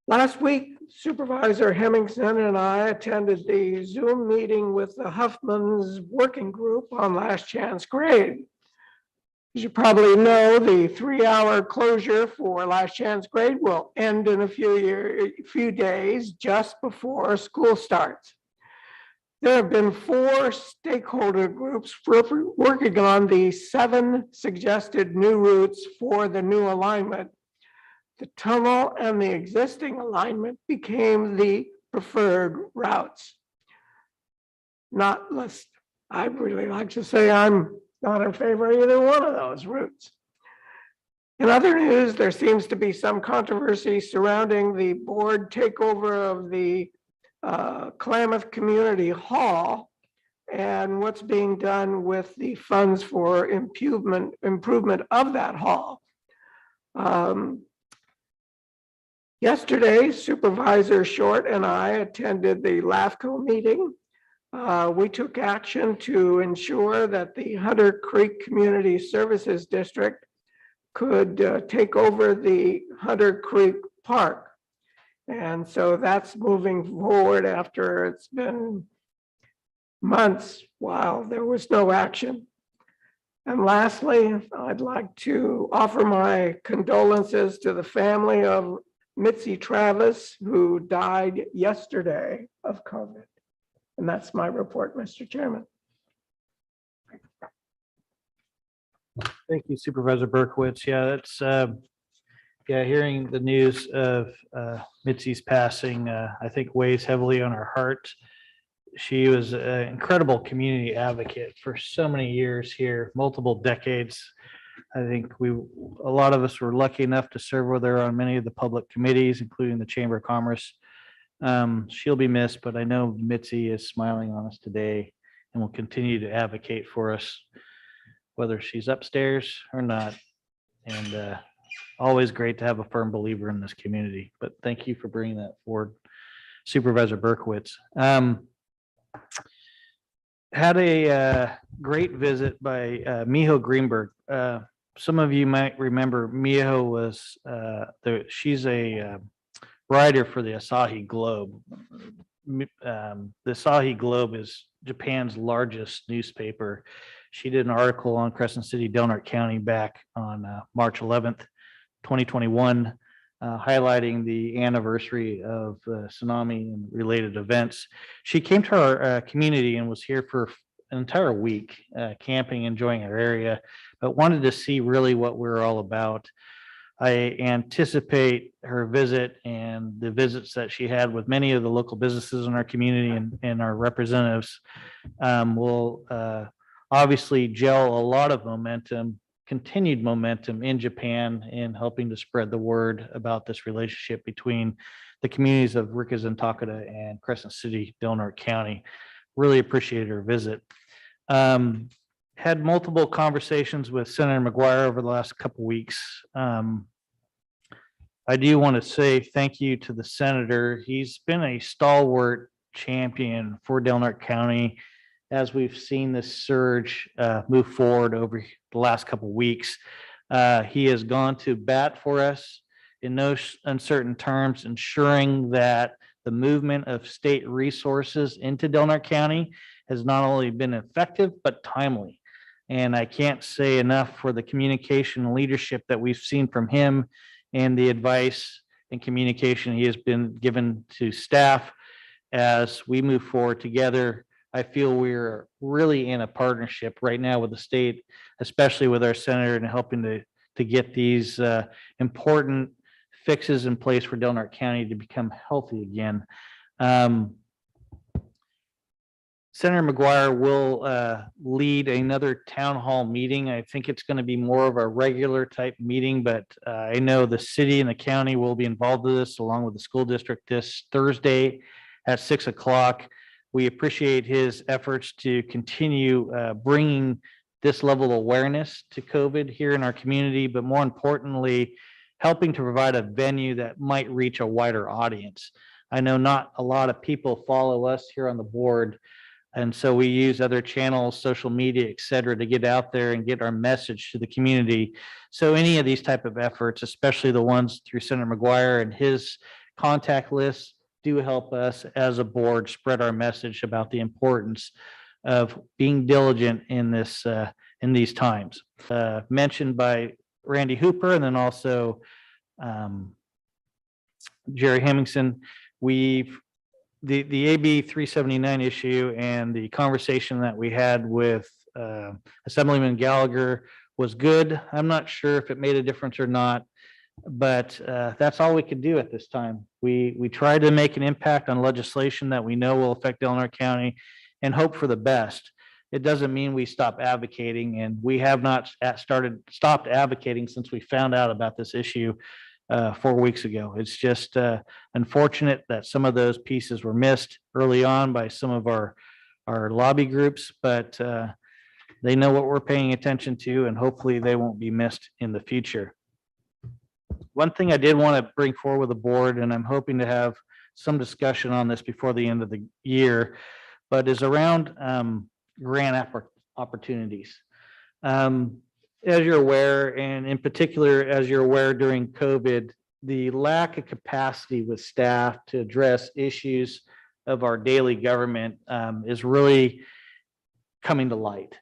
Last week, Supervisor Hemmingson and I attended the Zoom meeting with the Huffman's working group on last chance grade. As you probably know, the 3-hour closure for last chance grade will end in a few days just before school starts. There have been 4 stakeholder groups working on the 7 suggested new routes for the new alignment. The tunnel and the existing alignment became the preferred routes. I'd really like to say I'm not in favor of either one of those routes. In other news, there seems to be some controversy surrounding the board takeover of the Klamath Community Hall and what's being done with the funds for improvement of that hall. Yesterday, Supervisor Short and I attended the LAFCO meeting. We took action to ensure that the Hunter Creek Community Services District could take over the Hunter Creek Park. And so that's moving forward after it's been months while there was no action. And lastly, I'd like to offer my condolences to the family of Mitzi Travis, who died yesterday of COVID. And that's my report, Mr. Chairman. Thank you, Supervisor Berkowitz. Yeah, that's hearing the news of Mitzi's passing, I think weighs heavily on our heart. She was an incredible community advocate for so many years here, multiple decades. I think a lot of us were lucky enough to serve with her on many of the public committees, including the Chamber of Commerce. She'll be missed, but I know Mitzi is smiling on us today and will continue to advocate for us, whether she's upstairs or not. And always great to have a firm believer in this community. But thank you for bringing that forward, Supervisor Berkowitz. Had a great visit by Miho Greenberg. Some of you might remember Miho was she's a writer for the Asahi Globe. The Asahi Globe is Japan's largest newspaper. She did an article on Crescent City, Del Norte County back on March 11th, 2021, highlighting the anniversary of tsunami and related events. She came to our community and was here for an entire week, camping, enjoying our area, but wanted to see really what we're all about. I anticipate her visit and the visits that she had with many of the local businesses in our community and our representatives will obviously gel a lot of momentum, continued momentum in Japan in helping to spread the word about this relationship between the communities of Rikers and Takeda and Crescent City, Del Norte County. Really appreciated her visit. Had multiple conversations with Senator McGuire over the last couple weeks. I do want to say thank you to the senator. He's been a stalwart champion for Del Norte County as we've seen this surge move forward over the last couple of weeks. He has gone to bat for us. in no uncertain terms, ensuring that the movement of state resources into Delaware County has not only been effective, but timely. And I can't say enough for the communication and leadership that we've seen from him and the advice and communication he has been given to staff as we move forward together. I feel we're really in a partnership right now with the state, especially with our senator, and helping to get these important fixes in place for Delaware County to become healthy again. Senator McGuire will lead another town hall meeting. I think it's going to be more of a regular type meeting, but I know the city and the county will be involved with this along with the school district this Thursday at 6 o'clock. We appreciate his efforts to continue bringing this level of awareness to COVID here in our community, but more importantly, helping to provide a venue that might reach a wider audience. I know not a lot of people follow us here on the board, and so we use other channels, social media, et cetera, to get out there and get our message to the community. So any of these type of efforts, especially the ones through Senator McGuire and his contact list, do help us as a board spread our message about the importance of being diligent in this in these times. Mentioned by Randy Hooper and then also Jerry Hemmingson, the AB 379 issue and the conversation that we had with Assemblyman Gallagher was good. I'm not sure if it made a difference or not, but that's all we could do at this time. We tried to make an impact on legislation that we know will affect Delaware County and hope for the best. It doesn't mean we stop advocating, and we have not stopped advocating since we found out about this issue 4 weeks ago. It's just unfortunate that some of those pieces were missed early on by some of our lobby groups, but they know what we're paying attention to, and hopefully they won't be missed in the future. One thing I did want to bring forward with the board, and I'm hoping to have some discussion on this before the end of the year, but is around grant opportunities. As you're aware, and in particular, as you're aware during COVID, the lack of capacity with staff to address issues of our daily government is really coming to light.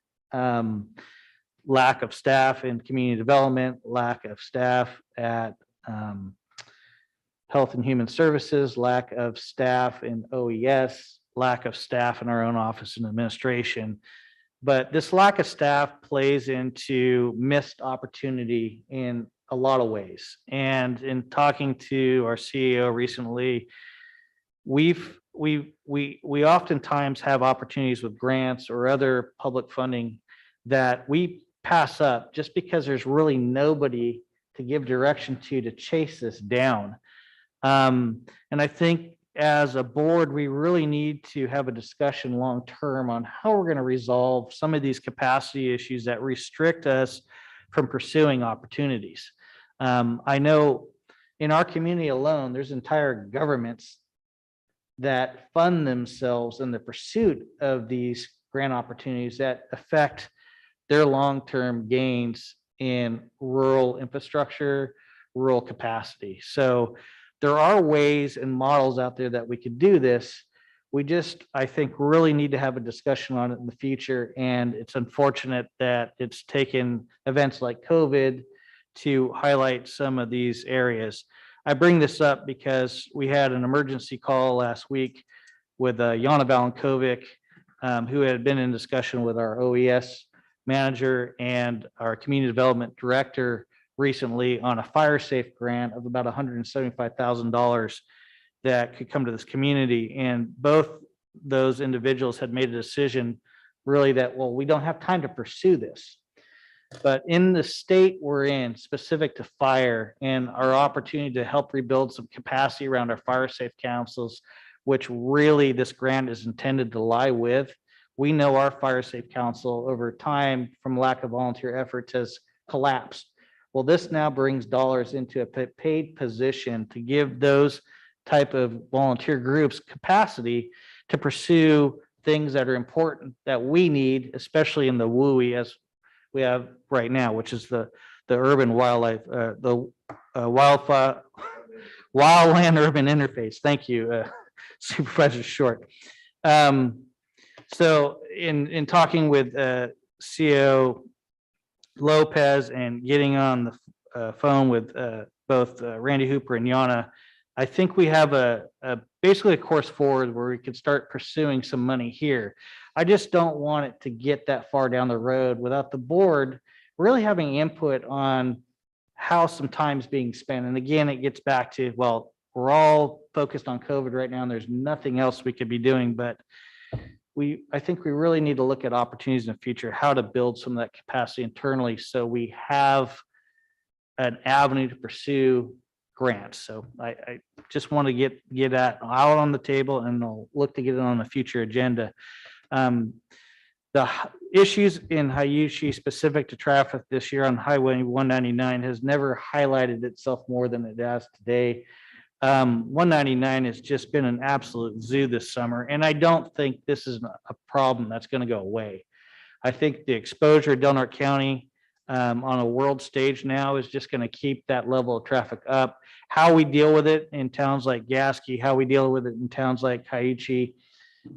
Lack of staff in community development, lack of staff at Health and Human Services, lack of staff in OES, lack of staff in our own office and administration. But this lack of staff plays into missed opportunity in a lot of ways. And in talking to our CEO recently, we oftentimes have opportunities with grants or other public funding that we pass up just because there's really nobody to give direction to chase this down. And I think as a board, we really need to have a discussion long-term on how we're going to resolve some of these capacity issues that restrict us from pursuing opportunities. I know in our community alone, there's entire governments that fund themselves in the pursuit of these grant opportunities that affect their long-term gains in rural infrastructure, rural capacity. So there are ways and models out there that we could do this. We just, I think, really need to have a discussion on it in the future. And it's unfortunate that it's taken events like COVID to highlight some of these areas. I bring this up because we had an emergency call last week with Jana Valenkovic, who had been in discussion with our OES manager and our community development director recently on a fire safe grant of about $175,000 that could come to this community. And both those individuals had made a decision really that, well, we don't have time to pursue this. But in the state we're in, specific to fire and our opportunity to help rebuild some capacity around our fire safe councils, which really this grant is intended to lie with, we know our fire safe council over time from lack of volunteer efforts has collapsed. Well, this now brings dollars into a paid position to give those type of volunteer groups capacity to pursue things that are important that we need, especially in the WUI as we have right now, which is the the urban wildlife, the wildfire, wildland urban interface. Thank you, Supervisor Short. So in talking with CO Lopez and getting on the phone with both Randy Hooper and Yana, I think we have basically a course forward where we could start pursuing some money here. I just don't want it to get that far down the road without the board really having input on how some time's being spent. And again, it gets back to, well, we're all focused on COVID right now and there's nothing else we could be doing, but I think we really need to look at opportunities in the future, how to build some of that capacity internally so we have an avenue to pursue grants. So I just want to get that out on the table, and I'll look to get it on the future agenda. The issues in Hayuchi specific to traffic this year on Highway 199 has never highlighted itself more than it has today. 199 has just been an absolute zoo this summer, and I don't think this is a problem that's going to go away. I think the exposure of Del Norte County on a world stage now is just going to keep that level of traffic up. How we deal with it in towns like Gasky, how we deal with it in towns like Hayuchi,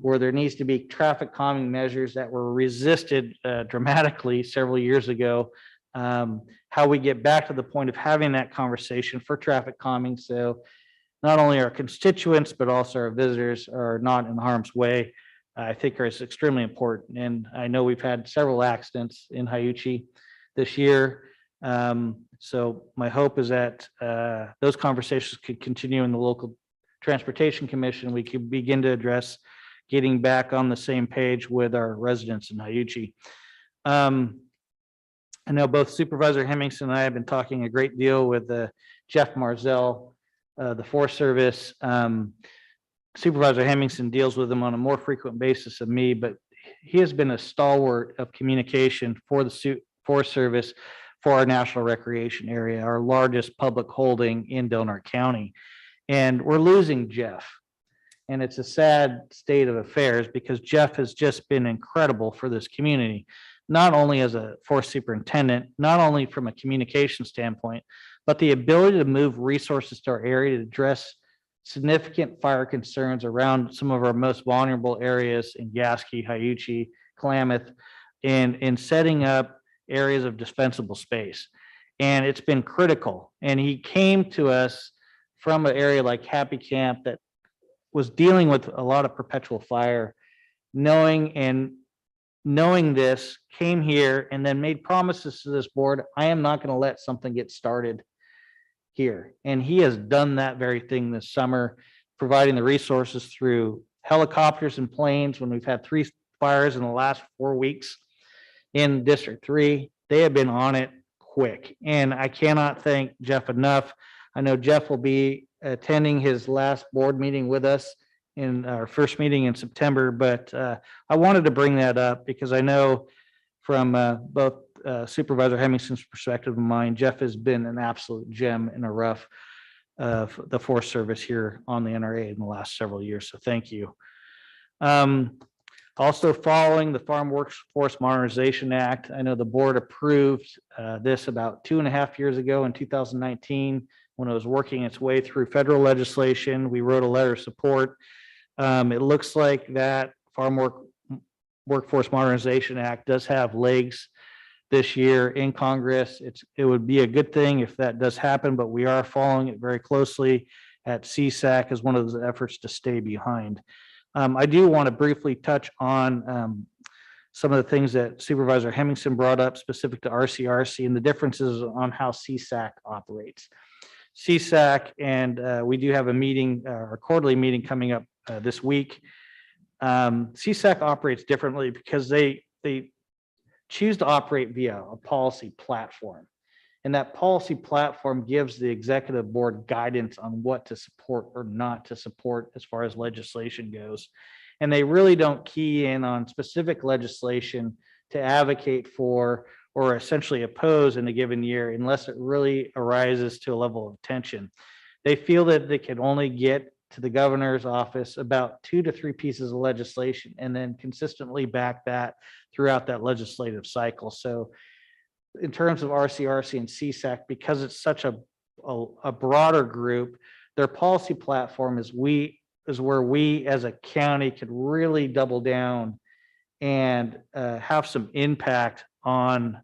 where there needs to be traffic calming measures that were resisted dramatically several years ago. How we get back to the point of having that conversation for traffic calming, so not only our constituents, but also our visitors are not in harm's way, I think is extremely important. And I know we've had several accidents in Hayuchi this year. So my hope is that those conversations could continue in the local transportation commission. We could begin to address getting back on the same page with our residents in Hayuchi. I know both Supervisor Hemmingson and I have been talking a great deal with Jeff Marzell, the Forest Service. Supervisor Hemmingson deals with them on a more frequent basis than me, but he has been a stalwart of communication for the Forest Service for our National Recreation Area, our largest public holding in Del Norte County. And we're losing Jeff. And it's a sad state of affairs because Jeff has just been incredible for this community, not only as a forest superintendent, not only from a communication standpoint, but the ability to move resources to our area to address significant fire concerns around some of our most vulnerable areas in Gasky, Hayuchi, Klamath, and in setting up areas of dispensable space. And it's been critical. And he came to us from an area like Happy Camp that was dealing with a lot of perpetual fire, knowing this, came here and then made promises to this board. I am not going to let something get started here. And he has done that very thing this summer, providing the resources through helicopters and planes. When we've had 3 fires in the last 4 weeks in District 3, they have been on it quick. And I cannot thank Jeff enough. I know Jeff will be attending his last board meeting with us in our first meeting in September, but I wanted to bring that up because I know from both Supervisor Hemmingson's perspective and mine, Jeff has been an absolute gem in a rough of the Forest Service here on the NRA in the last several years. So thank you. Also following the Farm Workforce Modernization Act, I know the board approved this about 2.5 years ago in 2019 when it was working its way through federal legislation. We wrote a letter of support. It looks like that Workforce Modernization Act does have legs this year in Congress. It would be a good thing if that does happen, but we are following it very closely at CSAC as one of those efforts to stay behind. I do want to briefly touch on some of the things that Supervisor Hemmingson brought up specific to RCRC and the differences on how CSAC operates. CSAC, and we do have a meeting, our quarterly meeting coming up this week. CSAC operates differently because they choose to operate via a policy platform. And that policy platform gives the executive board guidance on what to support or not to support as far as legislation goes. And they really don't key in on specific legislation to advocate for or essentially oppose in a given year unless it really arises to a level of tension. They feel that they can only get to the governor's office about 2 to 3 pieces of legislation and then consistently back that throughout that legislative cycle. So in terms of RCRC and CSAC, because it's such a broader group, their policy platform is where we as a county could really double down and have some impact on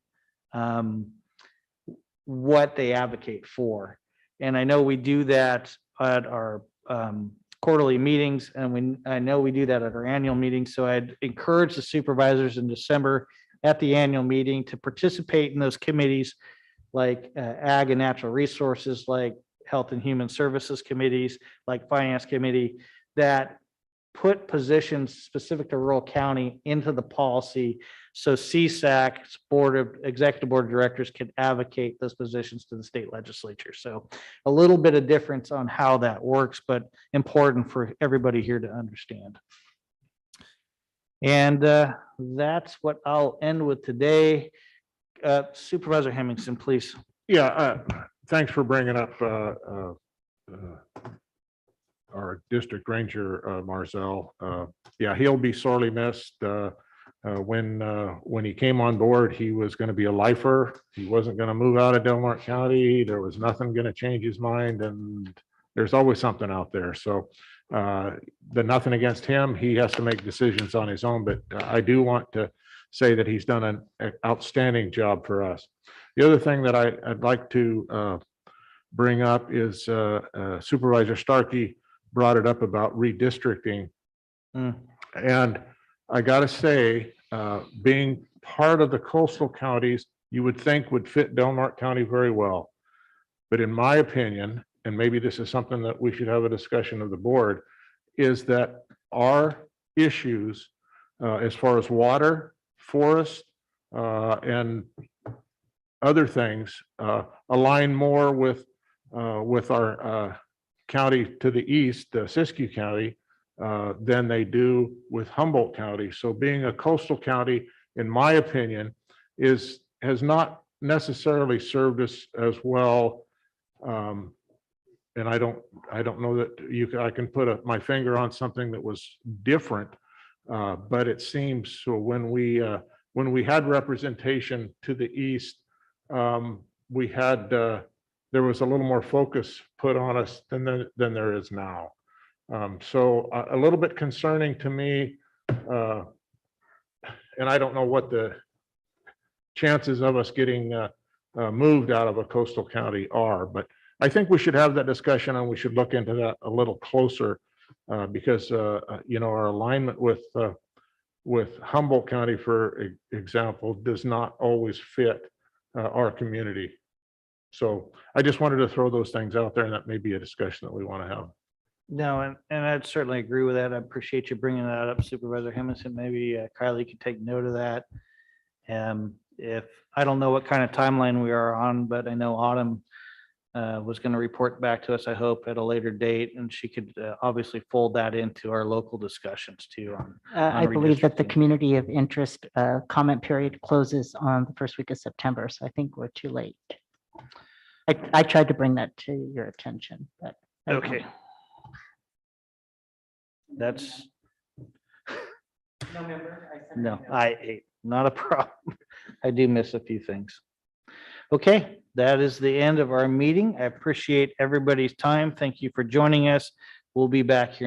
what they advocate for. And I know we do that at our quarterly meetings, and I know we do that at our annual meetings. So I'd encourage the supervisors in December at the annual meeting to participate in those committees like Ag and Natural Resources, like Health and Human Services committees, like Finance Committee, that put positions specific to rural county into the policy. So CSAC's Executive Board of Directors can advocate those positions to the state legislature. So a little bit of difference on how that works, but important for everybody here to understand. And that's what I'll end with today. Supervisor Hemmingson, please. Yeah, thanks for bringing up our district ranger, Marzell. Yeah, he'll be sorely missed. When he came on board, he was going to be a lifer. He wasn't going to move out of Delmark County. There was nothing going to change his mind, and there's always something out there. So nothing against him. He has to make decisions on his own, but I do want to say that he's done an outstanding job for us. The other thing that I'd like to bring up is Supervisor Starkey brought it up about redistricting. And I got to say, being part of the coastal counties, you would think would fit Delmark County very well. But in my opinion, and maybe this is something that we should have a discussion of the board, is that our issues as far as water, forest, and other things align more with our county to the east, Siskiyou County, than they do with Humboldt County. So being a coastal county, in my opinion, has not necessarily served us as well. And I don't know that I can put my finger on something that was different, but it seems so when we had representation to the east, we had there was a little more focus put on us than there is now. So a little bit concerning to me, and I don't know what the chances of us getting moved out of a coastal county are, but I think we should have that discussion and we should look into that a little closer because our alignment with Humboldt County, for example, does not always fit our community. So I just wanted to throw those things out there, and that may be a discussion that we want to have. No, and I'd certainly agree with that. I appreciate you bringing that up, Supervisor Hemmingson. Maybe Kylie could take note of that. If I don't know what kind of timeline we are on, but I know Autumn was going to report back to us, I hope, at a later date, and she could obviously fold that into our local discussions too. I believe that the community of interest comment period closes on the first week of September, so I think we're too late. I tried to bring that to your attention, but. Okay. That's. No, not a problem. I do miss a few things. Okay, that is the end of our meeting. I appreciate everybody's time. Thank you for joining us. We'll be back here in